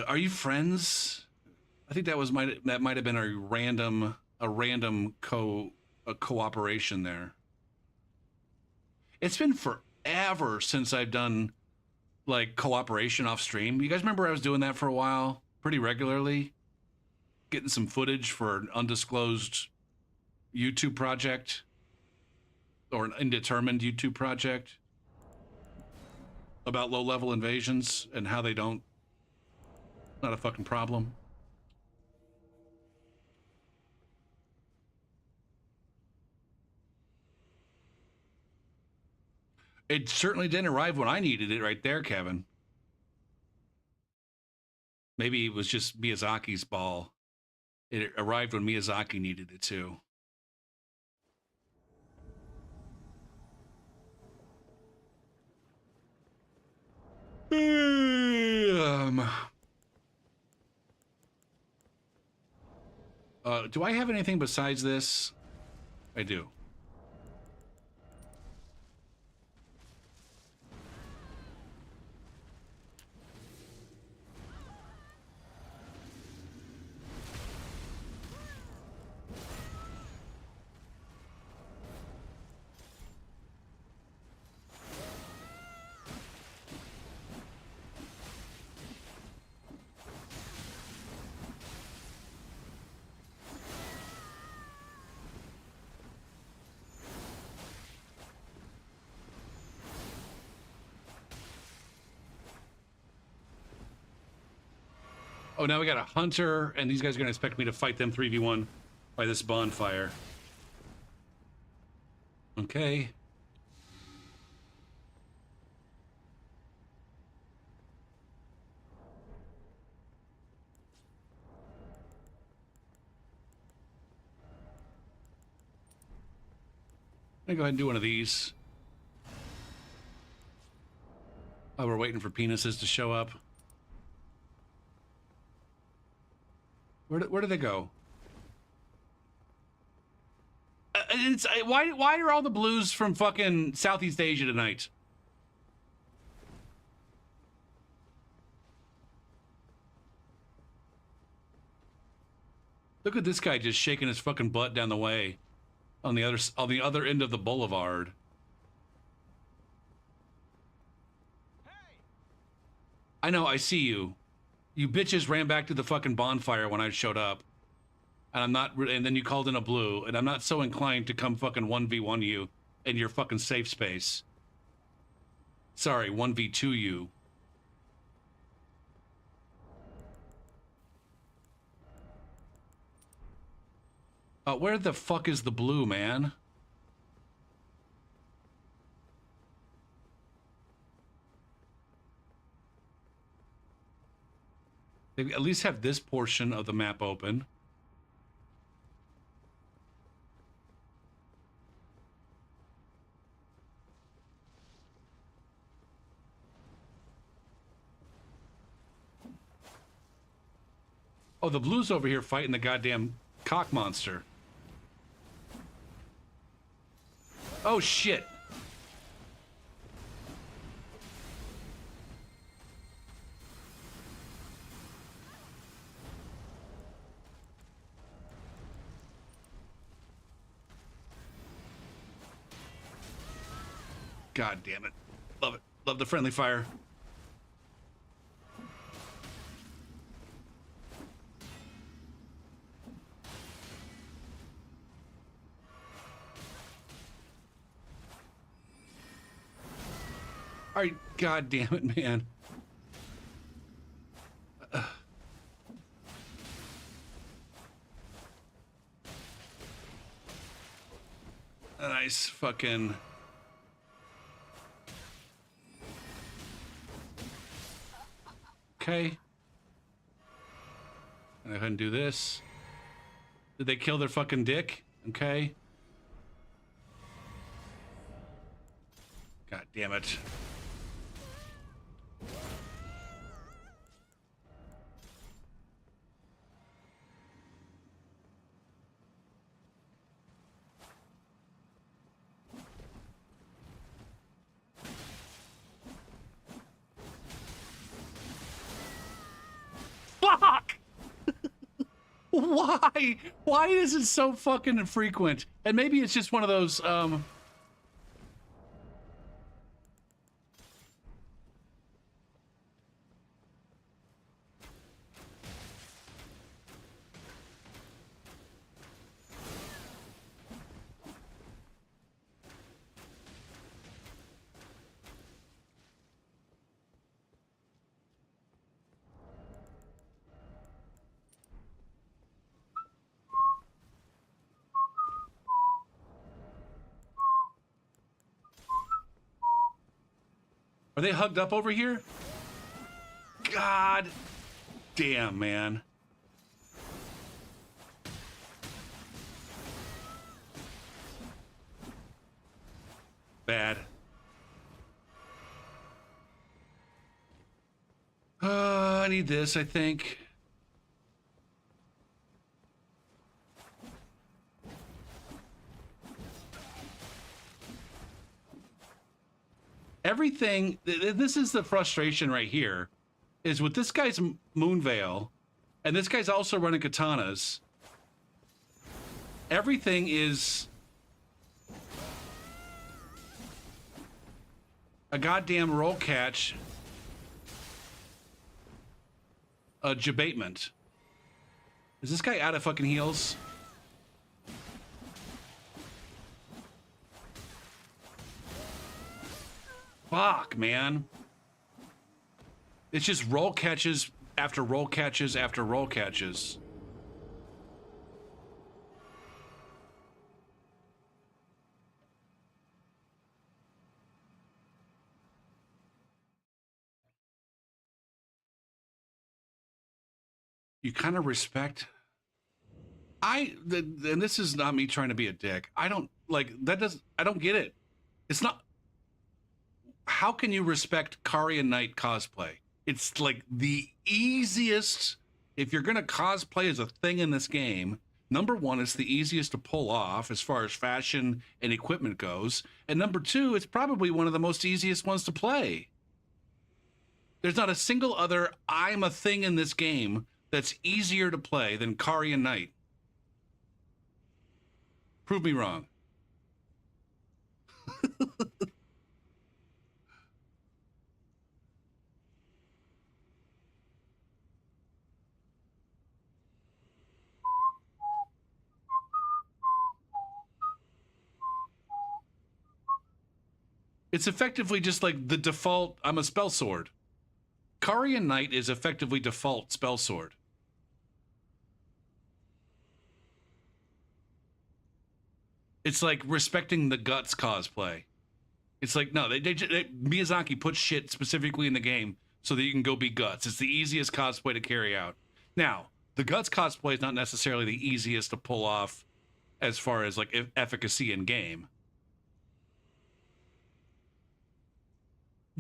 Are you friends? I think that might have been a random cooperation there. It's been forever since I've done like cooperation off stream. You guys remember I was doing that for a while, pretty regularly, getting some footage for an undisclosed YouTube project or an indeterminate YouTube project about low-level invasions and how they don't. Not a fucking problem. It certainly didn't arrive when I needed it right there, Kevin. Maybe it was just Miyazaki's ball. It arrived when Miyazaki needed it too. Do I have anything besides this? I do. Oh, now we got a hunter, and these guys are going to expect me to fight them 3v1 by this bonfire. Okay. I'm going to go ahead and do one of these. Oh, we're waiting for penises to show up. Where do they go? Why are all the blues from fucking Southeast Asia tonight? Look at this guy just shaking his fucking butt down the way on the other end of the boulevard. I know, I see you. You bitches ran back to the fucking bonfire when I showed up. And I'm not, and then you called in a blue, and I'm not so inclined to come fucking 1v1 you in your fucking safe space. Sorry, 1v2 you. Where the fuck is the blue, man? They at least have this portion of the map open. Oh, the blue's over here fighting the goddamn cock monster. Oh, shit. God damn it. Love it. Love the friendly fire. All right, God damn it, man. A nice fucking... Okay. Go ahead and do this. Did they kill their fucking dick? Okay. God damn it. Fuck! Why? Why is it so fucking infrequent? And maybe it's just one of those, Are they hugged up over here? God damn, man. Bad. I need this, I think. Everything, this is the frustration right here, is with this guy's Moonveil, and this guy's also running katanas. Everything is a goddamn roll catch, a debatement. Is this guy out of fucking heals? Fuck, man. It's just roll catches after roll catches after roll catches. You kind of respect. And this is not me trying to be a dick. I don't get it. It's not. How can you respect Kari and Knight cosplay? It's like the easiest. if you're going to cosplay as a thing in this game, number one, it's the easiest to pull off as far as fashion and equipment goes. And number two, it's probably one of the most easiest ones to play. There's not a single other I'm a thing in this game that's easier to play than Carian Knight. Prove me wrong. It's effectively just like the default, I'm a spell sword. Carian Knight is effectively default spell sword. It's like respecting the guts cosplay. It's like, no, Miyazaki put shit specifically in the game so that you can go be guts. It's the easiest cosplay to carry out. Now, the guts cosplay is not necessarily the easiest to pull off as far as like efficacy in game.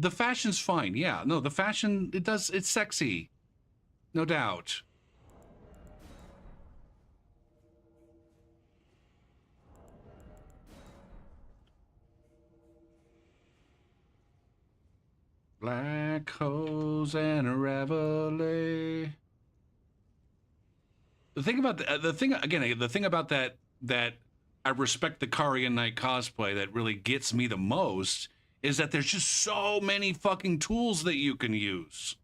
The fashion's fine. Yeah, no, the fashion, it's sexy. No doubt. Black hose and a reveille. The thing about the thing about that I respect the Carian Knight cosplay that really gets me the most is that there's just so many fucking tools that you can use.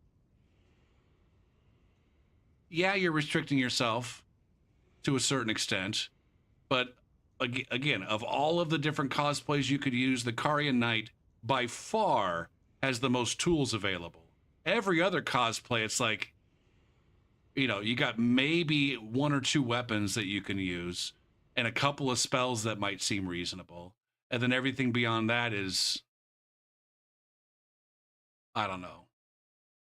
Yeah, you're restricting yourself to a certain extent, but again, of all of the different cosplays you could use, the Carian Knight by far has the most tools available. Every other cosplay, it's like, you know, you got maybe one or two weapons that you can use and a couple of spells that might seem reasonable. And then everything beyond that is, I don't know,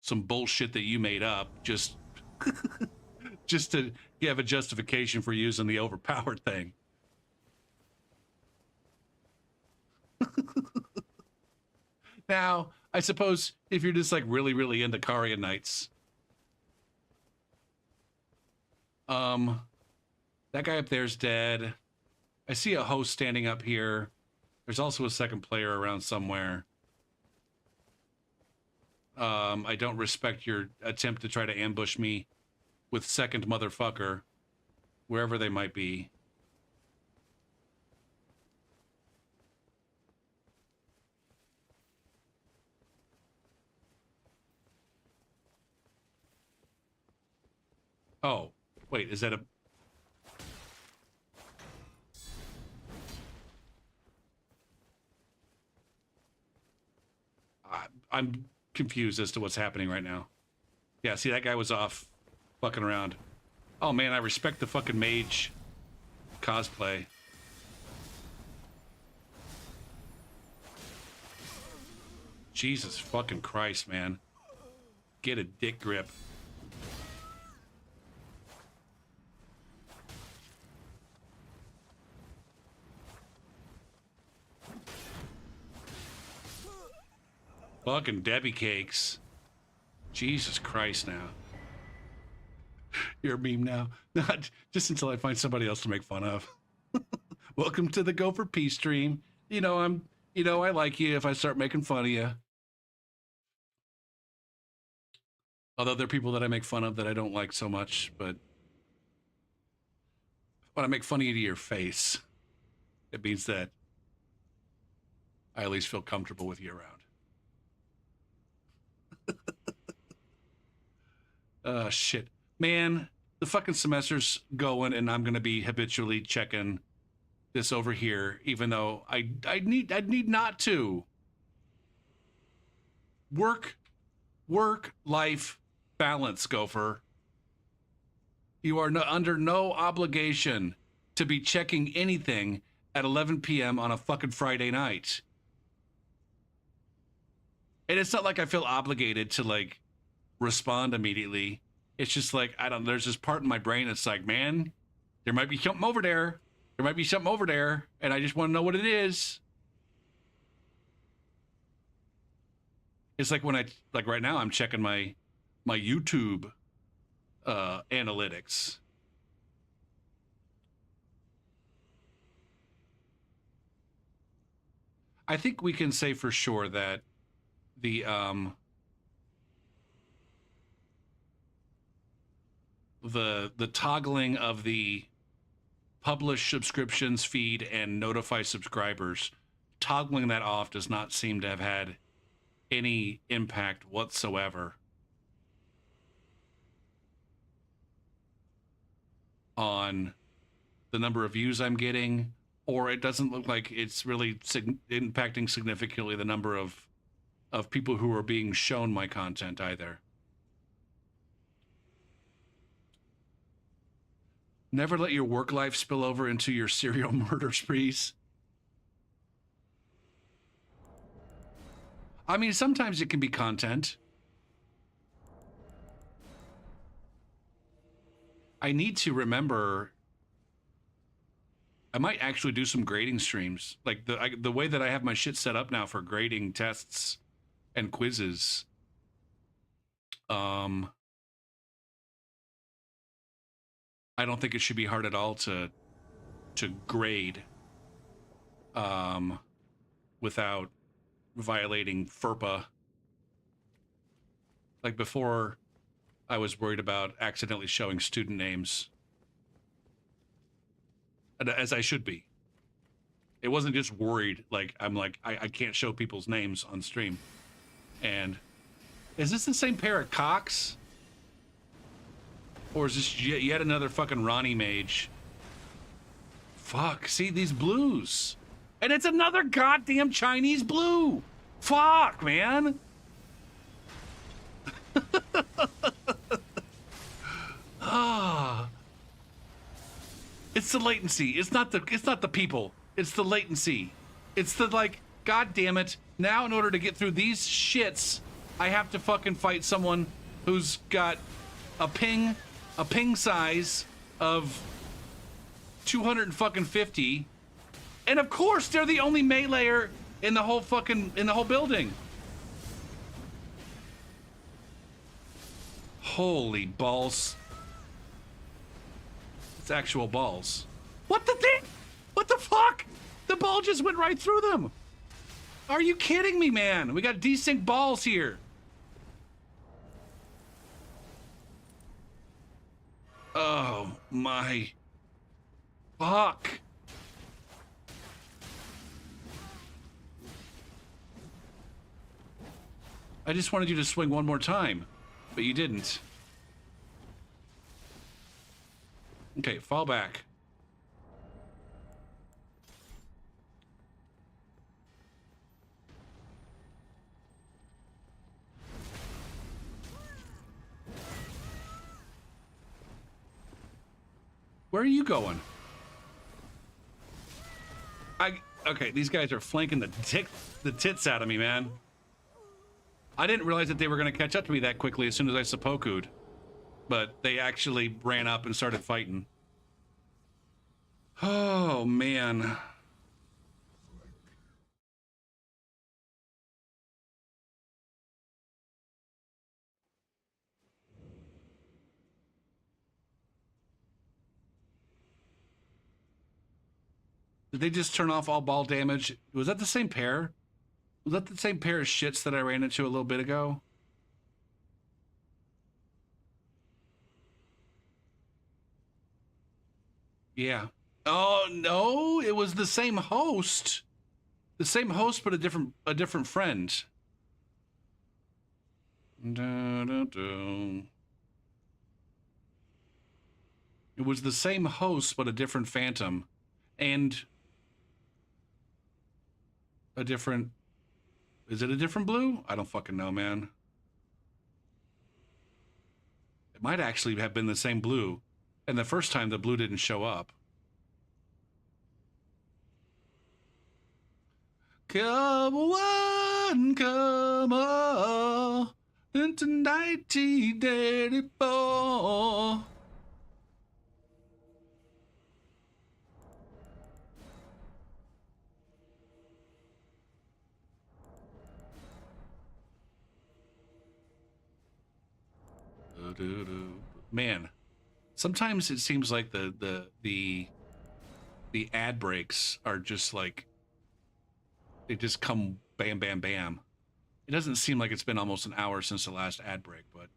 some bullshit that you made up just just to have a justification for using the overpowered thing. Now, I suppose if you're just like really, really into Carian Knights, that guy up there's dead. I see a host standing up here. There's also a second player around somewhere. I don't respect your attempt to try to ambush me with second motherfucker, wherever they might be. Oh, wait, is that a... I'm confused as to what's happening right now. Yeah, see, that guy was off fucking around. Oh man, I respect the fucking mage cosplay. Jesus fucking Christ, man. Get a dick grip. Fucking Debbie cakes. Jesus Christ now. You're a meme now. Not just until I find somebody else to make fun of. Welcome to the Go for Peace stream. You know, I like you if I start making fun of you. Although there are people that I make fun of that I don't like so much, but when I make fun of you to your face, it means that I at least feel comfortable with you around. Shit. Man, the fucking semester's going and I'm gonna be habitually checking this over here, even though I'd need not to. Work-life balance, Gopher. You are under no obligation to be checking anything at 11 p.m. on a fucking Friday night. And it's not like I feel obligated to like respond immediately. It's just like, there's this part in my brain that's like, man, there might be something over there. There might be something over there, and I just want to know what it is. It's like when like right now I'm checking my YouTube analytics. I think we can say for sure that the toggling of the publish subscriptions feed and notify subscribers, toggling that off does not seem to have had any impact whatsoever on the number of views I'm getting, or it doesn't look like it's really impacting significantly the number of people who are being shown my content either. Never let your work life spill over into your serial murder sprees. I mean, sometimes it can be content. I need to remember. I might actually do some grading streams. Like the way that I have my shit set up now for grading tests and quizzes. I don't think it should be hard at all to grade without violating FERPA. Like before, I was worried about accidentally showing student names, as I should be. It wasn't just worried, like I'm like, I can't show people's names on stream. And is this the same pair of cocks? Or is this yet another fucking Ronnie mage? Fuck, see these blues. And it's another goddamn Chinese blue. Fuck, man. Ah. It's the latency. It's not the people. It's the latency. It's the like, god damn it. Now in order to get through these shits, I have to fucking fight someone who's got a ping size of 250, and of course they're the only meleeer in the whole building. Holy balls. It's actual balls. What the thing? What the fuck? The ball just went right through them. Are you kidding me, man? We got desync balls here. Oh my. Fuck. I just wanted you to swing one more time, but you didn't. Okay, fall back. Where are you going? Okay, these guys are flanking the tits out of me, man. I didn't realize that they were going to catch up to me that quickly as soon as I seppuku'd. But they actually ran up and started fighting. Oh, man. Did they just turn off all ball damage? Was that the same pair? Was that the same pair of shits that I ran into a little bit ago? Yeah. Oh, no, it was the same host. The same host, but a different friend. It was the same host, but a different phantom. And a different... Is it a different blue? I don't fucking know, man. It might actually have been the same blue. And the first time the blue didn't show up. Come on, come on, into 1984. Man, sometimes it seems like the ad breaks are just like, they just come bam, bam, bam. It doesn't seem like it's been almost an hour since the last ad break, but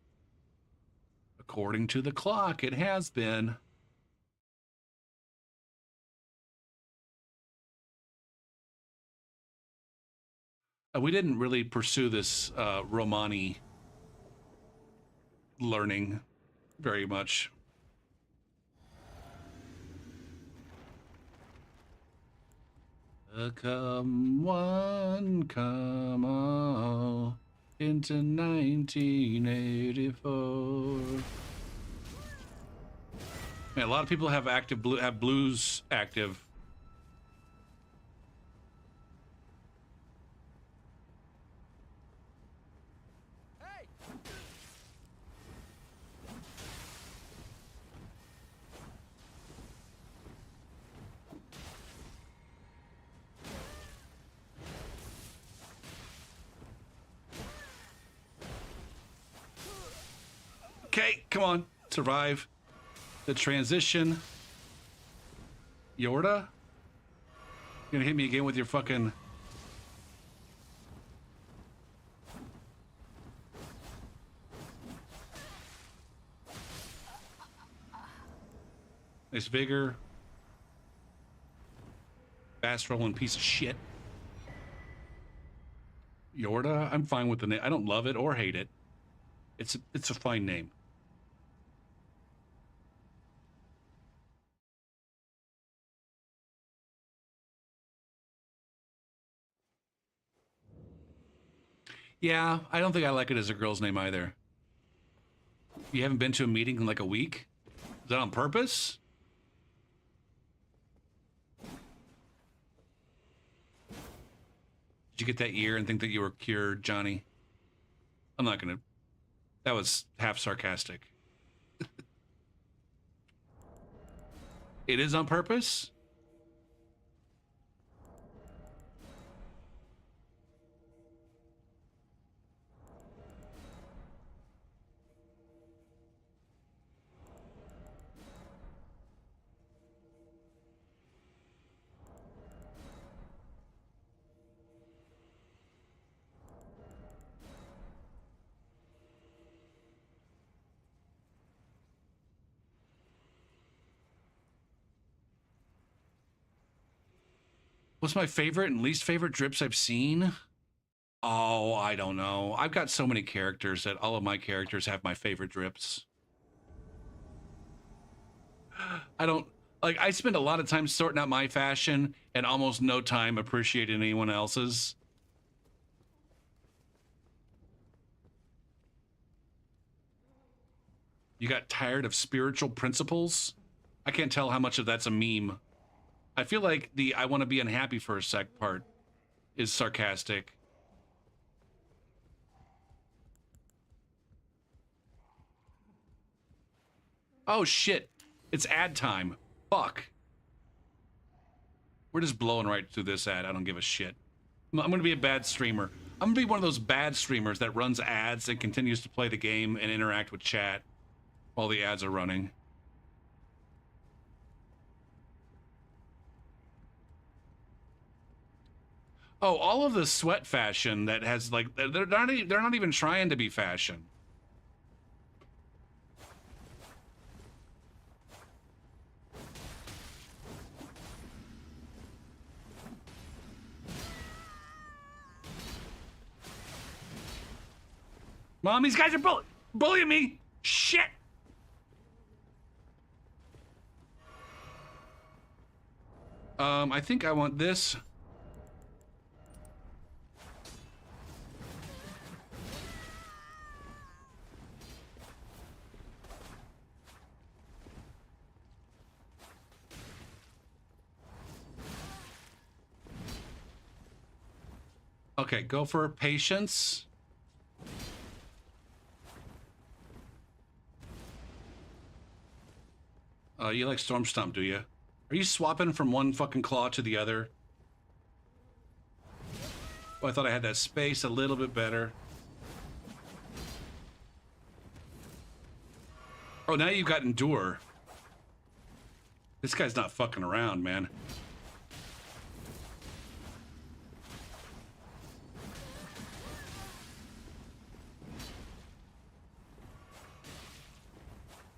according to the clock, it has been. We didn't really pursue this Romani learning very much. Come one, come all, into 1984. Man, a lot of people have have blues active. Okay, come on, survive the transition. Yorda, you gonna hit me again with your fucking... Nice vigor. Fast rolling piece of shit. Yorda, I'm fine with the name. I don't love it or hate it. It's a fine name. Yeah, I don't think I like it as a girl's name either. You haven't been to a meeting in like a week? Is that on purpose? Did you get that ear and think that you were cured, Johnny? I'm not gonna... That was half sarcastic. It is on purpose? What's my favorite and least favorite drips I've seen? Oh, I don't know. I've got so many characters that all of my characters have my favorite drips. I don't... Like, I spend a lot of time sorting out my fashion and almost no time appreciating anyone else's. You got tired of spiritual principles? I can't tell how much of that's a meme. I feel like the I want to be unhappy for a sec part is sarcastic. Oh shit, it's ad time. Fuck. We're just blowing right through this ad. I don't give a shit. I'm gonna be a bad streamer. I'm gonna be one of those bad streamers that runs ads and continues to play the game and interact with chat while the ads are running. Oh, all of the sweat fashion that has like they're not even trying to be fashion. Mom, these guys are bullying me. Shit. I think I want this. Okay, go for patience. You like Storm Stomp, do you? Are you swapping from one fucking claw to the other? Oh, I thought I had that space a little bit better. Oh, now you've got Endure. This guy's not fucking around, man.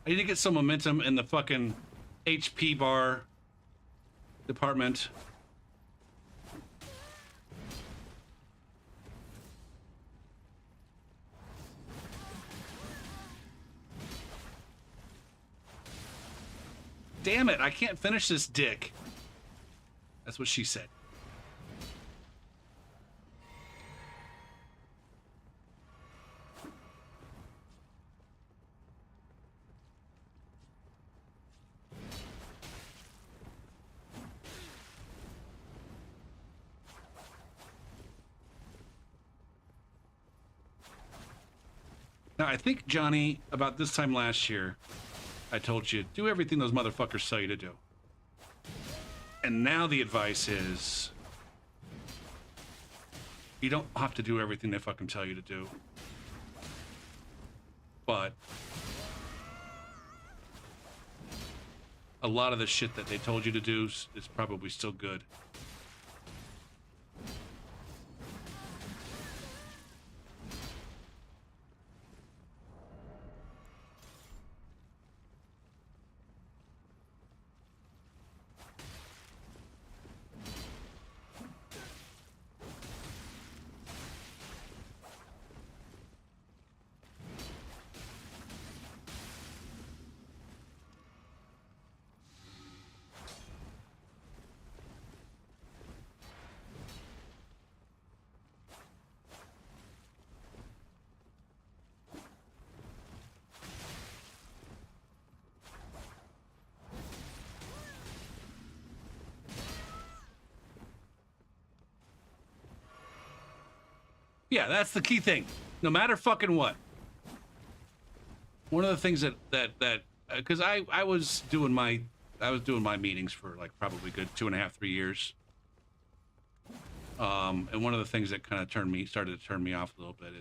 I need to get some momentum in the fucking HP bar department. Damn it, I can't finish this dick. That's what she said. Now, I think, Johnny, about this time last year, I told you, do everything those motherfuckers tell you to do. And now the advice is, you don't have to do everything they fucking tell you to do. But a lot of the shit that they told you to do is probably still good. Yeah, that's the key thing. No matter fucking what. One of the things that because I was doing my meetings for like probably good 2.5, 3 years. And one of the things that kind of started to turn me off a little bit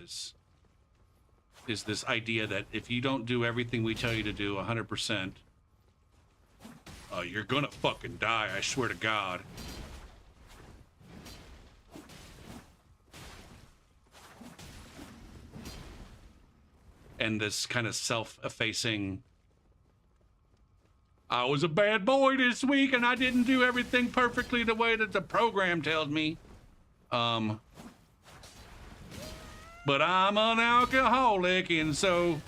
is this idea that if you don't do everything we tell you to do 100%, you're gonna fucking die, I swear to God. And this kind of self-effacing, I was a bad boy this week and I didn't do everything perfectly the way that the program tells me. But I'm an alcoholic and so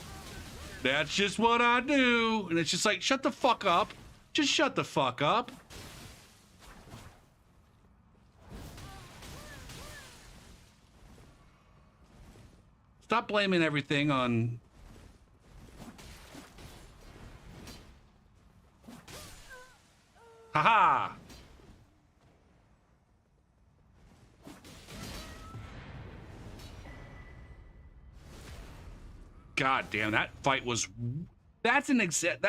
that's just what I do. And it's just like, shut the fuck up. Just shut the fuck up. Stop blaming everything on... Haha! God damn, that fight was... That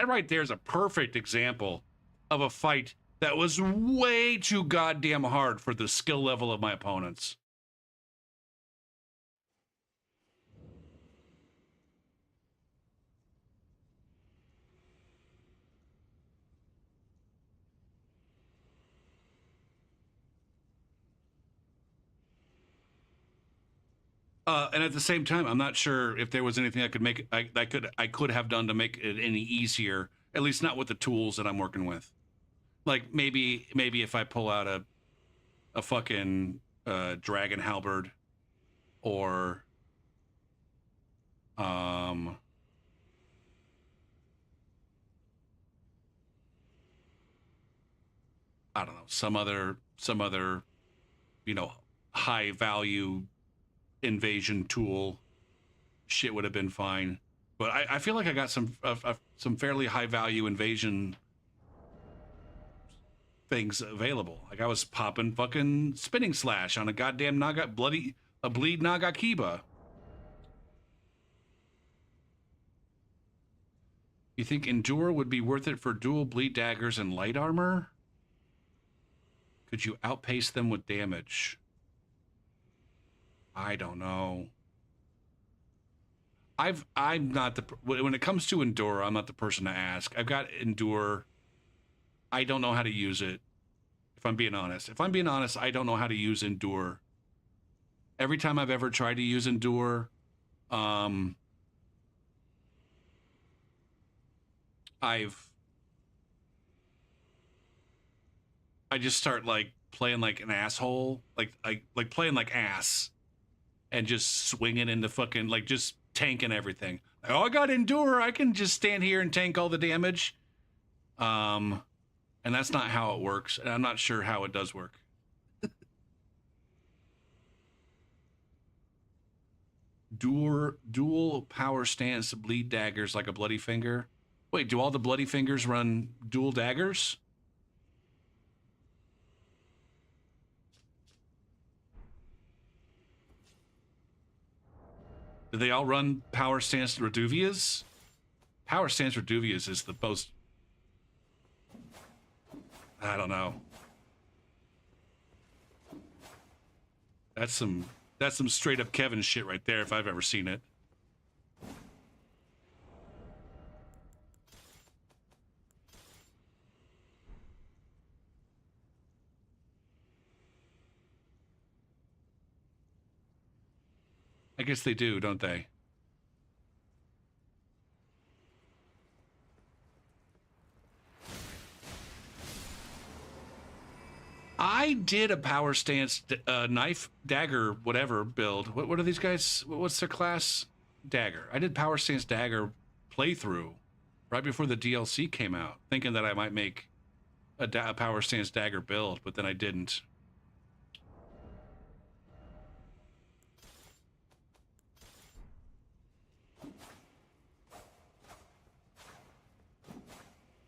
right there is a perfect example of a fight that was way too goddamn hard for the skill level of my opponents. And at the same time, I'm not sure if there was anything I could make I could have done to make it any easier. At least not with the tools that I'm working with. Like maybe if I pull out a fucking dragon halberd, or I don't know, some other high value invasion tool, shit would have been fine. But I feel like I got some fairly high value invasion things available. Like I was popping fucking spinning slash on a goddamn bleed Nagakiba. You think Endure would be worth it for dual bleed daggers and light armor? Could you outpace them with damage? I don't know. I'm not the when it comes to Endure, I'm not the person to ask. I've got Endure. I don't know how to use it. If I'm being honest, I don't know how to use Endure. Every time I've ever tried to use Endure, I've I just start like playing like an asshole, like playing like ass, and just swinging into fucking like just tanking everything. Like, oh, I got Endure. I can just stand here and tank all the damage. And that's not how it works. And I'm not sure how it does work. Dual power stance to bleed daggers like a bloody finger. Wait, do all the bloody fingers run dual daggers? Do they all run power stance Reduvias? Power stance Reduvias is the most. I don't know. That's some straight up Kevin shit right there if I've ever seen it. I guess they do, don't they? I did a power stance knife dagger whatever build. What are these guys? What's their class? Dagger. I did power stance dagger playthrough right before the DLC came out, thinking that I might make a power stance dagger build, but then I didn't.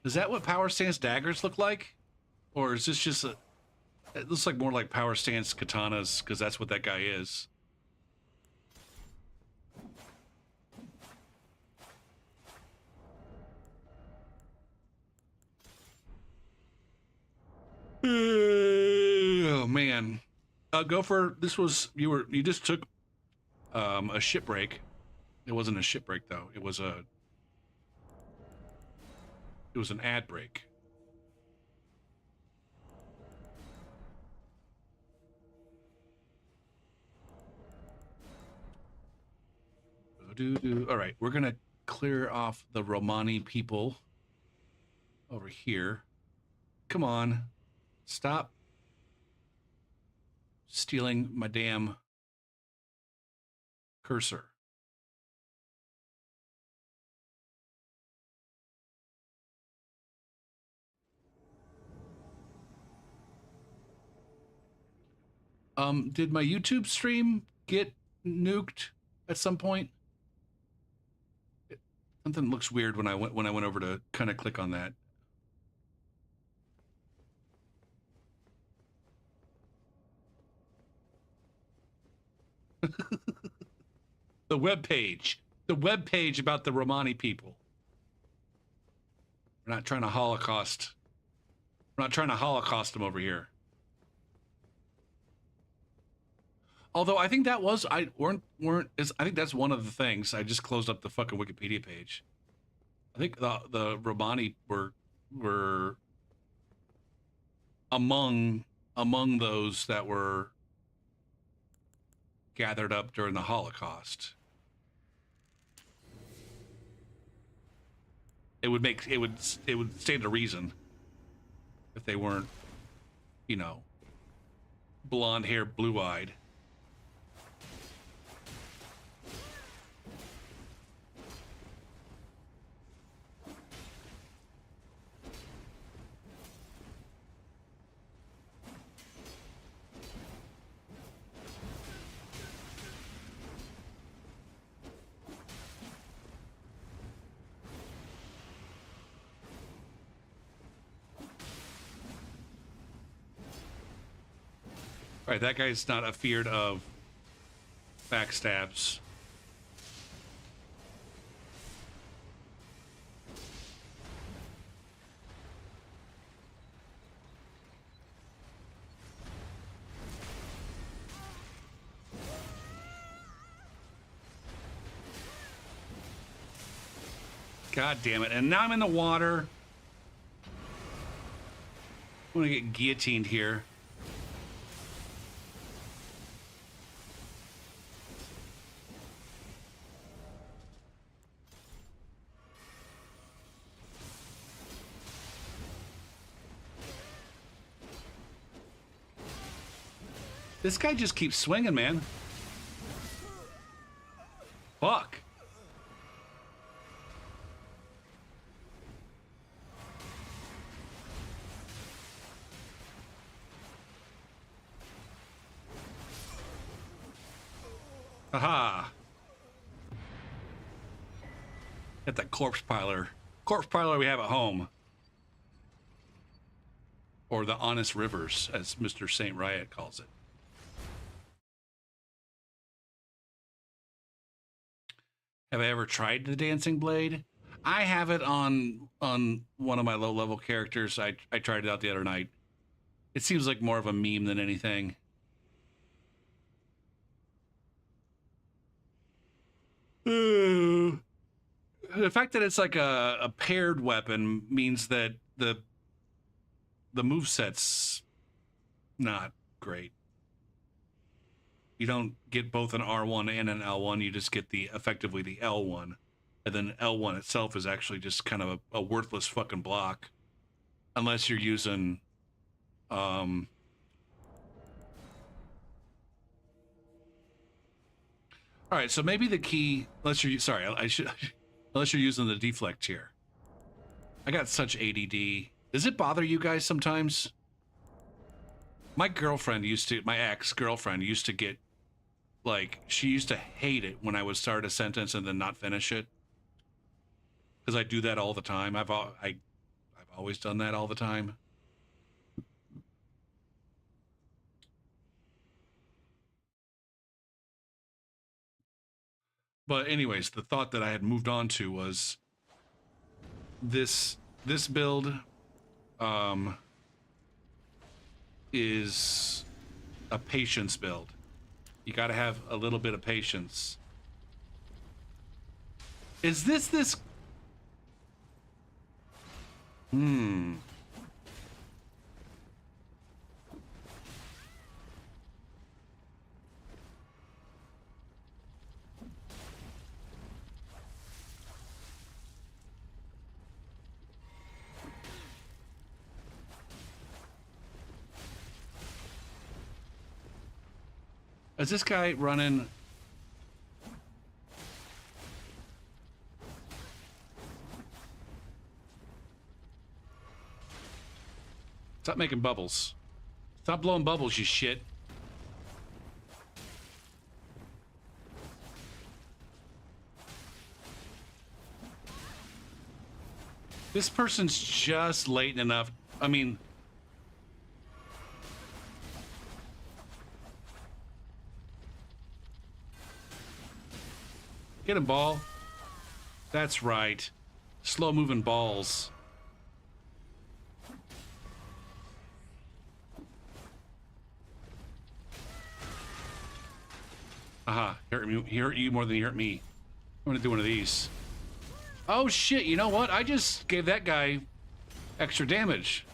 Is that what power stance daggers look like? Or is this just a... It looks like more like power stance katanas, because that's what that guy is. Oh man. Gopher, this was you just took a ship break. It wasn't a ship break though. It was an ad break. All right, we're gonna clear off the Romani people over here. Come on, stop stealing my damn cursor. Did my YouTube stream get nuked at some point? Something looks weird when I went over to kind of click on that. The web page about the Romani people. We're not trying to Holocaust. We're not trying to Holocaust them over here. Although I think that was I think that's one of the things. I just closed up the fucking Wikipedia page. I think the Romani were among those that were gathered up during the Holocaust. It would stand to reason if they weren't, you know, blonde hair, blue eyed. All right, that guy's not afeared of backstabs. God damn it. And now I'm in the water. I'm gonna get guillotined here. This guy just keeps swinging, man. Fuck. Aha. Get that corpse piler. Corpse piler we have at home. Or the honest rivers, as Mr. Saint Riot calls it. Have I ever tried the dancing blade? I have it on one of my low level characters. I tried it out the other night. It seems like more of a meme than anything. The fact that it's like a paired weapon means that the moveset's not great. You don't get both an R1 and an L1. You just get effectively the L1. And then L1 itself is actually just kind of a worthless fucking block. Unless you're using... All right, so maybe the key... Unless you're using the deflect here. I got such ADD. Does it bother you guys sometimes? My ex-girlfriend used to get... Like, she used to hate it when I would start a sentence and then not finish it. Because I do that all the time. I've always done that all the time. But anyways, the thought that I had moved on to was this build is a patience build. You got to have a little bit of patience. Is this? Is this guy running? Stop making bubbles. Stop blowing bubbles, you shit. This person's just late enough. I mean... Get him, ball. That's right. Slow-moving balls. Aha. He hurt you more than he hurt me. I'm gonna do one of these. Oh, shit. You know what? I just gave that guy extra damage.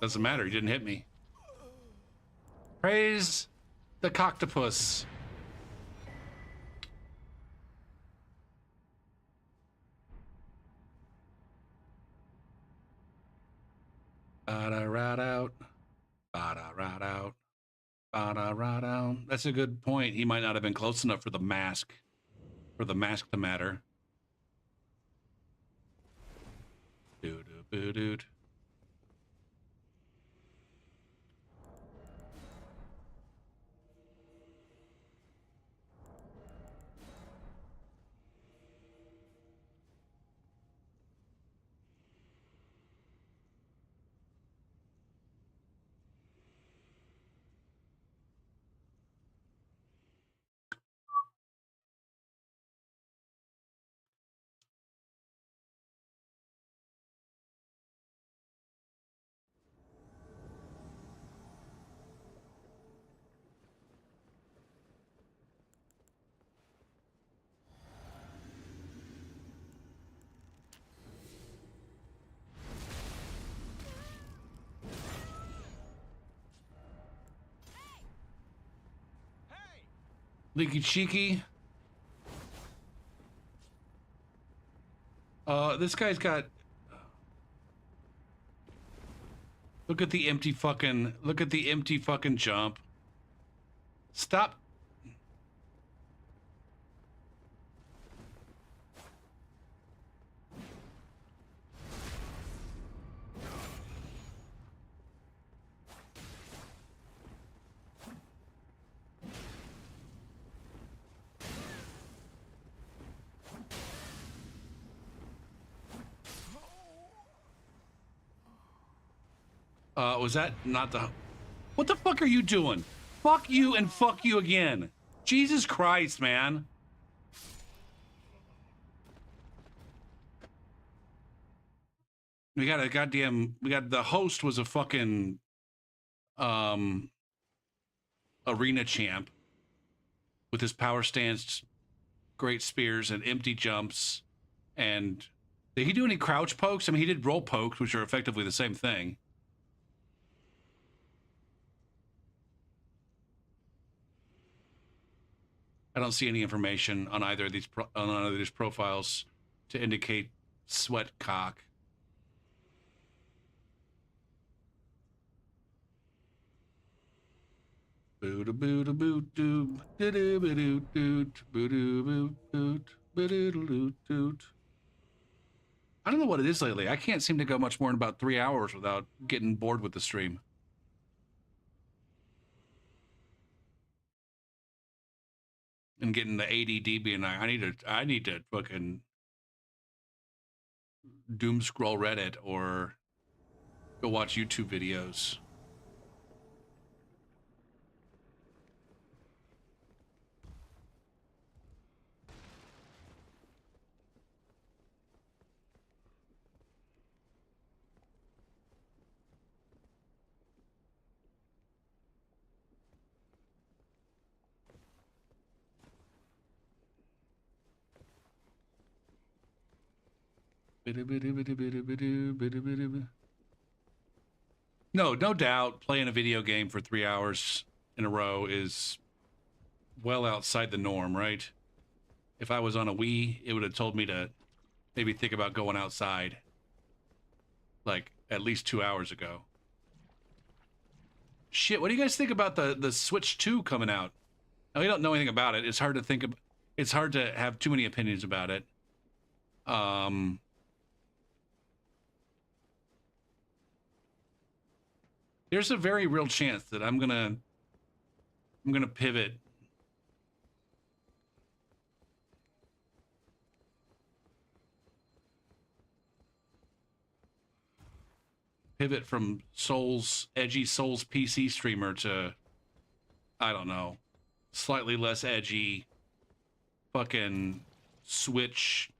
Doesn't matter. He didn't hit me. Praise the coctopus. Bada rat out. Bada rat out. Bada rat out. That's a good point. He might not have been close enough for the mask. For the mask to matter. Doo-doo-boo-doot. Leaky cheeky. This guy's got... Look at the empty fucking... Look at the empty fucking jump. Stop. Was that not the... What the fuck are you doing? Fuck you and fuck you again. Jesus Christ, man. We got a goddamn... We got... The host was a fucking... arena champ. With his power stance, great spears, and empty jumps. And... Did he do any crouch pokes? I mean, he did roll pokes, which are effectively the same thing. I don't see any information on either of these profiles to indicate sweat cock. I don't know what it is lately. I can't seem to go much more than about 3 hours without getting bored with the stream. And getting the ADD being like, I need to fucking doom scroll Reddit or go watch YouTube videos. No doubt playing a video game for 3 hours in a row is well outside the norm, right? If I was on a Wii, it would have told me to maybe think about going outside like at least 2 hours ago. Shit, what do you guys think about the Switch 2 coming out? Now, we don't know anything about it. It's hard to think of, it's hard to have too many opinions about it. There's a very real chance that I'm gonna pivot from edgy Souls PC streamer to, I don't know, slightly less edgy fucking Switch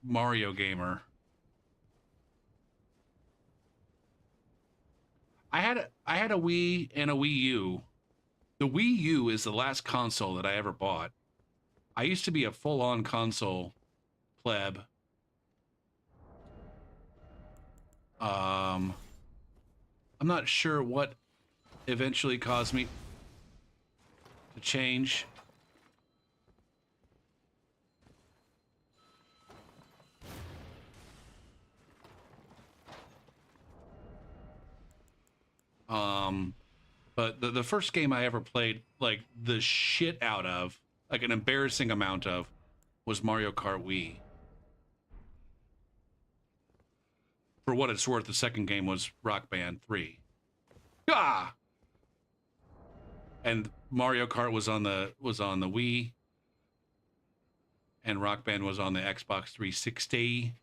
Mario gamer. I had a Wii and a Wii U. The Wii U is the last console that I ever bought. I used to be a full-on console pleb. I'm not sure what eventually caused me to change. But the first game I ever played, like, the shit out of, like an embarrassing amount of, was Mario Kart Wii. For what it's worth, the second game was Rock Band 3. Ah! And Mario Kart was on the Wii, and Rock Band was on the Xbox 360.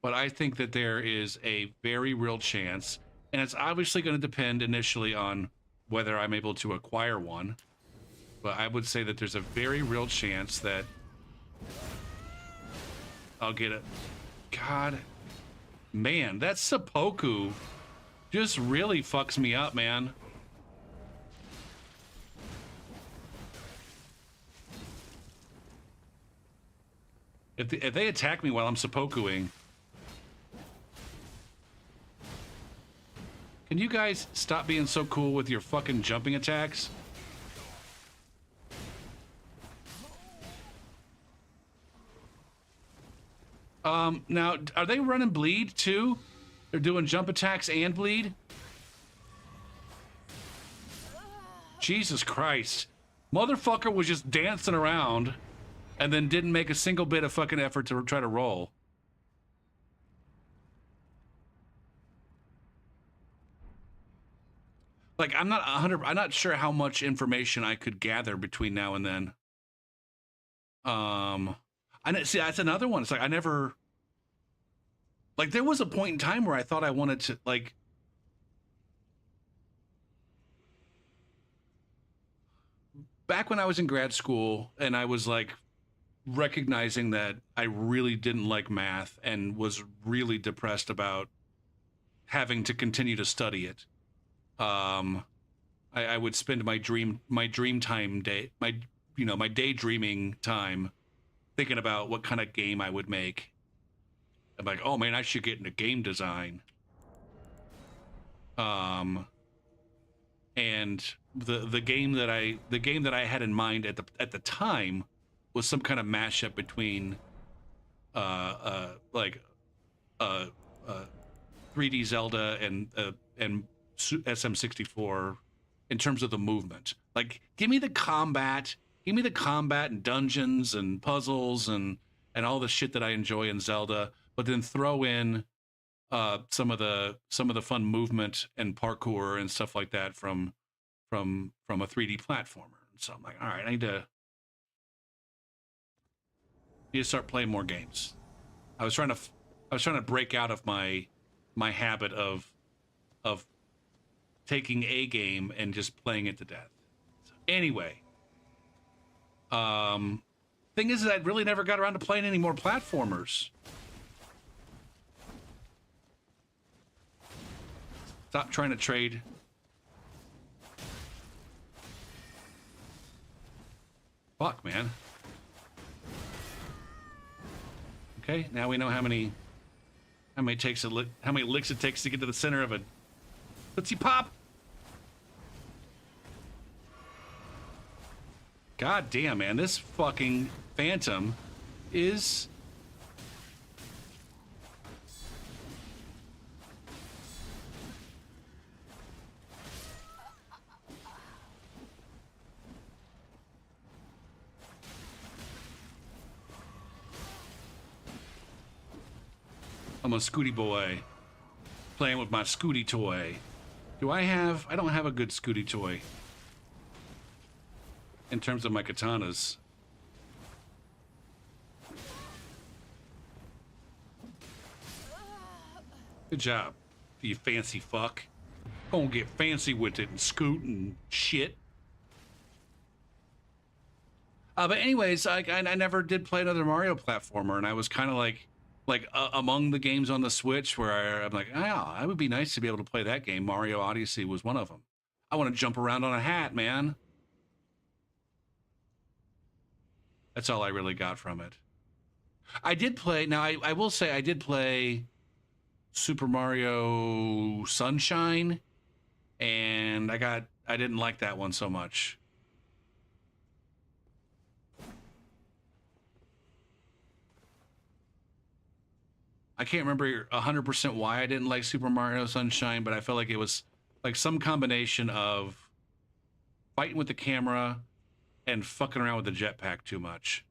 But I think that there is a very real chance, and it's obviously going to depend initially on whether I'm able to acquire one. But I would say that there's a very real chance that I'll get it. God, man, that seppuku just really fucks me up, man. If they attack me while I'm seppukuing, can you guys stop being so cool with your fucking jumping attacks? Now, are they running bleed too? They're doing jump attacks and bleed? Jesus Christ. Motherfucker was just dancing around and then didn't make a single bit of fucking effort to try to roll. Like, I'm not sure how much information I could gather between now and then. See, that's another one. It's like, I never, like, there was a point in time where I thought I wanted to, like, back when I was in grad school and I was like recognizing that I really didn't like math and was really depressed about having to continue to study it. I would spend my daydreaming time thinking about what kind of game I would make. I'm like, oh man, I should get into game design. And the game that I had in mind at the time was some kind of mashup between 3D Zelda and SM64 in terms of the movement. Like, give me the combat and dungeons and puzzles and all the shit that I enjoy in Zelda, but then throw in some of the fun movement and parkour and stuff like that from a 3D platformer. So I'm like, all right, I need to start playing more games. I was trying to break out of my habit of taking a game and just playing it to death. So anyway, thing is that I really never got around to playing any more platformers. Stop trying to trade. Fuck, man. Okay, now we know how many licks it takes to get to the center of a Tootsie Pop. God damn, man, this fucking Phantom is I'm a Scooty boy playing with my Scooty toy. I don't have a good Scooty toy in terms of my katanas. Good job, you fancy fuck. Gonna get fancy with it and scoot and shit. But anyways, I never did play another Mario platformer, and I was kind of like among the games on the Switch where I'm like, oh, it would be nice to be able to play that game. Mario Odyssey was one of them. I want to jump around on a hat, man. That's all I really got from it. I did play, now I will say I did play Super Mario Sunshine, and I didn't like that one so much. I can't remember 100% why I didn't like Super Mario Sunshine, but I felt like it was like some combination of fighting with the camera and fucking around with the jetpack too much.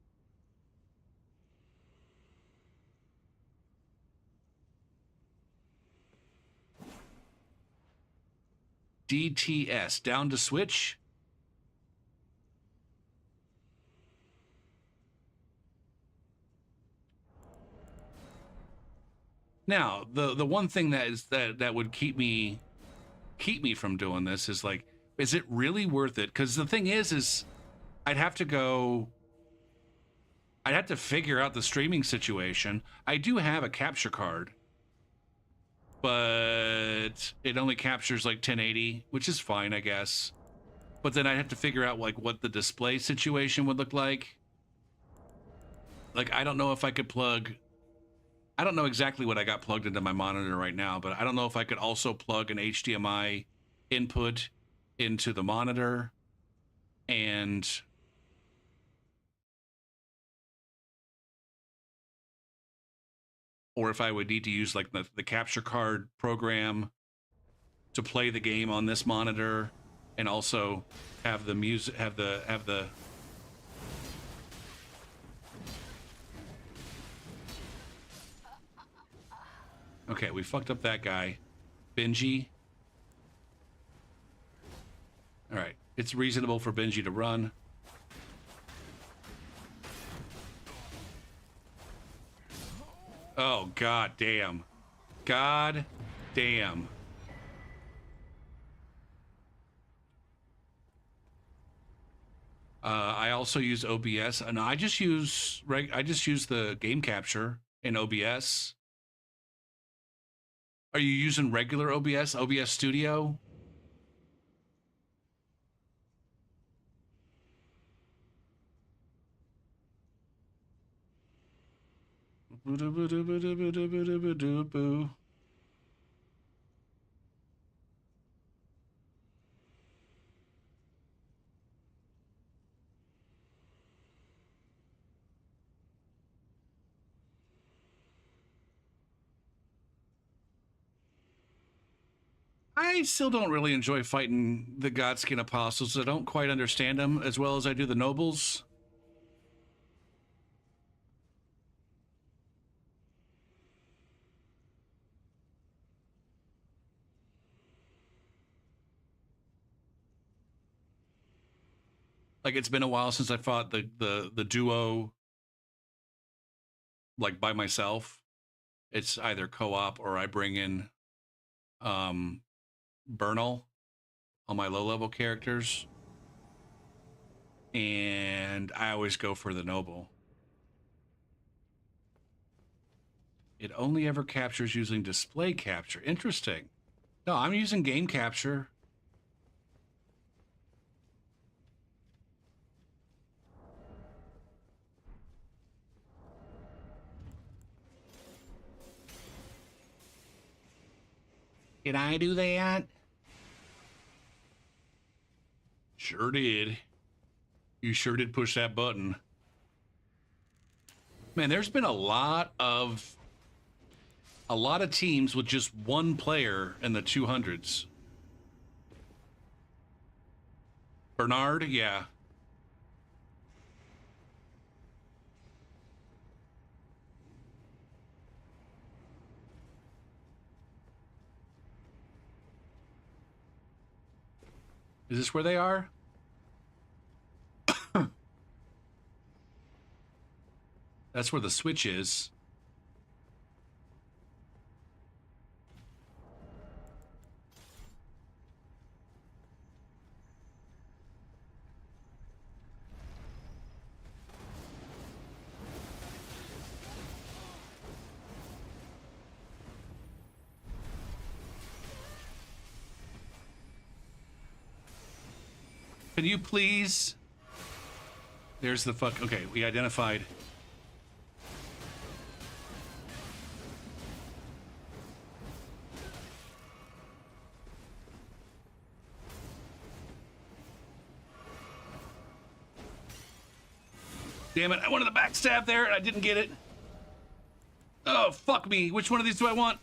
DTS, down to Switch. Now, the one thing that would keep me from doing this is like, is it really worth it? Because the thing is I'd have to figure out the streaming situation. I do have a capture card, but it only captures like 1080, which is fine, I guess. But then I'd have to figure out like what the display situation would look like. like, I don't know if I could plug, I don't know exactly what I got plugged into my monitor right now, but I don't know if I could also plug an HDMI input into the monitor and or if I would need to use like the capture card program to play the game on this monitor and also have the music, have the okay, we fucked up that guy. Benji. All right, it's reasonable for Benji to run. Oh, god damn. God damn. I also use OBS, and I just use the game capture in OBS. Are you using regular OBS, OBS Studio? I still don't really enjoy fighting the Godskin Apostles. I don't quite understand them as well as I do the Nobles. Like, it's been a while since I fought the duo, like, by myself. It's either co-op or I bring in Bernal on my low-level characters. And I always go for the Noble. It only ever captures using display capture. Interesting. No, I'm using game capture. Did I do that? Sure did. You sure did push that button. Man, there's been a lot of teams with just one player in the 200s. Bernard, yeah. Is this where they are? That's where the switch is. Can you please? There's the fuck. Okay, we identified. Damn it, I wanted the backstab there and I didn't get it. Oh, fuck me. Which one of these do I want?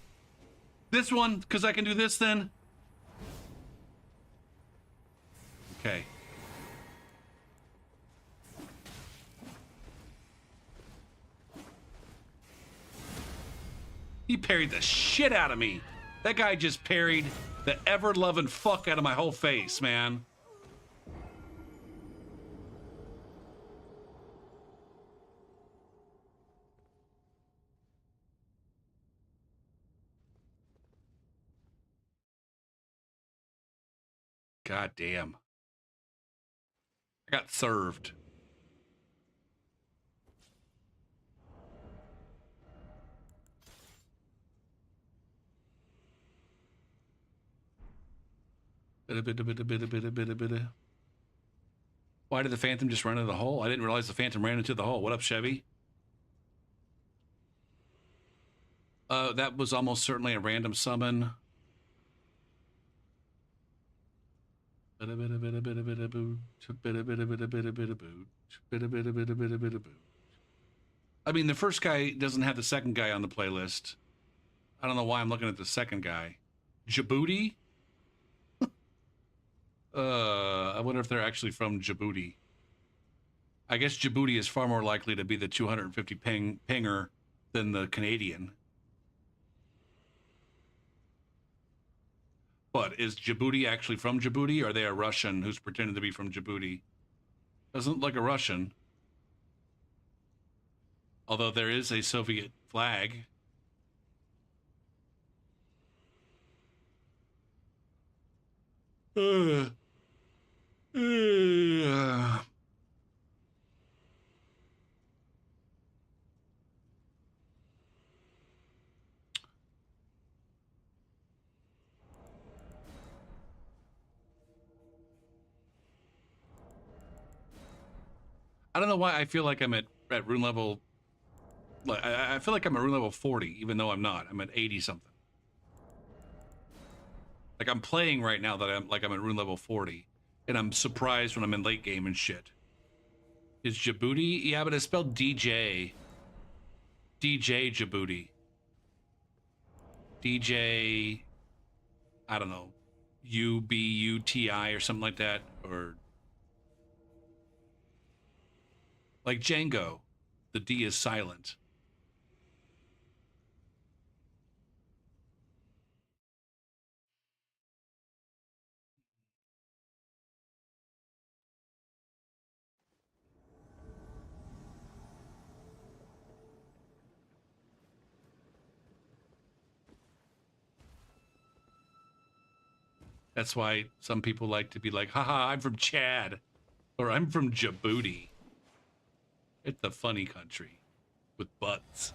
This one, because I can do this then. Okay. He parried the shit out of me. That guy just parried the ever-loving fuck out of my whole face, man. God damn. I got served. Why did the Phantom just run into the hole? I didn't realize the Phantom ran into the hole. What up, Chevy? That was almost certainly a random summon. I mean, the first guy doesn't have the second guy on the playlist. I don't know why I'm looking at the second guy. Djibouti? I wonder if they're actually from Djibouti. I guess Djibouti is far more likely to be the 250 pinger than the Canadian. But is Djibouti actually from Djibouti, or are they a Russian who's pretending to be from Djibouti? Doesn't look like a Russian. Although there is a Soviet flag. I don't know why I feel like I'm at rune level. Like I feel like I'm at rune level 40, even though I'm not. I'm at 80 something. Like I'm playing right now that I'm at rune level 40, and I'm surprised when I'm in late game and shit. Is Djibouti? Yeah, but it's spelled DJ. DJ Djibouti. DJ. I don't know. UBUTI or something like that, or like Django. The D is silent. That's why some people like to be like, haha, I'm from Chad, or I'm from Djibouti. It's a funny country with butts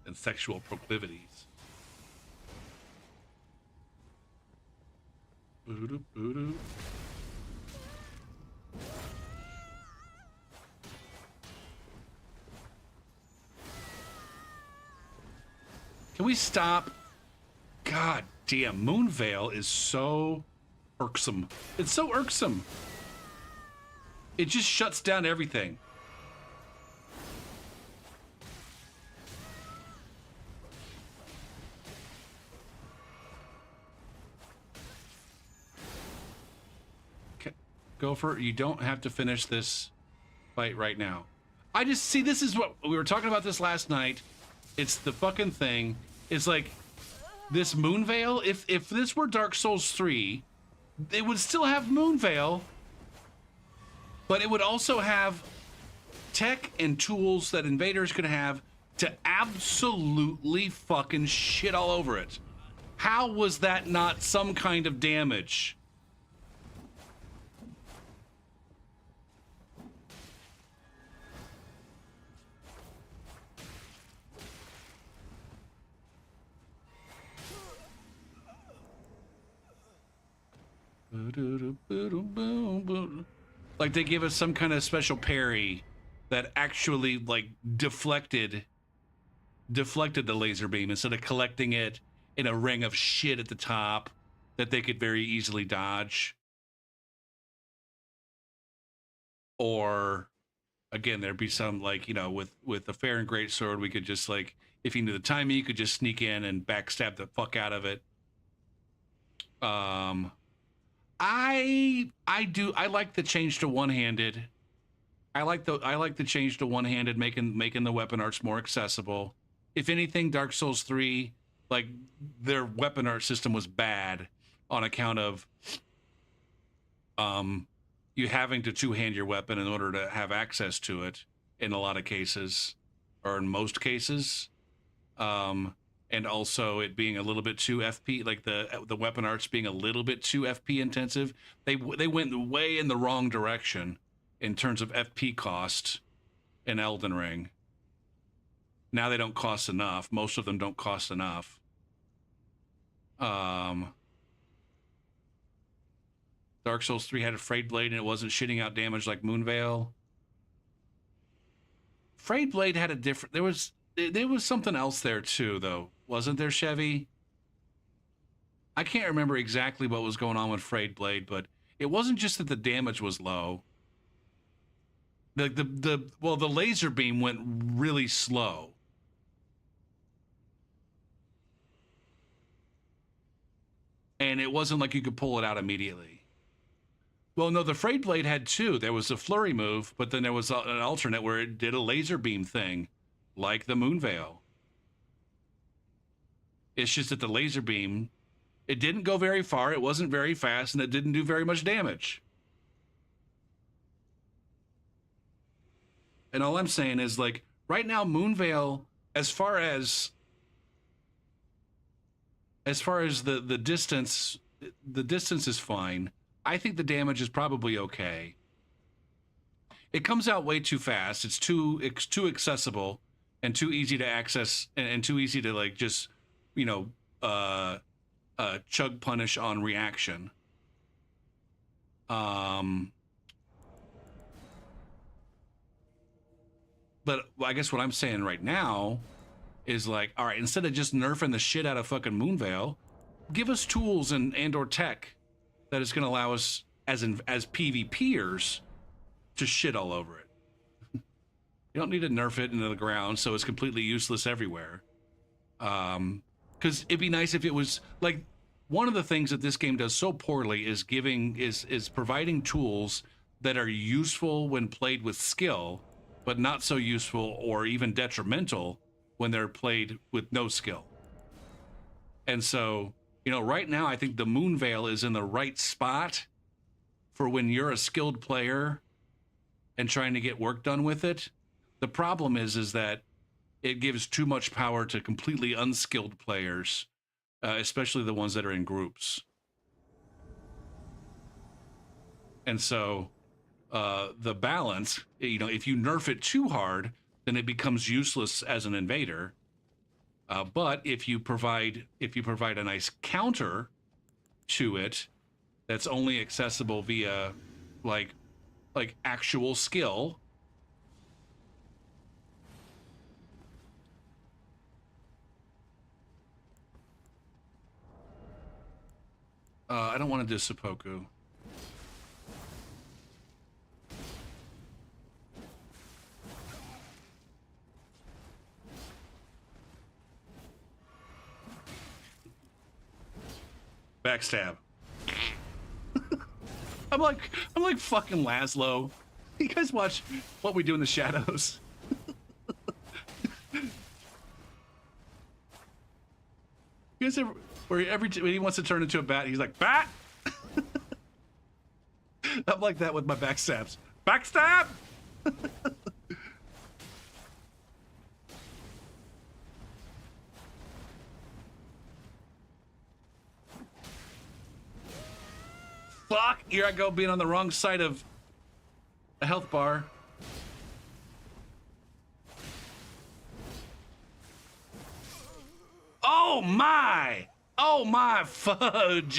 and sexual proclivities. Boo-doo, boo-doo. Can we stop? God damn, Moonveil is so irksome. It's so irksome. It just shuts down everything. Okay. Gopher, you don't have to finish this fight right now. I just see, this is what we were talking about this last night. It's the fucking thing. It's like this Moonveil. If this were Dark Souls 3, it would still have Moonveil, but it would also have tech and tools that invaders could have to absolutely fucking shit all over it. How was that not some kind of damage? Like they give us some kind of special parry that actually like deflected the laser beam instead of collecting it in a ring of shit at the top that they could very easily dodge. Or again, there'd be some like, you know, with the fair and great sword, we could just like, if you knew the timing, you could just sneak in and backstab the fuck out of it. I like the change to one-handed. I like the change to one-handed, making the weapon arts more accessible. If anything, Dark Souls 3, like their weapon art system was bad on account of you having to two-hand your weapon in order to have access to it in a lot of cases, or in most cases. And also it being a little bit too FP, like the weapon arts being a little bit too FP intensive. They went way in the wrong direction in terms of FP cost in Elden Ring. Now they don't cost enough. Most of them don't cost enough. Dark Souls 3 had a Frayed Blade and it wasn't shitting out damage like Moonveil. Frayed Blade had a different, There was something else there too, though, wasn't there, Chevy? I can't remember exactly what was going on with Frayed Blade, but it wasn't just that the damage was low. The laser beam went really slow. And it wasn't like you could pull it out immediately. Well, no, the Frayed Blade had two. There was a flurry move, but then there was an alternate where it did a laser beam thing, like the Moonveil. It's just that the laser beam, it didn't go very far, it wasn't very fast, and it didn't do very much damage. And all I'm saying is, like, right now, Moonveil, as far as the distance is fine. I think the damage is probably okay. It comes out way too fast. It's too accessible and too easy to access and too easy to, like, just, you know, chug punish on reaction. But I guess what I'm saying right now is, like, all right, instead of just nerfing the shit out of fucking Moonveil, give us tools and or tech that is going to allow us as PvPers to shit all over it. You don't need to nerf it into the ground so it's completely useless everywhere. Because it'd be nice if it was, like, one of the things that this game does so poorly is providing tools that are useful when played with skill, but not so useful or even detrimental when they're played with no skill. And so, you know, right now I think the Moonveil is in the right spot for when you're a skilled player and trying to get work done with it. The problem is that it gives too much power to completely unskilled players, especially the ones that are in groups. And so the balance, you know, if you nerf it too hard, then it becomes useless as an invader. But if you provide a nice counter to it that's only accessible via like actual skill, I don't want to do seppuku. Backstab. I'm like fucking Laszlo. You guys watch What We Do in the Shadows? You guys ever, where when he wants to turn into a bat, he's like, bat! I'm like that with my backstabs. Backstab! Fuck! Here I go, being on the wrong side of a health bar. Oh my! Oh my fudge!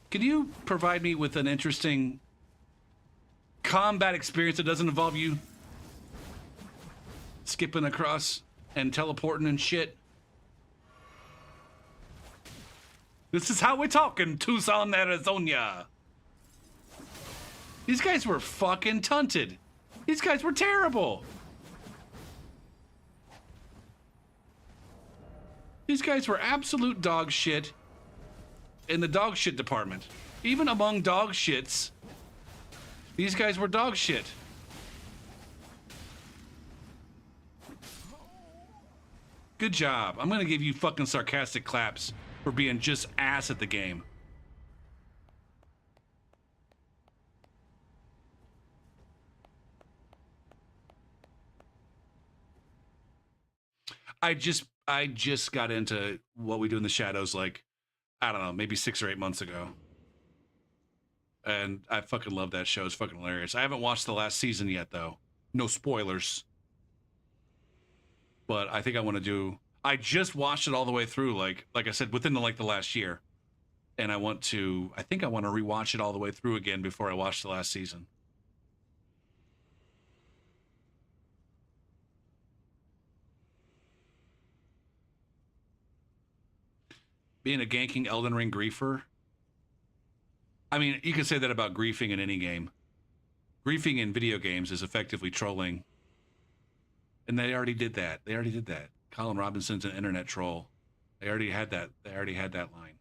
Can you provide me with an interesting combat experience that doesn't involve you skipping across and teleporting and shit? This is how we talk in Tucson, Arizona. These guys were fucking tunted. These guys were terrible. These guys were absolute dog shit in the dog shit department. Even among dog shits, these guys were dog shit. Good job. I'm gonna give you fucking sarcastic claps for being just ass at the game. I just got into What We Do in the Shadows, like, I don't know, maybe 6 or 8 months ago. And I fucking love that show. It's fucking hilarious. I haven't watched the last season yet, though. No spoilers. But I think I want to do... I just watched it all the way through, like I said, within the last year. and I think I want to rewatch it all the way through again before I watch the last season. Being a ganking Elden Ring griefer. I mean, you can say that about griefing in any game. Griefing in video games is effectively trolling. And they already did that. Colin Robinson's an internet troll. They already had that line.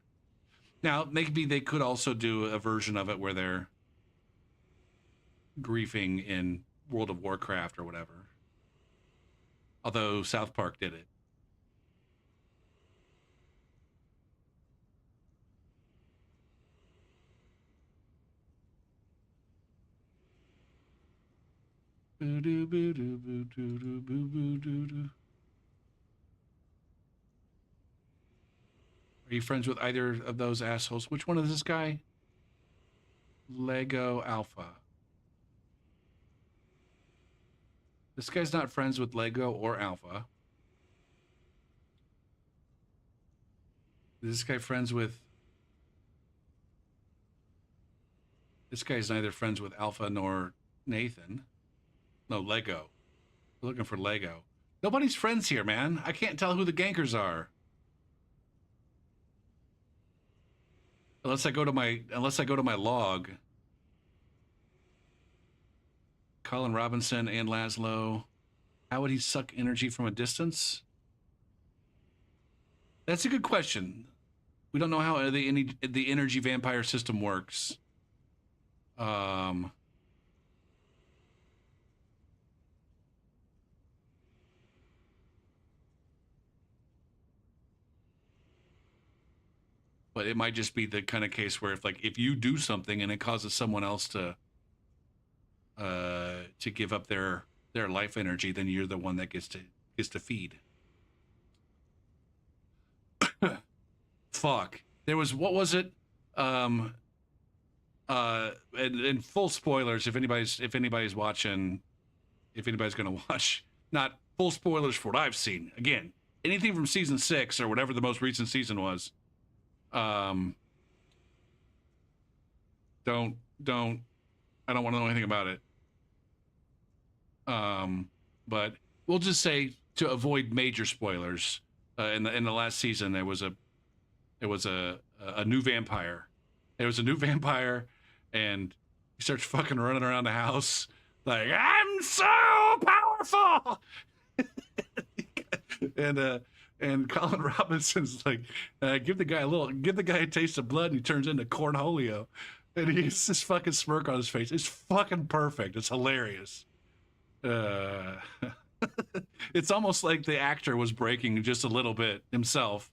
Now, maybe they could also do a version of it where they're griefing in World of Warcraft or whatever. Although South Park did it. Are you friends with either of those assholes? Which one is this guy? Lego Alpha. This guy's not friends with Lego or Alpha. Is this guy friends with... This guy's neither friends with Alpha nor Nathan. No, Lego. We're looking for Lego. Nobody's friends here, man. I can't tell who the gankers are. Unless I go to my log. Colin Robinson and Laszlo. How would he suck energy from a distance? That's a good question. We don't know how the energy vampire system works. But it might just be the kind of case where if you do something and it causes someone else to give up their life energy, then you're the one that gets to feed. Fuck. There was, what was it? And full spoilers if anybody's watching, if anybody's gonna watch, not full spoilers for what I've seen. Again, anything from season 6 or whatever the most recent season was. I don't want to know anything about it. But we'll just say, to avoid major spoilers, in the last season there was a new vampire. There was a new vampire, and he starts fucking running around the house like, I'm so powerful. And Colin Robinson's like, give the guy a taste of blood, and he turns into Cornholio, and he's this fucking smirk on his face. It's fucking perfect. It's hilarious. It's almost like the actor was breaking just a little bit himself.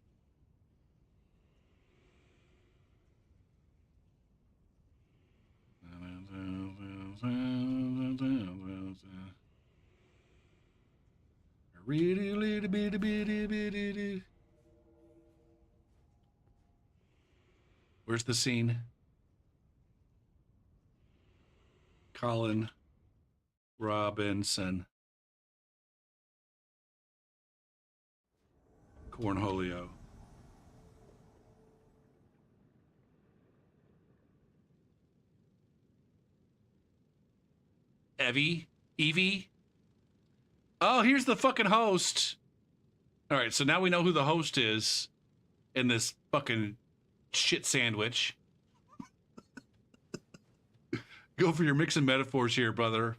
Where's the scene? Colin Robinson. Cornholio. Evie? Oh, here's the fucking host. All right, so now we know who the host is in this fucking shit sandwich. Go for your mixing metaphors here, brother.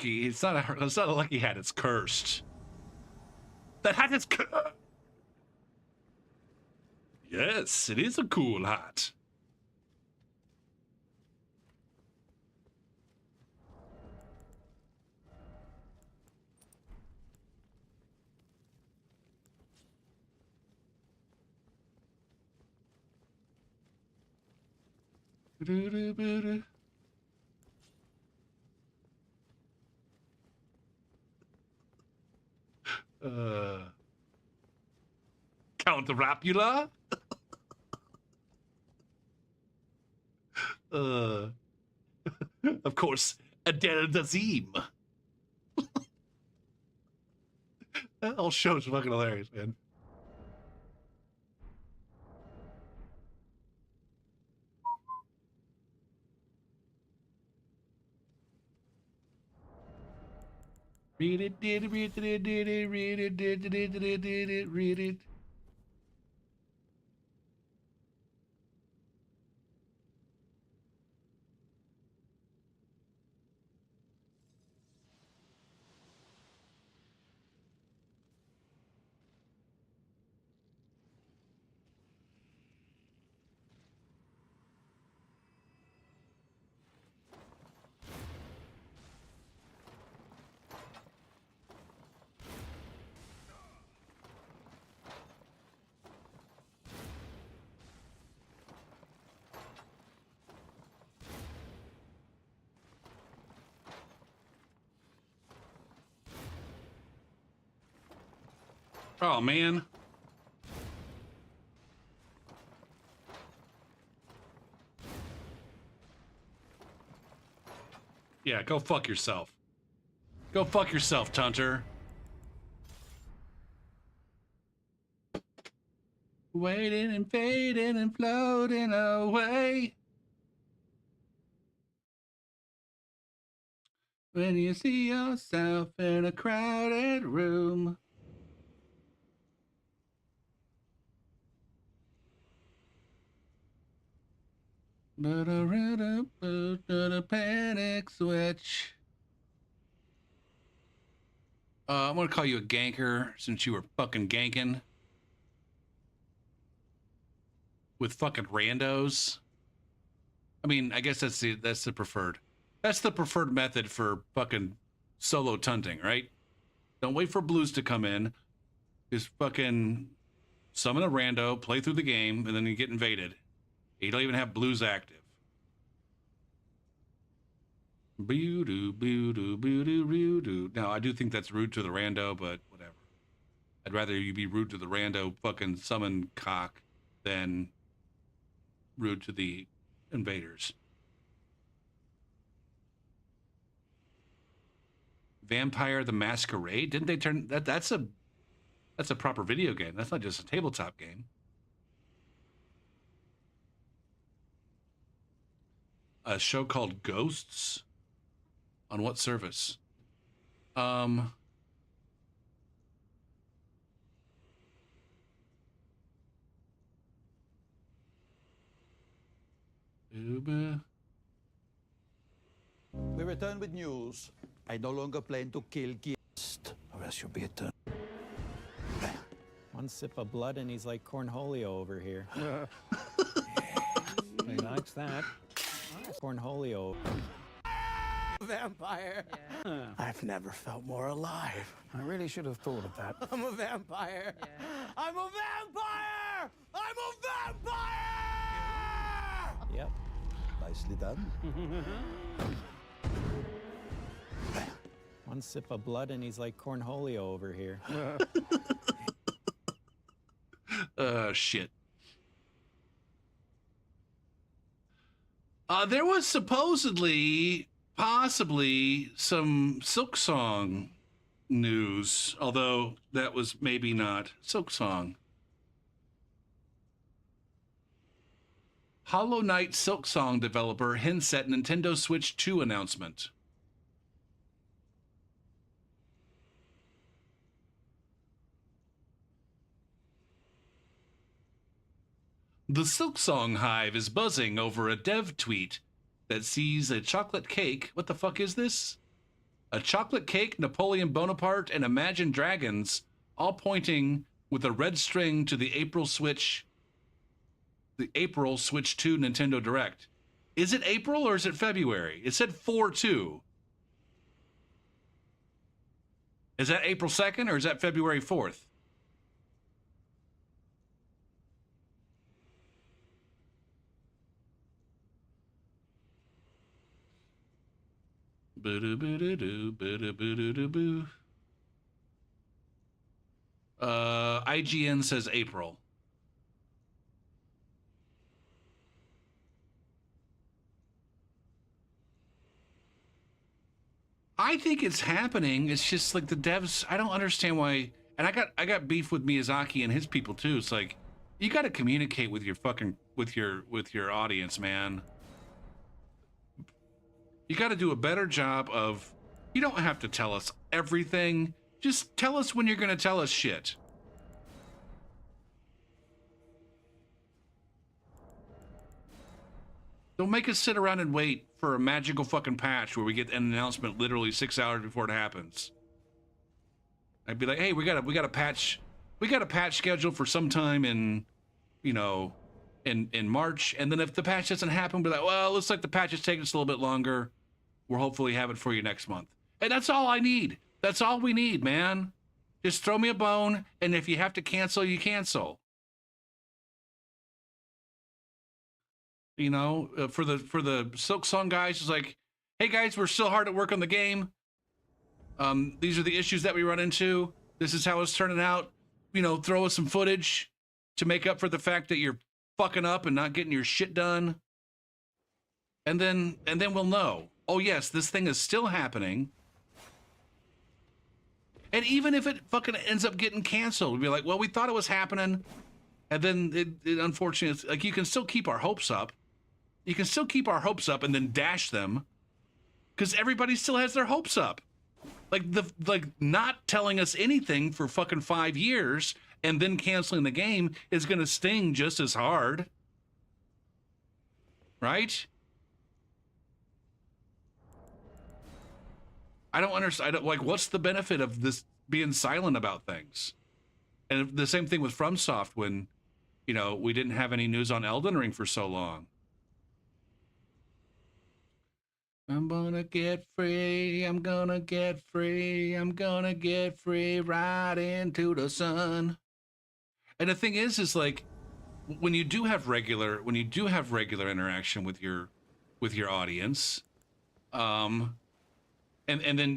It's not a lucky hat, it's cursed. That hat is cursed. Yes, it is a cool hat. Count Rapula? Of course, Adele Dazeem. That whole show's fucking hilarious, man. Read it, did it, read it, did it, read it, did it, did it, did it, read it. Oh, man. Yeah, go fuck yourself. Go fuck yourself, Tunter. Waiting and fading and floating away. When you see yourself in a crowded room. A panic switch. I'm gonna call you a ganker since you were fucking ganking with fucking randos. I mean, I guess that's the preferred. That's the preferred method for fucking solo tunting, right? Don't wait for blues to come in. Just fucking summon a rando, play through the game, and then you get invaded. You don't even have blues active. Now, I do think that's rude to the rando, but whatever. I'd rather you be rude to the rando fucking summon cock than rude to the invaders. Vampire the Masquerade? Didn't they turn that? That's a proper video game. That's not just a tabletop game. A show called Ghosts? On what service? We return with news. I no longer plan to kill guests, or else you'll be eternal. One sip of blood and he's like Cornholio over here. He likes that. Cornholio. Vampire. Yeah. I've never felt more alive. I really should have thought of that. I'm a vampire. Yeah. I'm a vampire! I'm a vampire! Yep. Nicely done. One sip of blood and he's like Cornholio over here. Shit. There was supposedly, possibly, some Silksong news, although that was maybe not Silksong. Hollow Knight Silksong developer hints at Nintendo Switch 2 announcement. The Silksong Hive is buzzing over a dev tweet that sees a chocolate cake. What the fuck is this? A chocolate cake, Napoleon Bonaparte, and Imagine Dragons, all pointing with a red string to the April Switch 2 Nintendo Direct. Is it April or is it February? It said 4/2. Is that April 2nd or is that February 4th? IGN says April. I think it's happening. It's just like the devs. I don't understand why. And I got beef with Miyazaki and his people too. It's like you got to communicate with your fucking with your audience, man. You got to do a better job of. You don't have to tell us everything. Just tell us when you're gonna tell us shit. Don't make us sit around and wait for a magical fucking patch where we get an announcement literally 6 hours before it happens. I'd be like, hey, we got a patch scheduled for sometime in, you know, in March. And then if the patch doesn't happen, we're like, well, it looks like the patch is taking us a little bit longer. We'll hopefully have it for you next month. And that's all I need. That's all we need, man. Just throw me a bone, and if you have to cancel, you cancel. You know, for the Silk Song guys, it's like, hey guys, we're still hard at work on the game. These are the issues that we run into. This is how it's turning out. You know, throw us some footage to make up for the fact that you're fucking up and not getting your shit done. And then we'll know. Oh yes, this thing is still happening. And even if it fucking ends up getting canceled, we'll be like, well, we thought it was happening. And then it unfortunately, it's like you can still keep our hopes up. You can still keep our hopes up and then dash them. Because everybody still has their hopes up. Like not telling us anything for fucking 5 years and then canceling the game is gonna sting just as hard. Right? I don't understand. Like, what's the benefit of this being silent about things? And the same thing with FromSoft when, you know, we didn't have any news on Elden Ring for so long. I'm gonna get free, I'm gonna get free, I'm gonna get free right into the sun. And the thing is like, when you do have regular interaction with your audience, and then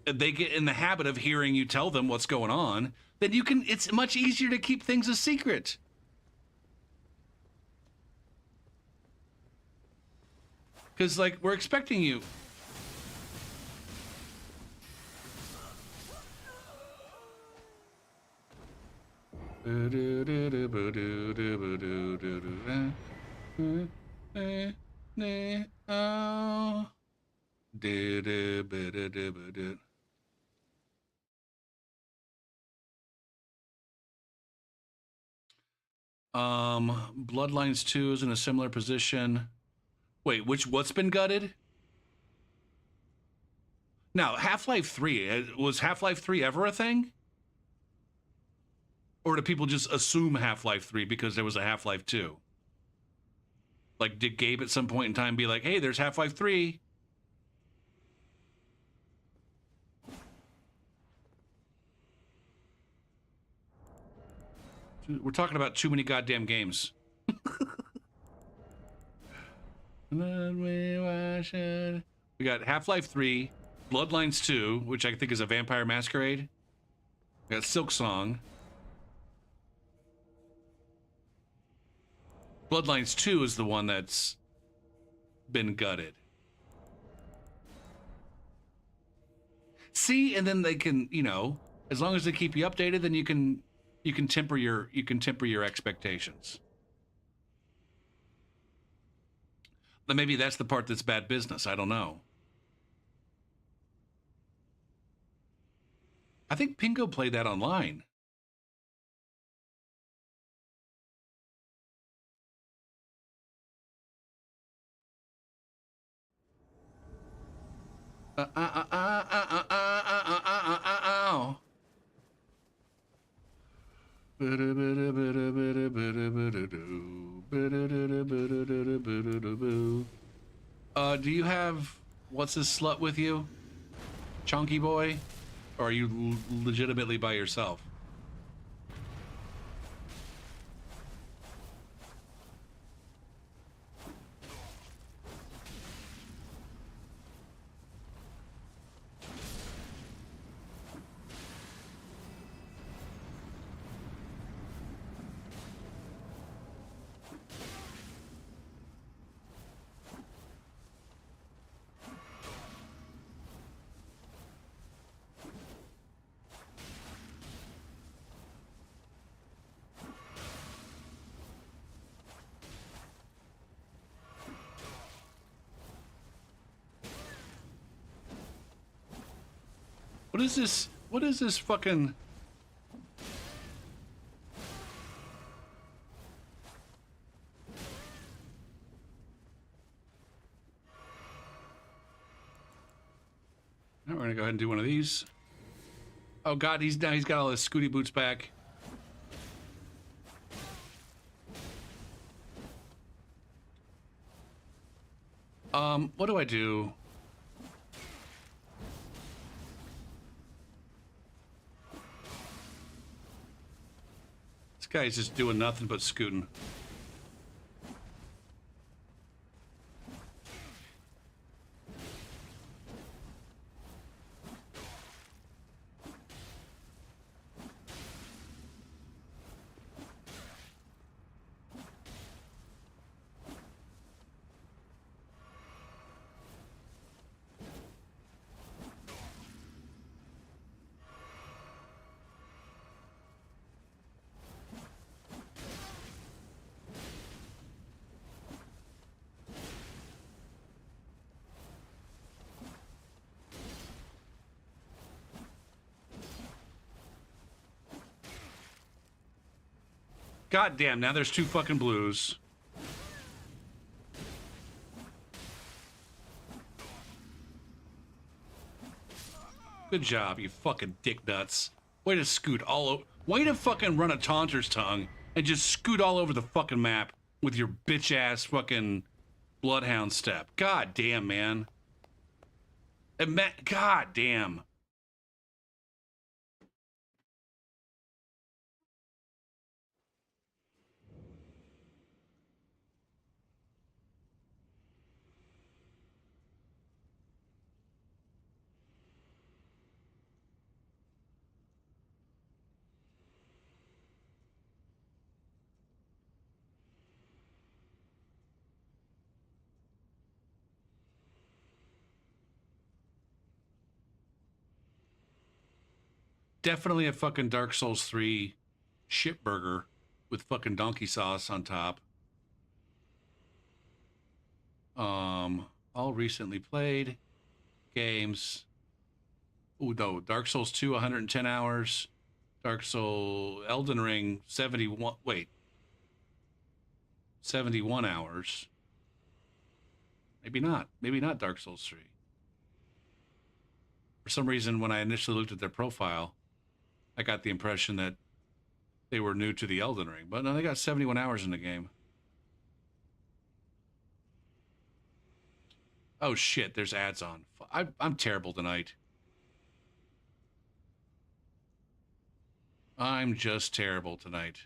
they get in the habit of hearing you tell them what's going on, then it's much easier to keep things a secret. Because, like, we're expecting you. Bloodlines 2 is in a similar position. Wait, what's been gutted? Now, Half-Life 3, was Half-Life 3 ever a thing? Or do people just assume Half-Life 3 because there was a Half-Life 2? Like, did Gabe at some point in time be like, hey, there's Half-Life 3? We're talking about too many goddamn games. We got Half-Life 3, Bloodlines 2, which I think is a Vampire Masquerade. We got Silk Song. Bloodlines 2 is the one that's been gutted. See, and then they can, you know, as long as they keep you updated, then you can temper your expectations. But maybe that's the part that's bad business. I don't know. I think Pingo played that online. Do you have what's this slut with you, Chunky Boy, or are you legitimately by yourself? What is this? What is this fucking... Now we're gonna go ahead and do one of these. Oh god, he's got all his Scooty boots back. What do I do? This guy's just doing nothing but scooting. God damn, now there's two fucking blues. Good job, you fucking dick nuts. Way to scoot all over. Way to fucking run a taunter's tongue and just scoot all over the fucking map with your bitch ass fucking bloodhound step. God damn, man. God damn. Definitely a fucking Dark Souls 3 shit burger with fucking donkey sauce on top. All recently played games. Oh no, Dark Souls 2, 110 hours. Dark Soul, Elden Ring, 71. Wait, 71 hours. Maybe not. Maybe not Dark Souls 3. For some reason, when I initially looked at their profile, I got the impression that they were new to the Elden Ring. But no, they got 71 hours in the game. Oh shit, there's ads on. I'm terrible tonight. I'm just terrible tonight.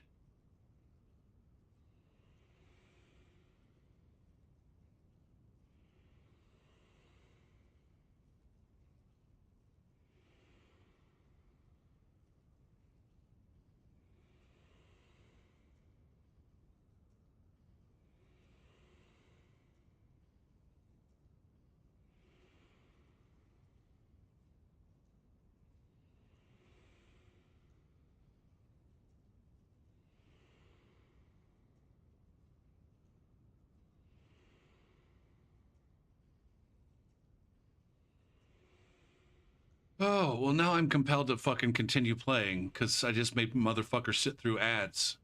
Oh, well now I'm compelled to fucking continue playing because I just made motherfuckers sit through ads.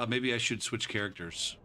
Maybe I should switch characters.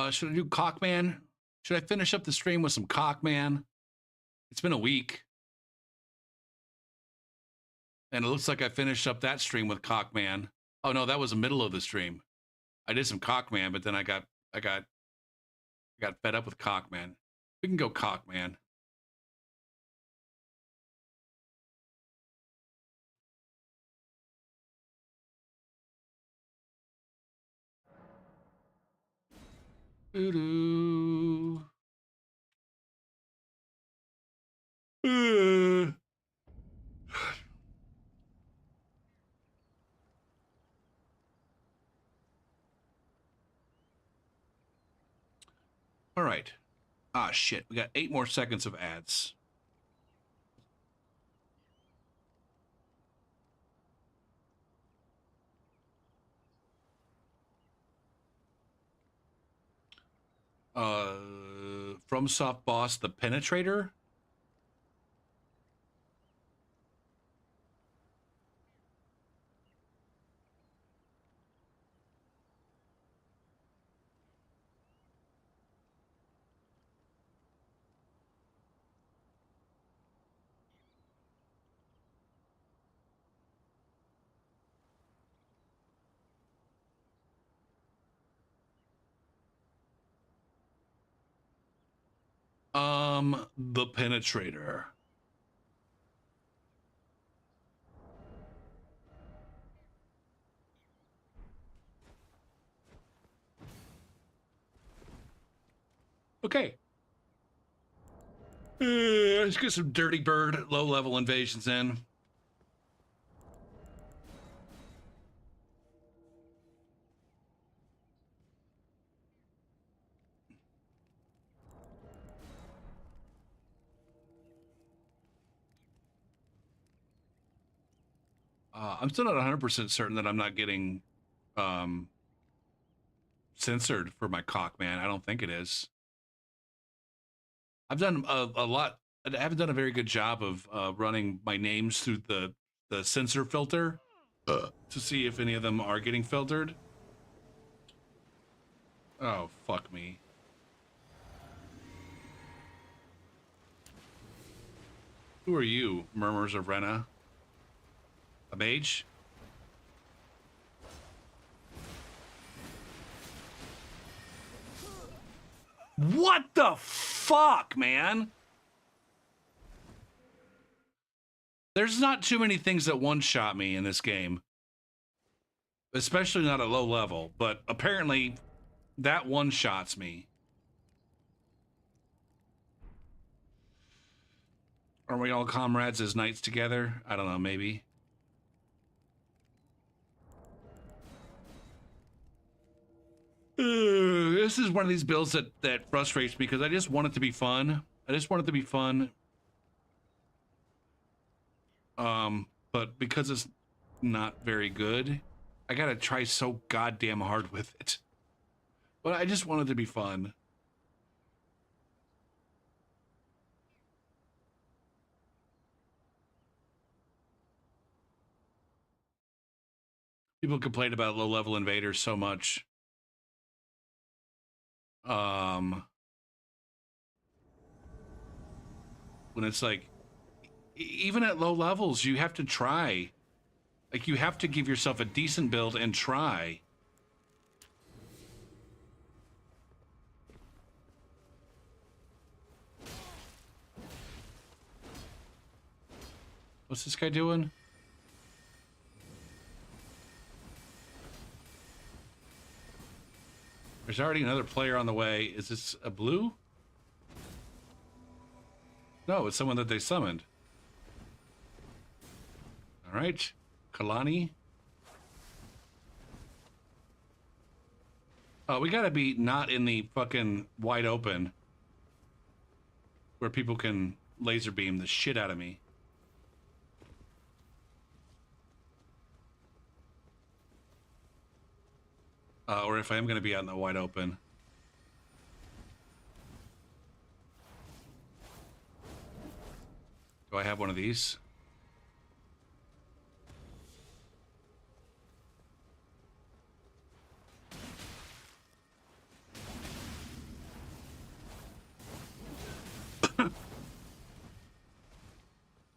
Should I do Cockman? Should I finish up the stream with some Cockman? It's been a week. And it looks like I finished up that stream with Cockman. Oh no, that was the middle of the stream. I did some Cockman, but then I got fed up with Cockman. We can go Cockman. Doo-doo. All right. Ah, shit. We got 8 more seconds of ads. FromSoft boss, the Penetrator. The Penetrator. Okay. Let's get some Dirty Bird low-level invasions in. I'm still not 100% certain that I'm not getting censored for my cock, man. I don't think it is. I've done a lot. I haven't done a very good job of running my names through the censor filter to see if any of them are getting filtered. Oh, fuck me. Who are you, Murmurs of Rena? A mage? What the fuck, man? There's not too many things that one-shot me in this game. Especially not at low level, but apparently that one-shots me. Are we all comrades as knights together? I don't know, maybe. This is one of these builds that frustrates me because I just want it to be fun. I just want it to be fun. But because it's not very good, I gotta try so goddamn hard with it. But I just want it to be fun. People complain about low-level invaders so much. When it's like, even at low levels, you have to try. Like, you have to give yourself a decent build and try. What's this guy doing? There's already another player on the way. Is this a blue? No, it's someone that they summoned. All right, Kalani. Oh, we gotta be not in the fucking wide open where people can laser beam the shit out of me. Or if I am gonna be out in the wide open. Do I have one of these?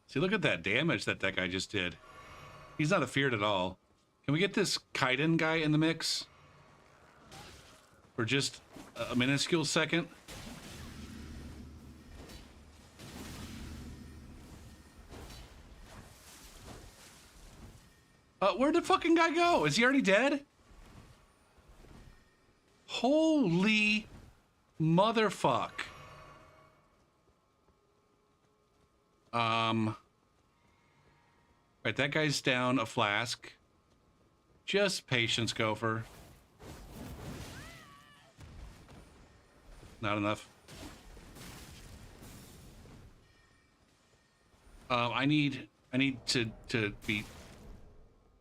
See, look at that damage that guy just did. He's not afeared at all. Can we get this Kaiden guy in the mix? For just a minuscule second? Where'd the fucking guy go? Is he already dead? Holy motherfuck. Right, that guy's down a flask. Just patience, Gopher. Not enough. I need to be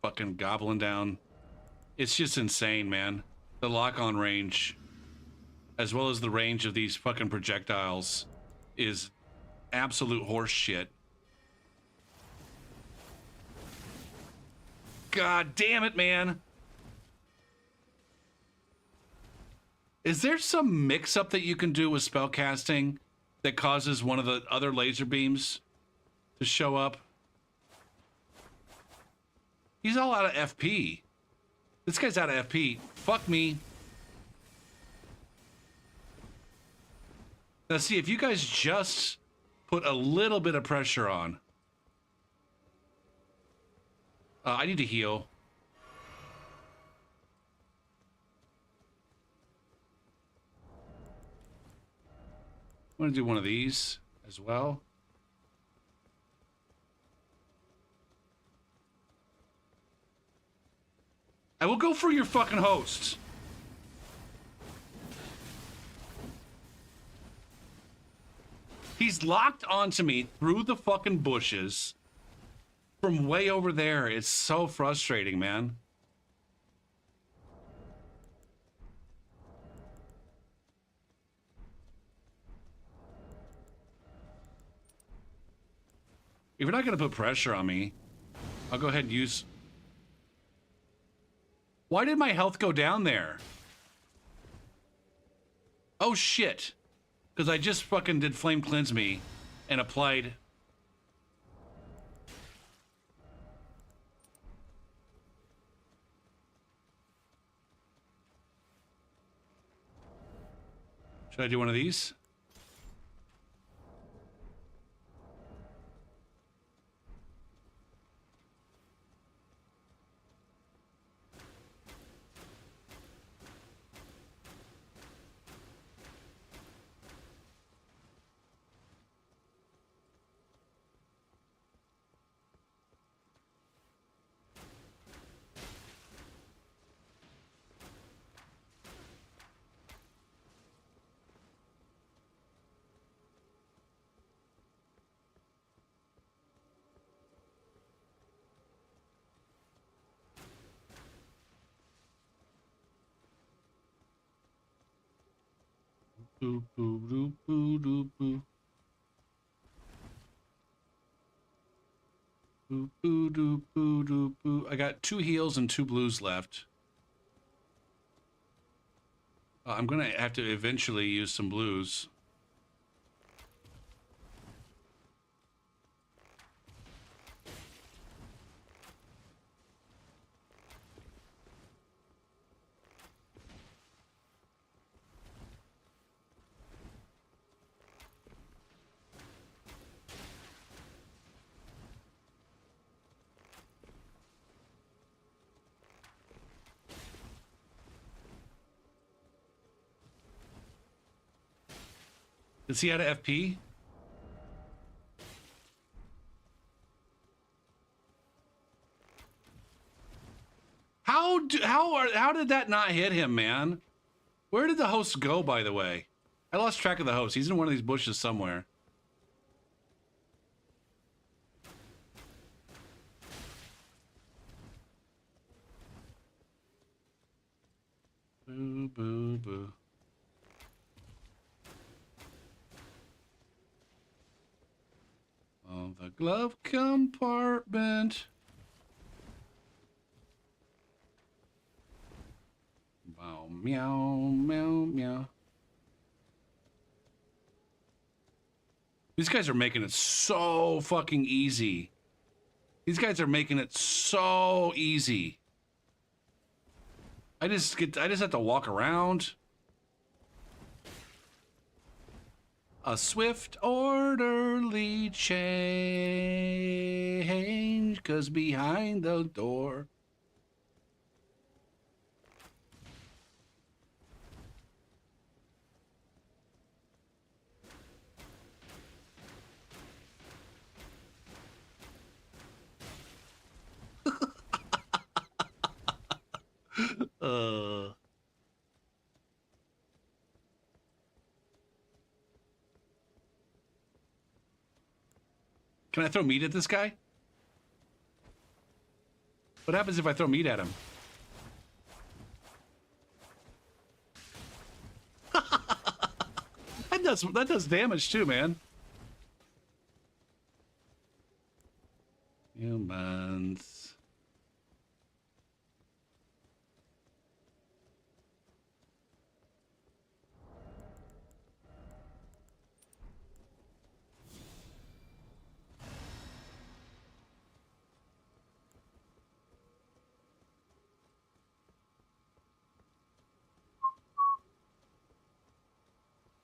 fucking gobbling down. It's just insane, man. The lock-on range, as well as the range of these fucking projectiles, is absolute horse shit. God damn it, man. Is there some mix-up that you can do with spellcasting that causes one of the other laser beams to show up? He's all out of FP. This guy's out of FP. Fuck me. Now see, if you guys just put a little bit of pressure on. I need to heal. I'm gonna do one of these as well. I will go for your fucking hosts. He's locked onto me through the fucking bushes from way over there. It's so frustrating, man. If you're not going to put pressure on me, I'll go ahead and use... Why did my health go down there? Oh, shit. Because I just fucking did Flame Cleanse Me and applied... Should I do one of these? Boo, boo, boo, boo, boo, boo. Boo, boo, doo, boo, doo, boo. I got 2 heals and 2 blues left. I'm gonna have to eventually use some blues. Is he out of FP? How did that not hit him, man? Where did the host go, by the way? I lost track of the host. He's in one of these bushes somewhere. Boo, boo, boo. Oh, the glove compartment. Wow, meow, meow, meow. These guys are making it so fucking easy These guys are making it so easy. I just have to walk around. A swift, orderly change, 'cause behind the door. Can I throw meat at this guy? What happens if I throw meat at him? That does damage too, man. Humans.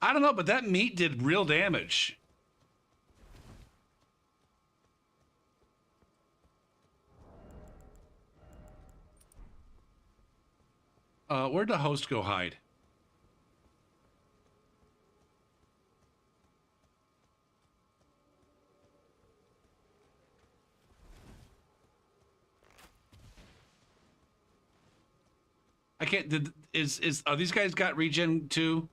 I don't know, but that meat did real damage. Where'd the host go hide? I can't. Are these guys got regen too?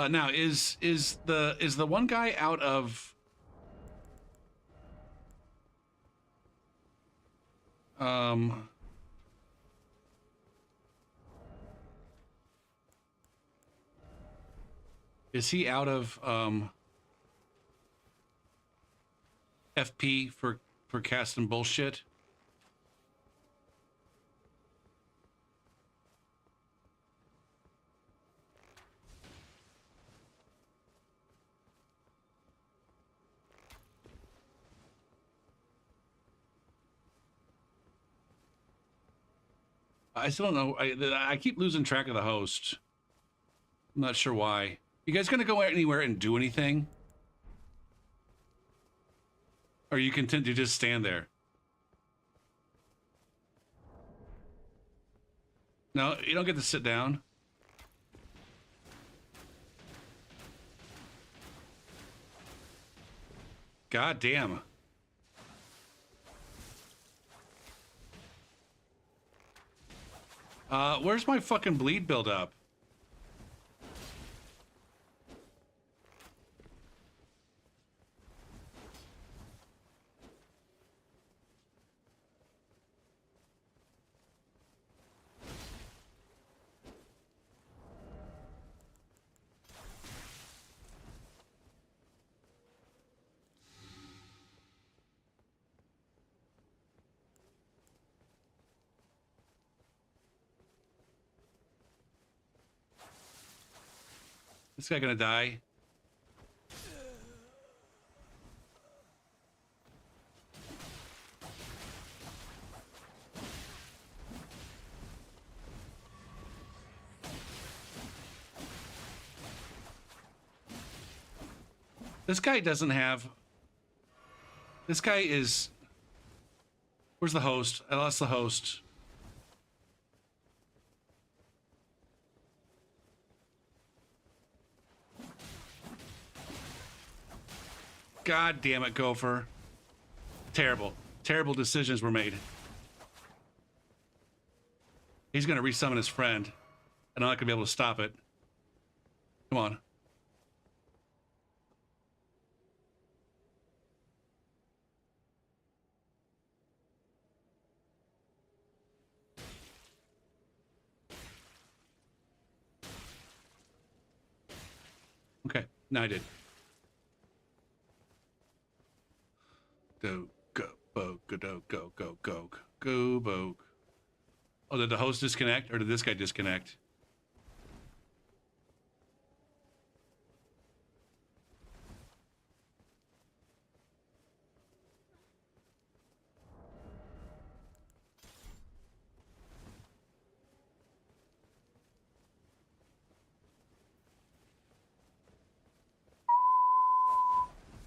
Now is the one guy out of is he out of FP for casting bullshit? I still don't know. I keep losing track of the host. I'm not sure why. You guys gonna go anywhere and do anything? Or are you content to just stand there? No, you don't get to sit down. God damn. Where's my fucking bleed build up? This guy gonna die? This guy doesn't have... This guy is... Where's the host? I lost the host. God damn it, Gopher. Terrible. Terrible decisions were made. He's gonna resummon his friend. And I'm not gonna be able to stop it. Come on. Okay, now I did. Go, bogue, go, bogue. Oh, did the host disconnect, or did this guy disconnect?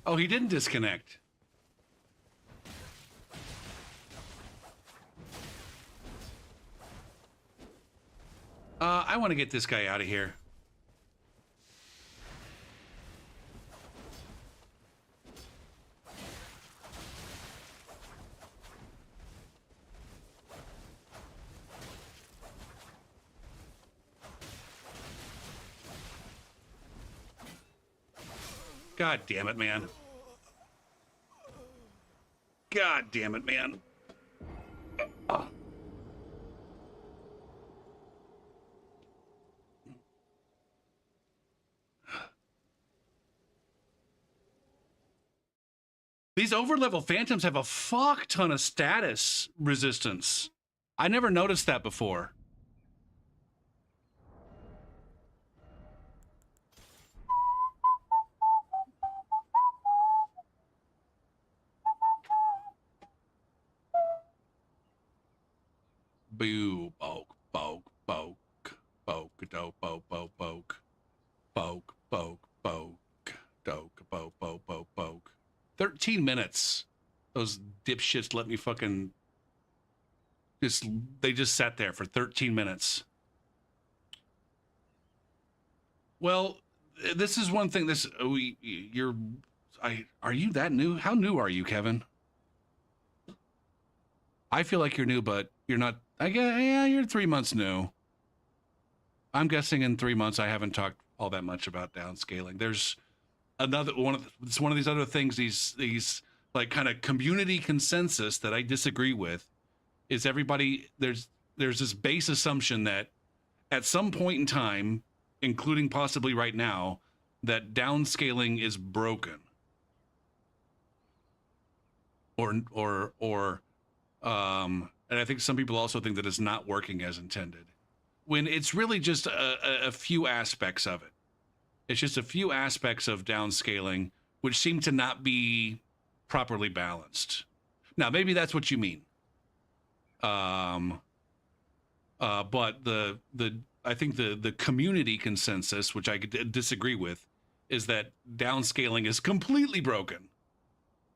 Oh, he didn't disconnect. I want to get this guy out of here. God damn it, man. God damn it, man. These overlevel phantoms have a fuck ton of status resistance. I never noticed that before. Boo, poke, poke, poke, poke, dope, poke, poke, poke, poke, poke, poke, doke, poke, poke, poke, poke. 13 minutes. Those dipshits let me fucking they just sat there for 13 minutes. Well, this is one thing. Are you that new? How new are you, Kevin? I feel like you're new, but you're not. I guess, yeah, you're 3 months new. I'm guessing in 3 months I haven't talked all that much about downscaling. There's another one. It's one of these other things. These like kind of community consensus that I disagree with. Is everybody there's this base assumption that at some point in time, including possibly right now, that downscaling is broken. And I think some people also think that it's not working as intended, when it's really just a few aspects of it. It's just a few aspects of downscaling which seem to not be properly balanced. Now, maybe that's what you mean. But I think the community consensus, which I disagree with, is that downscaling is completely broken,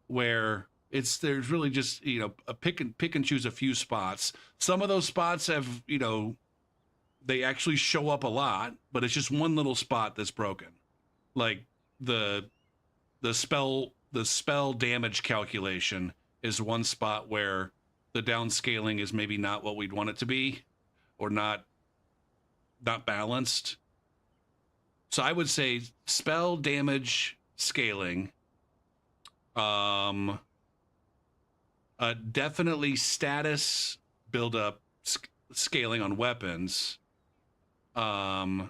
where there's really just, you know, a pick and choose a few spots. Some of those spots have, you know, they actually show up a lot, but it's just one little spot that's broken. Like the spell damage calculation is one spot where the downscaling is maybe not what we'd want it to be, or not balanced. So I would say spell damage scaling, definitely status build up scaling on weapons. Those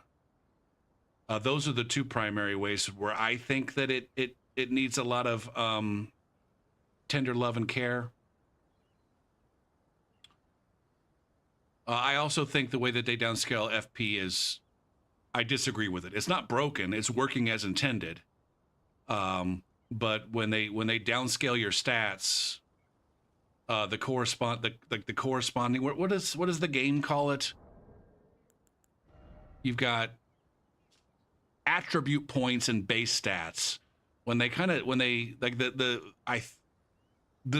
are the two primary ways where I think that it needs a lot of tender love and care. I also think the way that they downscale FP is, I disagree with it. It's not broken. It's working as intended. But when they downscale your stats, the corresponding, what does the game call it? You've got attribute points and base stats. The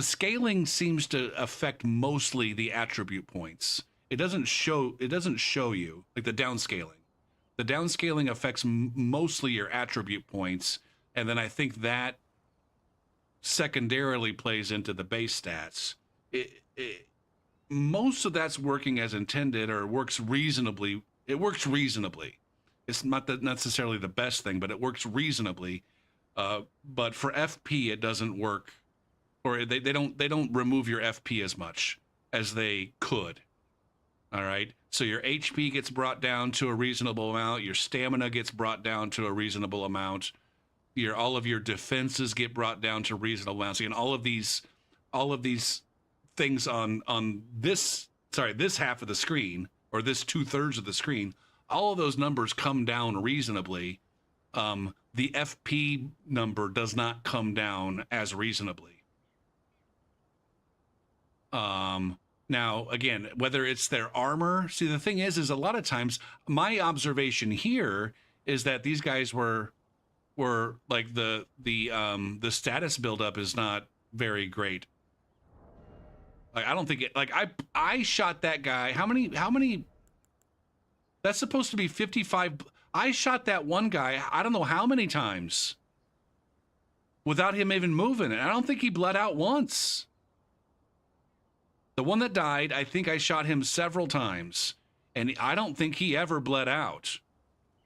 scaling seems to affect mostly the attribute points. It doesn't show you, like the downscaling. The downscaling affects mostly your attribute points, and then I think that secondarily plays into the base stats. Most of that's working as intended, or works reasonably. It works reasonably. It's not necessarily the best thing, but it works reasonably. But for FP, it doesn't work, or they don't remove your FP as much as they could. All right. So your HP gets brought down to a reasonable amount. Your stamina gets brought down to a reasonable amount. All of your defenses get brought down to reasonable amounts. And all of these things on this half of the screen, or this 2/3 of the screen, all of those numbers come down reasonably. The FP number does not come down as reasonably. Now, again, whether it's their armor, see, the thing is a lot of times my observation here is that these guys were like the status buildup is not very great. Like, I don't think it, like, I shot that guy. How many? That's supposed to be 55. I shot that one guy, I don't know how many times without him even moving. And I don't think he bled out once. The one that died, I think I shot him several times, and I don't think he ever bled out.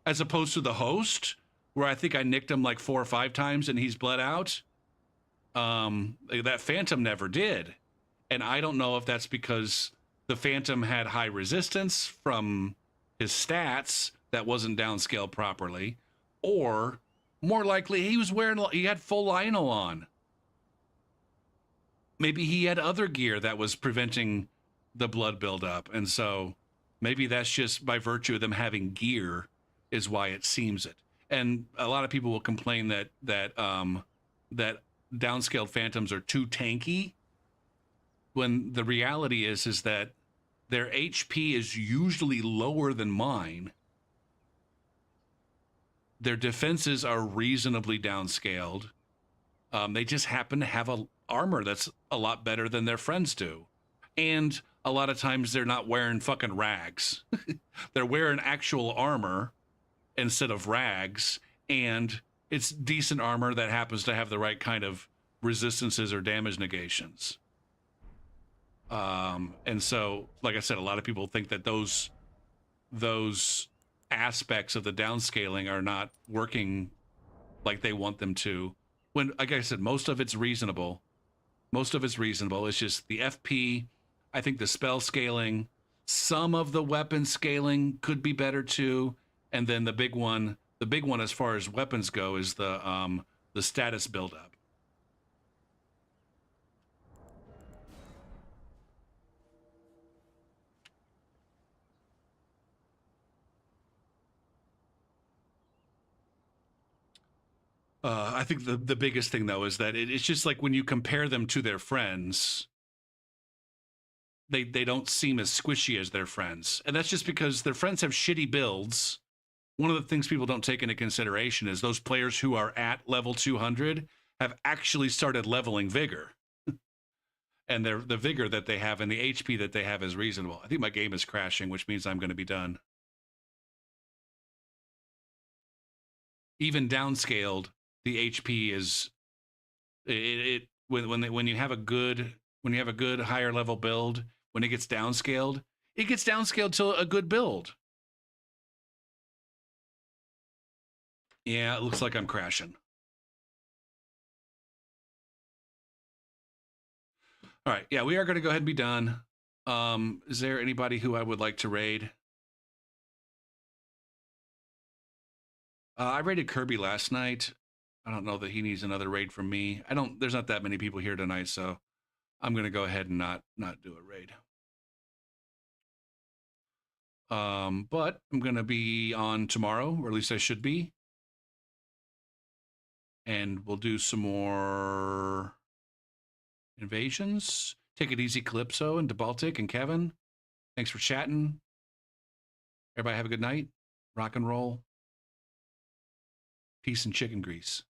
As opposed to the host, where I think I nicked him like 4 or 5 times and he's bled out. That Phantom never did. And I don't know if that's because the Phantom had high resistance from his stats that wasn't downscaled properly, or more likely he had full lino on. Maybe he had other gear that was preventing the blood buildup, and so maybe that's just by virtue of them having gear is why it seems it. And a lot of people will complain that downscaled Phantoms are too tanky, when the reality is that their HP is usually lower than mine. Their defenses are reasonably downscaled. They just happen to have a armor that's a lot better than their friends do. And a lot of times they're not wearing fucking rags. They're wearing actual armor instead of rags. And it's decent armor that happens to have the right kind of resistances or damage negations. And so, like I said, a lot of people think that those aspects of the downscaling are not working like they want them to. When, like I said, most of it's reasonable. Most of it's reasonable. It's just the FP, I think the spell scaling, some of the weapon scaling could be better too. And then the big one as far as weapons go is the status buildup. I think the biggest thing, though, is that it's just like when you compare them to their friends, they don't seem as squishy as their friends. And that's just because their friends have shitty builds. One of the things people don't take into consideration is those players who are at level 200 have actually started leveling vigor. And the vigor that they have and the HP that they have is reasonable. I think my game is crashing, which means I'm going to be done. Even downscaled, the HP is when you have a good higher level build, when it gets downscaled to a good build. Yeah, it looks like I'm crashing. All right, yeah, we are going to go ahead and be done. Is there anybody who I would like to raid? I raided Kirby last night. I don't know that he needs another raid from me. There's not that many people here tonight, so I'm going to go ahead and not do a raid. But I'm going to be on tomorrow, or at least I should be. And we'll do some more invasions. Take it easy, Calypso and DeBaltic and Kevin. Thanks for chatting. Everybody have a good night. Rock and roll. Peace and chicken grease.